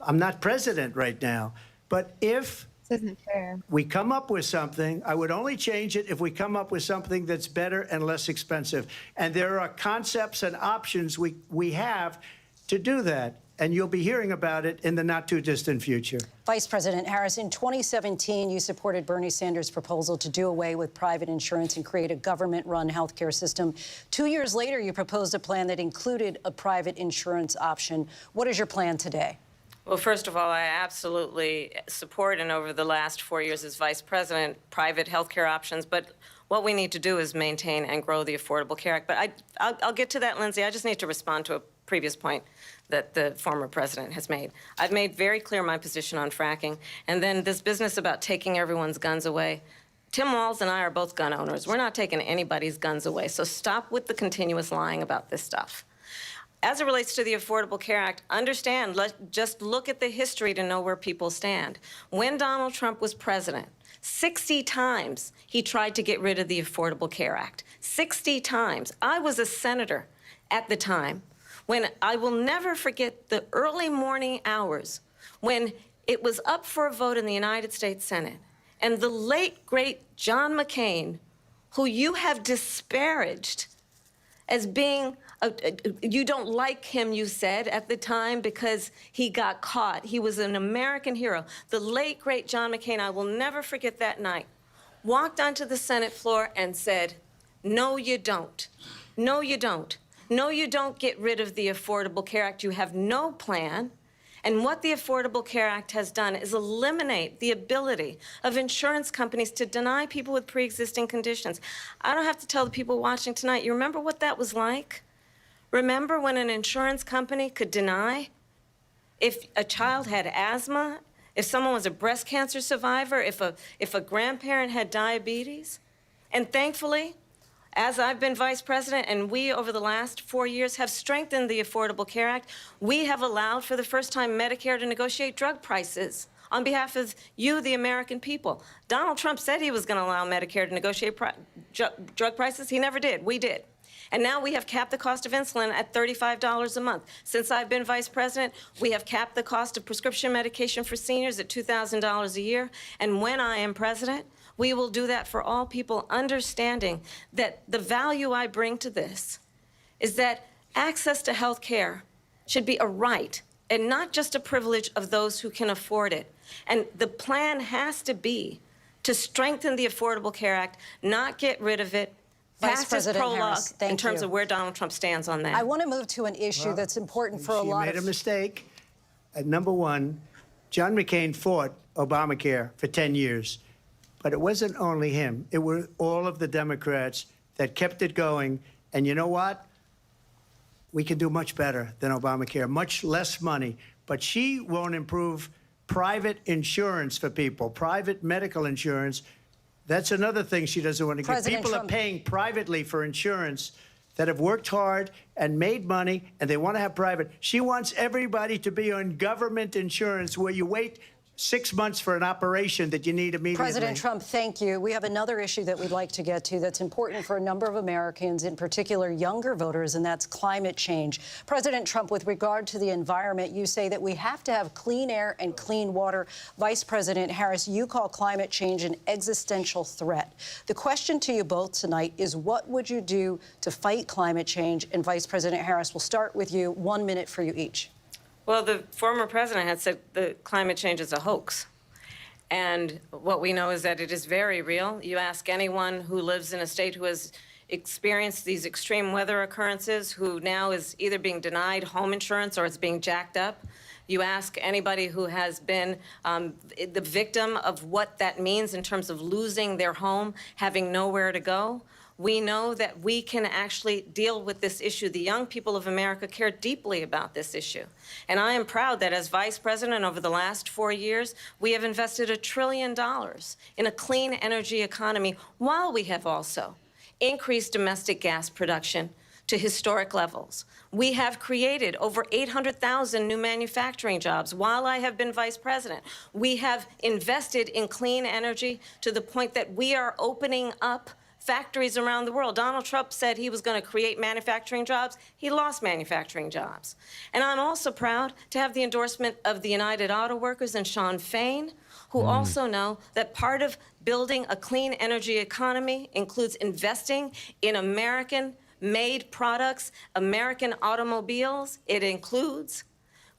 I'm not president right now. But if This isn't fair. we come up with something, I would only change it if we come up with something that's better and less expensive. And there are concepts and options we have to do that. And you'll be hearing about it in the not-too-distant future. Vice President Harris, in 2017, you supported Bernie Sanders' proposal to do away with private insurance and create a government-run healthcare system. 2 years later, you proposed a plan that included a private insurance option. What is your plan today? Well, first of all, I absolutely support, and over the last 4 years as vice president, private health care options. But what we need to do is maintain and grow the Affordable Care Act. But I'll get to that, Lindsay. I just need to respond to a previous point that the former president has made. I've made very clear my position on fracking. And then this business about taking everyone's guns away. Tim Walz and I are both gun owners. We're not taking anybody's guns away. So stop with the continuous lying about this stuff. As it relates to the Affordable Care Act, understand, just look at the history to know where people stand. When Donald Trump was president, 60 times he tried to get rid of the Affordable Care Act. 60 times. I was a senator at the time when I will never forget the early morning hours when it was up for a vote in the United States Senate. And the late, great John McCain, who you have disparaged as being, you don't like him, you said, at the time because he got caught. He was an American hero. The late, great John McCain, I will never forget that night, walked onto the Senate floor and said, no, you don't. No, you don't. No, you don't get rid of the Affordable Care Act. You have no plan. And what the Affordable Care Act has done is eliminate the ability of insurance companies to deny people with pre-existing conditions. I don't have to tell the people watching tonight, you remember what that was like? Remember when an insurance company could deny if a child had asthma, if someone was a breast cancer survivor, if a grandparent had diabetes? And thankfully, as I've been vice president, and we, over the last 4 years, have strengthened the Affordable Care Act, we have allowed, for the first time, Medicare to negotiate drug prices on behalf of you, the American people. Donald Trump said he was going to allow Medicare to negotiate drug prices. He never did. We did. And now we have capped the cost of insulin at $35 a month. Since I've been vice president, we have capped the cost of prescription medication for seniors at $2,000 a year. And when I am president, we will do that for all people, understanding that the value I bring to this is that access to health care should be a right and not just a privilege of those who can afford it. And the plan has to be to strengthen the Affordable Care Act, not get rid of it, Vice pass as President prologue Harris, in thank terms you. of where Donald Trump stands on that. I want to move to an issue that's important for a lot She made of... a mistake. Number one, John McCain fought Obamacare for 10 years. But it wasn't only him. It were all of the Democrats that kept it going. And you know what? We can do much better than Obamacare, much less money. But she won't improve private insurance for people, private medical insurance. That's another thing she doesn't want to get. President People Trump. are paying privately for insurance that have worked hard and made money, and they want to have private. She wants everybody to be on government insurance where you wait 6 months for an operation that you need immediately. President Trump, thank you. We have another issue that we'd like to get to that's important for a number of Americans, in particular younger voters, and that's climate change. President Trump, with regard to the environment, you say that we have to have clean air and clean water. Vice President Harris, you call climate change an existential threat. The question to you both tonight is, what would you do to fight climate change? And Vice President Harris, we'll start with you. 1 minute for you each. Well, the former president had said that climate change is a hoax. And what we know is that it is very real. You ask anyone who lives in a state who has experienced these extreme weather occurrences, who now is either being denied home insurance or it's being jacked up. You ask anybody who has been the victim of what that means in terms of losing their home, having nowhere to go. We know that we can actually deal with this issue. The young people of America care deeply about this issue. And I am proud that as vice president over the last 4 years, we have invested $1 trillion in a clean energy economy, while we have also increased domestic gas production to historic levels. We have created over 800,000 new manufacturing jobs while I have been vice president. We have invested in clean energy to the point that we are opening up factories around the world. Donald Trump said he was going to create manufacturing jobs. He lost manufacturing jobs. And I'm also proud to have the endorsement of the United Auto Workers and Sean Fain, who also know that part of building a clean energy economy includes investing in American-made products, American automobiles. It includes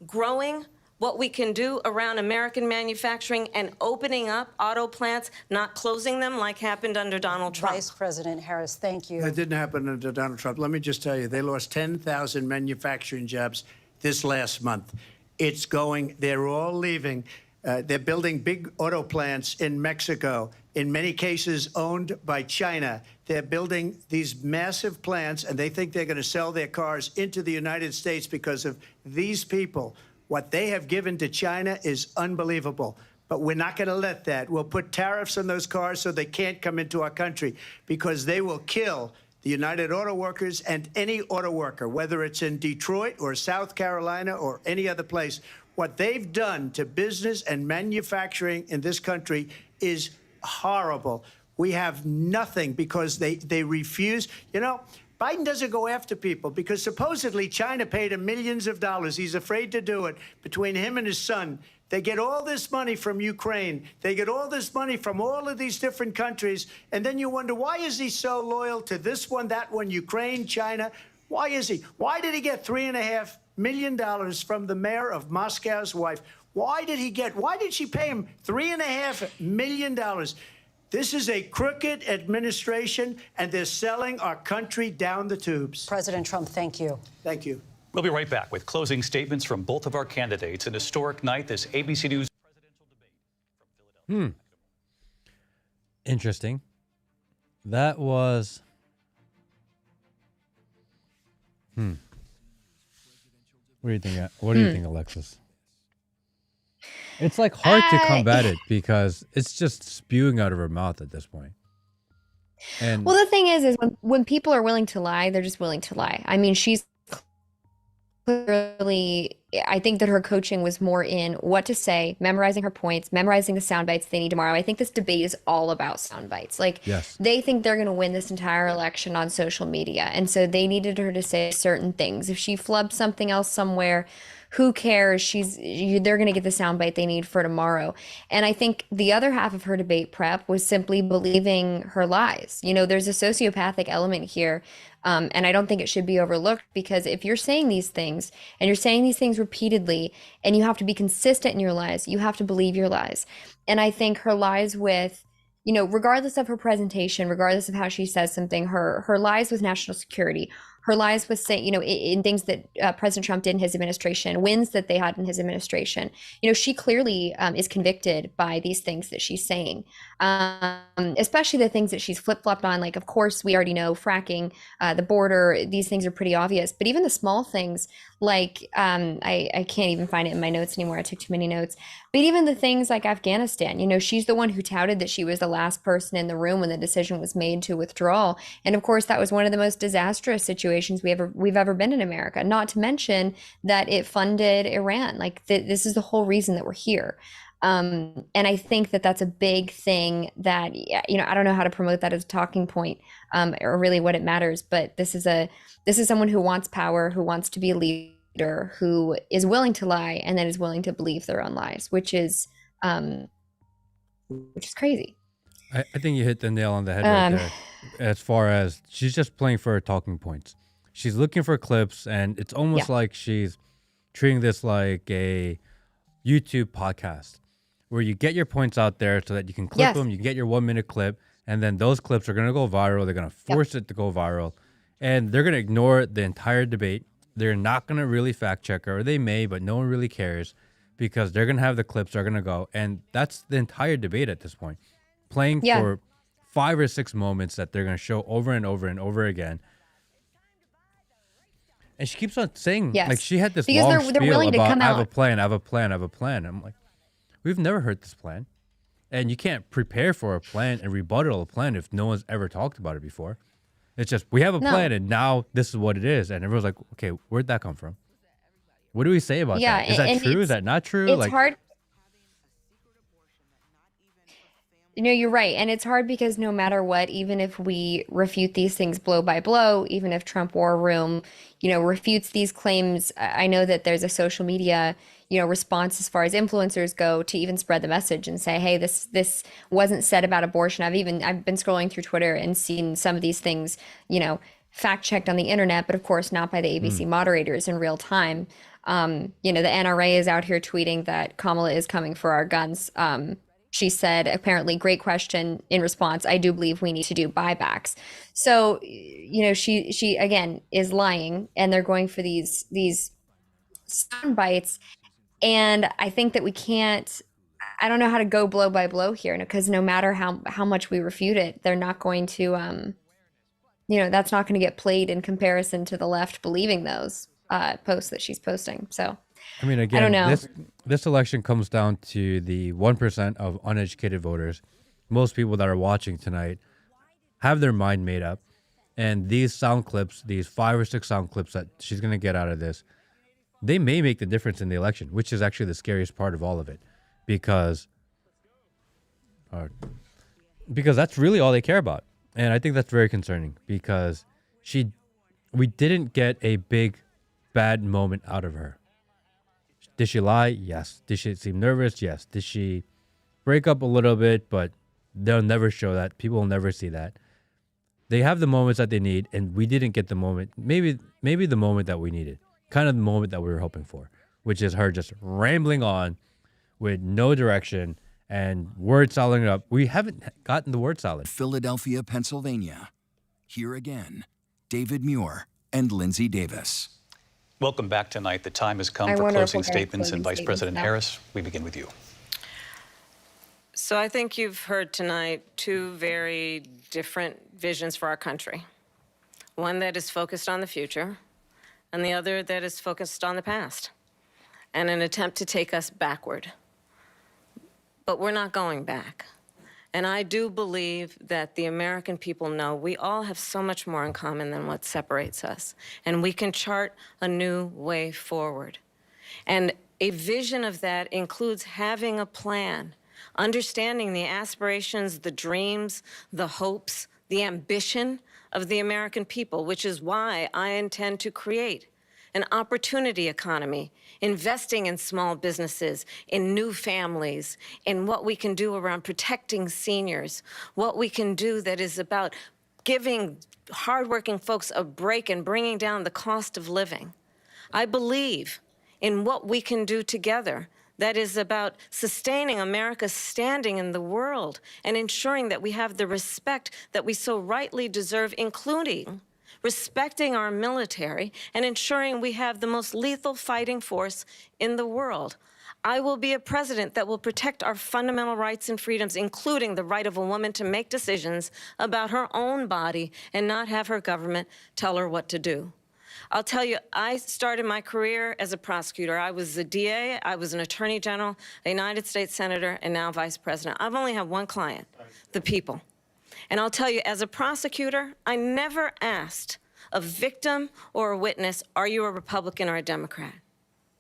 growing what we can do around American manufacturing and opening up auto plants, not closing them like happened under Donald Trump. Vice President Harris, thank you. That didn't happen under Donald Trump. Let me just tell you, they lost 10,000 manufacturing jobs this last month. It's going, they're all leaving. They're building big auto plants in Mexico, in many cases owned by China. They're building these massive plants, and they think they're going to sell their cars into the United States because of these people. What they have given to China is unbelievable. But we're not going to let that. We'll put tariffs on those cars so they can't come into our country, because they will kill the United Auto Workers and any auto worker, whether it's in Detroit or South Carolina or any other place. What they've done to business and manufacturing in this country is horrible. We have nothing because they refuse. You know, Biden doesn't go after people because supposedly China paid him millions of dollars. He's afraid to do it. Between him and his son, they get all this money from Ukraine. They get all this money from all of these different countries. And then you wonder, why is he so loyal to this one, that one, Ukraine, China? Why is he? Why did he get $3.5 million from the mayor of Moscow's wife? Why did she pay him $3.5 million? This is a crooked administration, and they're selling our country down the tubes. President Trump, thank you. Thank you. We'll be right back with closing statements from both of our candidates. An historic night, this ABC News presidential debate from Philadelphia. Interesting. That was... What do you think? What do you think, Alexis? It's like hard to combat it because it's just spewing out of her mouth at this point. And Well, the thing is when people are willing to lie, they're just willing to lie. I mean, she's clearly, I think that her coaching was more in what to say, memorizing her points, memorizing the sound bites they need tomorrow. I think this debate is all about sound bites. Like, Yes. they think they're going to win this entire election on social media. And so they needed her to say certain things. If she flubbed something else somewhere, Who cares? They're going to get the soundbite they need for tomorrow. And I think the other half of her debate prep was simply believing her lies. You know, there's a sociopathic element here. And I don't think it should be overlooked, because if you're saying these things and you're saying these things repeatedly, and you have to be consistent in your lies, you have to believe your lies. And I think her lies with, you know, regardless of her presentation, regardless of how she says something, her lies with national security, her lies with saying, you know, in things that President Trump did in his administration, wins that they had in his administration, you know, she clearly is convicted by these things that she's saying, especially the things that she's flip-flopped on. Like, of course, we already know fracking, the border, these things are pretty obvious. But even the small things, like I can't even find it in my notes anymore. I took too many notes. But even the things like Afghanistan, you know, she's the one who touted that she was the last person in the room when the decision was made to withdraw. And of course, that was one of the most disastrous situations we've ever been in America. Not to mention that it funded Iran. Like, this is the whole reason that we're here. And I think that that's a big thing that, you know, I don't know how to promote that as a talking point, or really what it matters. But this is someone who wants power, who wants to be a leader, who is willing to lie, and then is willing to believe their own lies, which is crazy. I think you hit the nail on the head right there. As far as she's just playing for her talking points. She's looking for clips, and it's almost like she's treating this like a YouTube podcast, where you get your points out there so that you can clip them, you get your 1 minute clip, and then those clips are going to go viral. They're going to force it to go viral, and they're going to ignore the entire debate. They're not going to really fact check her, or they may, but no one really cares, because they're going to have the clips, they're going to go. And that's the entire debate at this point, playing for 5 or 6 moments that they're going to show over and over and over again. And she keeps on saying, like, she had this long spiel about, I have a plan, I have a plan, I have a plan. I'm like, we've never heard this plan. And you can't prepare for a plan and rebuttal a plan if no one's ever talked about it before. It's just, we have a plan, and now this is what it is. And everyone's like, okay, where'd that come from? What do we say about that? Is that true? Is that not true? It's hard. You know, you're right. And it's hard because no matter what, even if we refute these things blow by blow, even if Trump War Room, you know, refutes these claims, I know that there's a social media, you know, response as far as influencers go to even spread the message and say, hey, this wasn't said about abortion. I've been scrolling through Twitter and seen some of these things, you know, fact checked on the internet, but of course not by the ABC moderators in real time. You know, the NRA is out here tweeting that Kamala is coming for our guns. She said, apparently, great question. In response, I do believe we need to do buybacks. So, you know, she again is lying, and they're going for these sound bites. And I think that we can't, I don't know how to go blow by blow here, because no matter how much we refute it, they're not going to, you know, that's not going to get played in comparison to the left believing those posts that she's posting. So, I mean, again, I don't know. This election comes down to the 1% of uneducated voters. Most people that are watching tonight have their mind made up. And these sound clips, these 5 or 6 sound clips that she's going to get out of this, they may make the difference in the election, which is actually the scariest part of all of it. Because that's really all they care about. And I think that's very concerning, because we didn't get a big, bad moment out of her. Did she lie? Yes. Did she seem nervous? Yes. Did she break up a little bit? But they'll never show that. People will never see that. They have the moments that they need, and we didn't get the moment. Maybe the moment that we needed. Kind of the moment that we were hoping for, which is her just rambling on with no direction and word salad up. We haven't gotten the word salad. Philadelphia, Pennsylvania. Here again, David Muir and Lindsay Davis. Welcome back tonight. The time has come for closing statements, and Vice President Harris, we begin with you. So I think you've heard tonight 2 very different visions for our country. One that is focused on the future, and the other that is focused on the past, and an attempt to take us backward. But we're not going back. And I do believe that the American people know we all have so much more in common than what separates us. And we can chart a new way forward. And a vision of that includes having a plan, understanding the aspirations, the dreams, the hopes, the ambition of the American people, which is why I intend to create an opportunity economy, investing in small businesses, in new families, in what we can do around protecting seniors, what we can do that is about giving hardworking folks a break and bringing down the cost of living. I believe in what we can do together that is about sustaining America's standing in the world and ensuring that we have the respect that we so rightly deserve, including respecting our military and ensuring we have the most lethal fighting force in the world. I will be a president that will protect our fundamental rights and freedoms, including the right of a woman to make decisions about her own body and not have her government tell her what to do. I'll tell you, I started my career as a prosecutor. I was a DA, I was an attorney general, a United States senator, and now vice president. I've only had one client, the people. And I'll tell you, as a prosecutor, I never asked a victim or a witness, are you a Republican or a Democrat?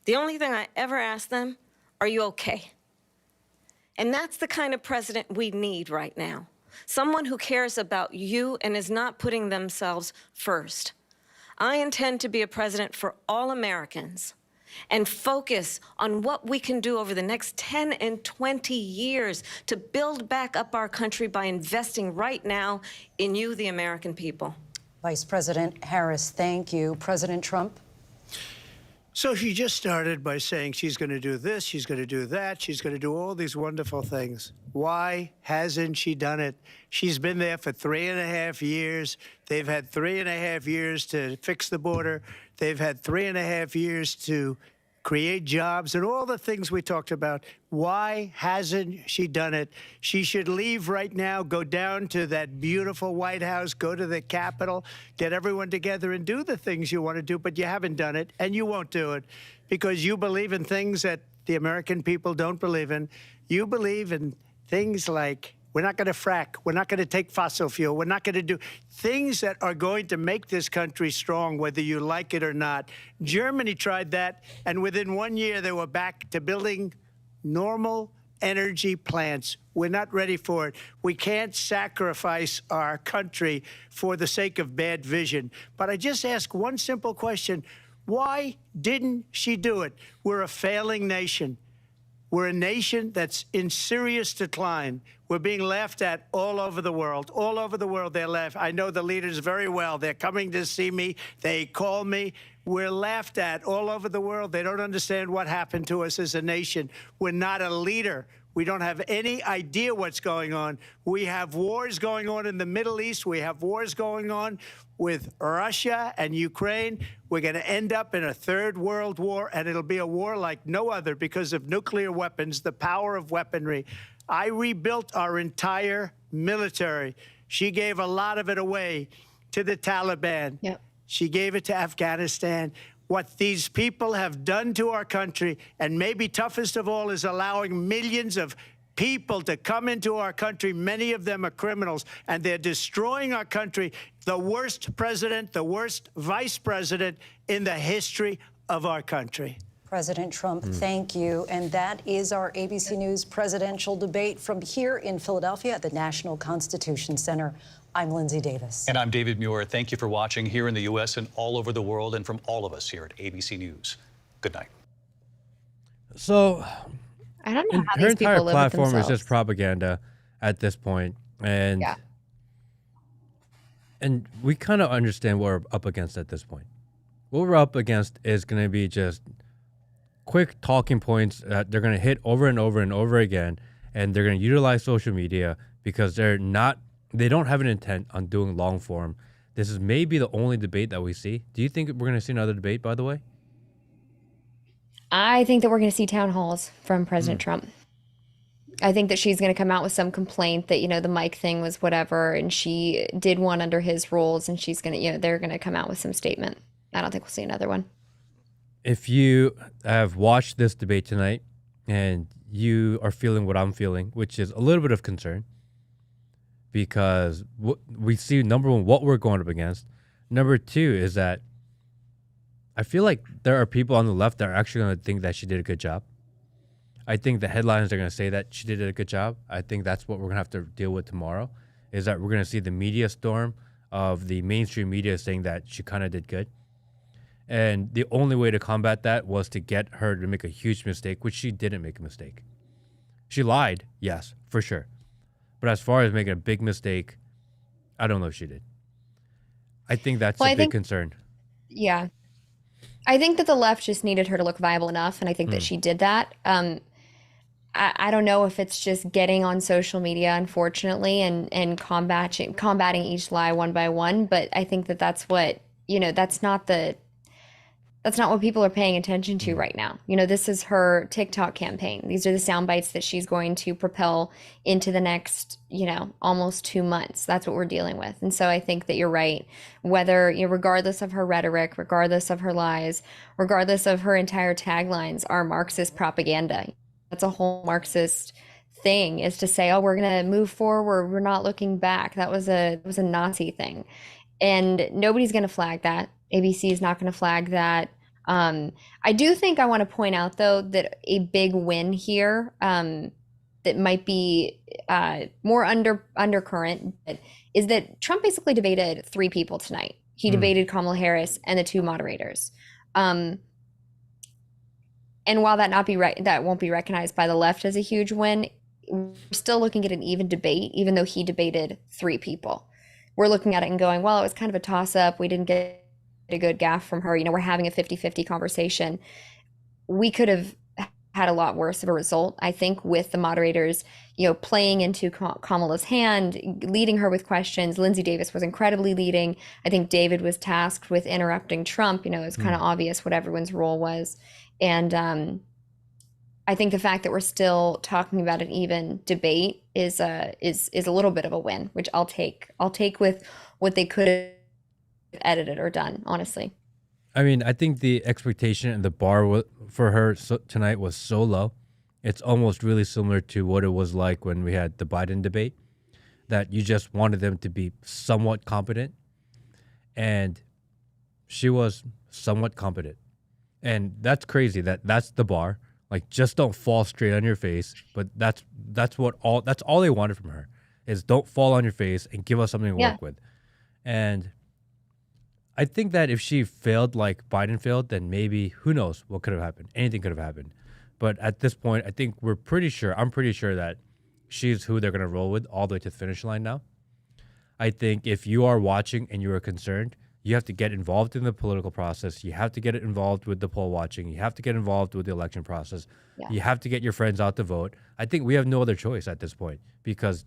The only thing I ever asked them, are you okay? And that's the kind of president we need right now. Someone who cares about you and is not putting themselves first. I intend to be a president for all Americans and focus on what we can do over the next 10 and 20 years to build back up our country by investing right now in you, the American people. Vice President Harris, thank you. President Trump? So she just started by saying she's going to do this, she's going to do that, she's going to do all these wonderful things. Why hasn't she done it? She's been there for 3.5 years. They've had 3.5 years to fix the border. They've had 3.5 years to create jobs and all the things we talked about. Why hasn't she done it? She should leave right now, go down to that beautiful White House, go to the Capitol, get everyone together and do the things you want to do, but you haven't done it, and you won't do it because you believe in things that the American people don't believe in. You believe in things like we're not going to frack. We're not going to take fossil fuel. We're not going to do things that are going to make this country strong, whether you like it or not. Germany tried that, and within 1 year, they were back to building normal energy plants. We're not ready for it. We can't sacrifice our country for the sake of bad vision. But I just ask one simple question. Why didn't she do it? We're a failing nation. We're a nation that's in serious decline. We're being laughed at all over the world. All over the world, they're laughed. I know the leaders very well. They're coming to see me. They call me. We're laughed at all over the world. They don't understand what happened to us as a nation. We're not a leader. We don't have any idea what's going on. We have wars going on in the Middle East. We have wars going on with Russia and Ukraine. We're going to end up in a third world war, and it'll be a war like no other because of nuclear weapons, the power of weaponry. I rebuilt our entire military. She gave a lot of it away to the Taliban. Yep. She gave it to Afghanistan. What these people have done to our country, and maybe toughest of all, is allowing millions of people to come into our country. Many of them are criminals, and they're destroying our country. The worst president, the worst vice president in the history of our country. President Trump, thank you. And that is our ABC News presidential debate from here in Philadelphia at the National Constitution Center. I'm Lindsay Davis. And I'm David Muir. Thank you for watching here in the U.S. and all over the world, and from all of us here at ABC News. Good night. So, I don't know how her these people entire live with platform is themselves. just propaganda at this point, and Yeah. and we kind of understand what we're up against at this point. What we're up against is going to be just quick talking points that they're going to hit over and over and over again, and they're going to utilize social media because they don't have an intent on doing long form. This is maybe the only debate that we see. Do you think we're going to see another debate, by the way? I think that we're going to see town halls from President Trump. I think that she's going to come out with some complaint that, the mic thing was whatever, and she did one under his rules, and she's going to, they're going to come out with some statement. I don't think we'll see another one. If you have watched this debate tonight and you are feeling what I'm feeling, which is a little bit of concern, because we see, number one, what we're going up against. Number two is that I feel like there are people on the left that are actually going to think that she did a good job. I think the headlines are going to say that she did a good job. I think that's what we're going to have to deal with tomorrow, is that we're going to see the media storm of the mainstream media saying that she kind of did good. And the only way to combat that was to get her to make a huge mistake, which she didn't make a mistake. She lied, yes, for sure. But as far as making a big mistake, I don't know if she did. I think that's a big concern. Yeah. I think that the left just needed her to look viable enough, and I think that she did that. I don't know if it's just getting on social media, unfortunately, and combating each lie one by one, but I think that that's what, that's not what people are paying attention to right now. This is her TikTok campaign. These are the sound bites that she's going to propel into the next, almost 2 months. That's what we're dealing with. And so I think that you're right. Whether, regardless of her rhetoric, regardless of her lies, regardless of her entire taglines, are Marxist propaganda. That's a whole Marxist thing, is to say, oh, we're going to move forward. We're not looking back. That was a Nazi thing. And nobody's going to flag that. ABC is not going to flag that. I do think I want to point out, though, that a big win here that might be more undercurrent is that Trump basically debated 3 people tonight. He debated Kamala Harris and the 2 moderators. And while that won't be recognized by the left as a huge win, we're still looking at an even debate, even though he debated 3 people. We're looking at it and going, well, it was kind of a toss-up. We didn't get a good gaffe from her. We're having a 50-50 conversation. We could have had a lot worse of a result, I think, with the moderators, playing into Kamala's hand, leading her with questions. Lindsey Davis was incredibly leading. I think David was tasked with interrupting Trump. It's kind of obvious what everyone's role was. And I think the fact that we're still talking about an even debate is a little bit of a win, which I'll take with what they could have edited or done, honestly. I mean, I think the expectation and the bar for her tonight was so low. It's almost really similar to what it was like when we had the Biden debate, that you just wanted them to be somewhat competent. And she was somewhat competent. And that's crazy. That's the bar. Like, just don't fall straight on your face. But that's all they wanted from her, is don't fall on your face and give us something to work with. And I think that if she failed like Biden failed, then maybe, who knows what could have happened. Anything could have happened. But at this point, I think I'm pretty sure that she's who they're going to roll with all the way to the finish line now. I think if you are watching and you are concerned, you have to get involved in the political process. You have to get involved with the poll watching. You have to get involved with the election process. Yeah. You have to get your friends out to vote. I think we have no other choice at this point, because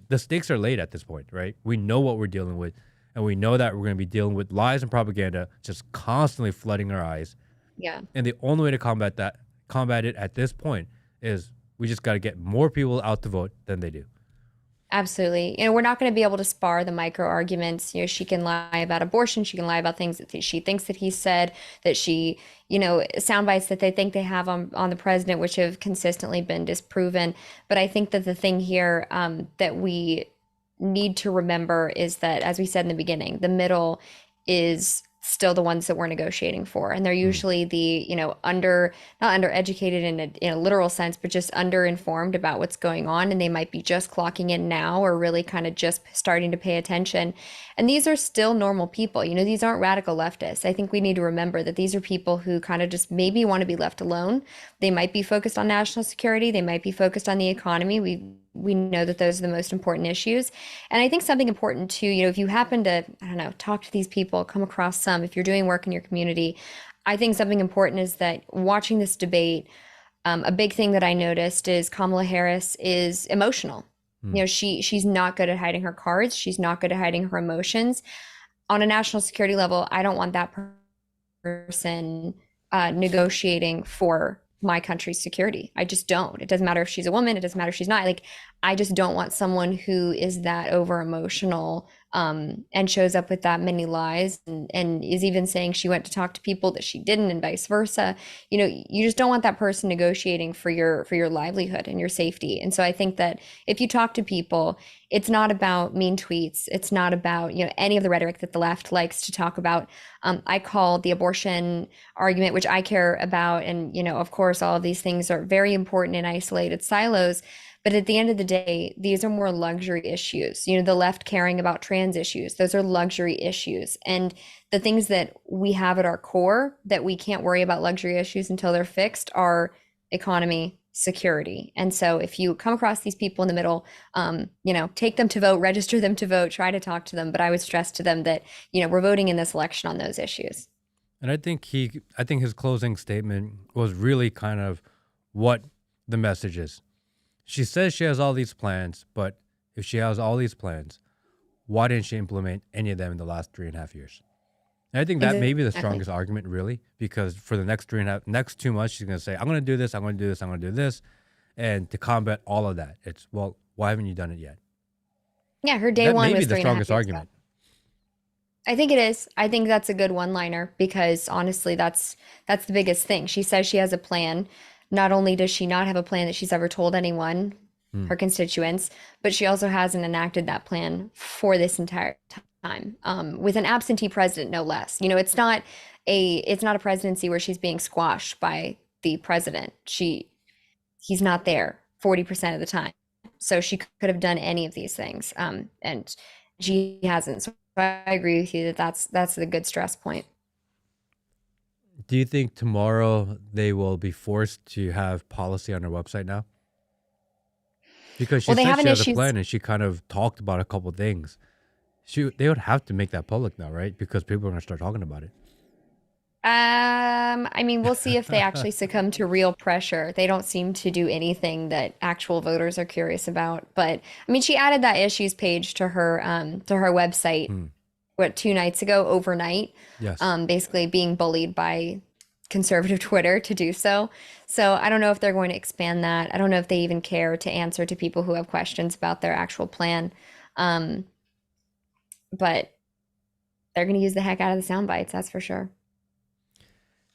the stakes are laid at this point, right? We know what we're dealing with, and we know that we're going to be dealing with lies and propaganda just constantly flooding our eyes. Yeah. And the only way to combat it at this point is we just got to get more people out to vote than they do. Absolutely. We're not going to be able to spar the micro arguments. She can lie about abortion. She can lie about things that she thinks that he said, that she, sound bites that they think they have on the president, which have consistently been disproven. But I think that the thing here that we need to remember is that, as we said in the beginning, the middle is still the ones that we're negotiating for, and they're usually the not undereducated in a literal sense, but just underinformed about what's going on, and they might be just clocking in now or really kind of just starting to pay attention. And these are still normal people. These aren't radical leftists. I think we need to remember that these are people who kind of just maybe want to be left alone. They might be focused on national security. They might be focused on the economy. We know that those are the most important issues. And I think something important too, if you happen to, talk to these people, come across some, if you're doing work in your community, I think something important is that watching this debate, a big thing that I noticed is Kamala Harris is emotional. She's not good at hiding her cards. She's not good at hiding her emotions. On a national security level, I don't want that person negotiating for my country's security. I just don't. It doesn't matter if she's a woman. It doesn't matter if she's not. I just don't want someone who is that over emotional and shows up with that many lies and is even saying she went to talk to people that she didn't, and vice versa. You just don't want that person negotiating for your livelihood and your safety. And so I think that if you talk to people, it's not about mean tweets. It's not about any of the rhetoric that the left likes to talk about. I call the abortion argument, which I care about, and of course all of these things are very important in isolated silos. But at the end of the day, these are more luxury issues. You know, the left caring about trans issues, those are luxury issues. And the things that we have at our core that we can't worry about luxury issues until they're fixed are economy, security. And so if you come across these people in the middle, you know, take them to vote, register them to vote, try to talk to them. But I would stress to them that, you know, we're voting in this election on those issues. And I think his closing statement was really kind of what the message is. She says she has all these plans, but if she has all these plans, why didn't she implement any of them in the last 3.5 years? And I think that may be the strongest argument, really, because for the next 2 months, she's going to say, I'm going to do this, I'm going to do this, I'm going to do this. And to combat all of that, it's, well, why haven't you done it yet? Yeah, her day one was 3.5 years ago. That may be the strongest argument. I think it is. I think that's a good one-liner because honestly, that's the biggest thing. She says she has a plan. Not only does she not have a plan that she's ever told anyone, her constituents, but she also hasn't enacted that plan for this entire time, with an absentee president, no less. You know, it's not a presidency where she's being squashed by the president. He's not there 40% of the time. So she could have done any of these things, and she hasn't. So I agree with you that that's a good stress point. Do you think tomorrow they will be forced to have policy on their website now? Because she said she has a plan and she kind of talked about a couple of things. They would have to make that public now, right? Because people are going to start talking about it. I mean, we'll see if they actually succumb to real pressure. They don't seem to do anything that actual voters are curious about. But I mean, she added that issues page to her website, 2 nights ago, overnight. Yes. Basically being bullied by conservative Twitter to do so. So I don't know if they're going to expand that. I don't know if they even care to answer to people who have questions about their actual plan. But they're going to use the heck out of the sound bites, that's for sure.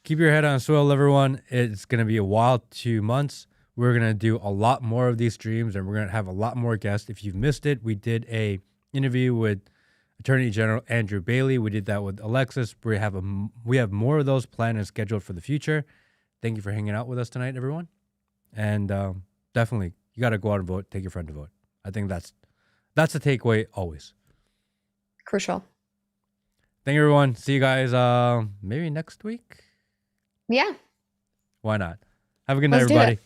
Keep your head on swivel, everyone. It's going to be a wild 2 months. We're going to do a lot more of these streams, and we're going to have a lot more guests. If you've missed it, we did a interview with Attorney General Andrew Bailey. We did that with Alexis. We have more of those planned and scheduled for the future. Thank you for hanging out with us tonight, everyone. And definitely, you got to go out and vote. Take your friend to vote. I think that's the takeaway always. Crucial. Thank you, everyone. See you guys maybe next week. Yeah. Why not? Have a good night, everybody.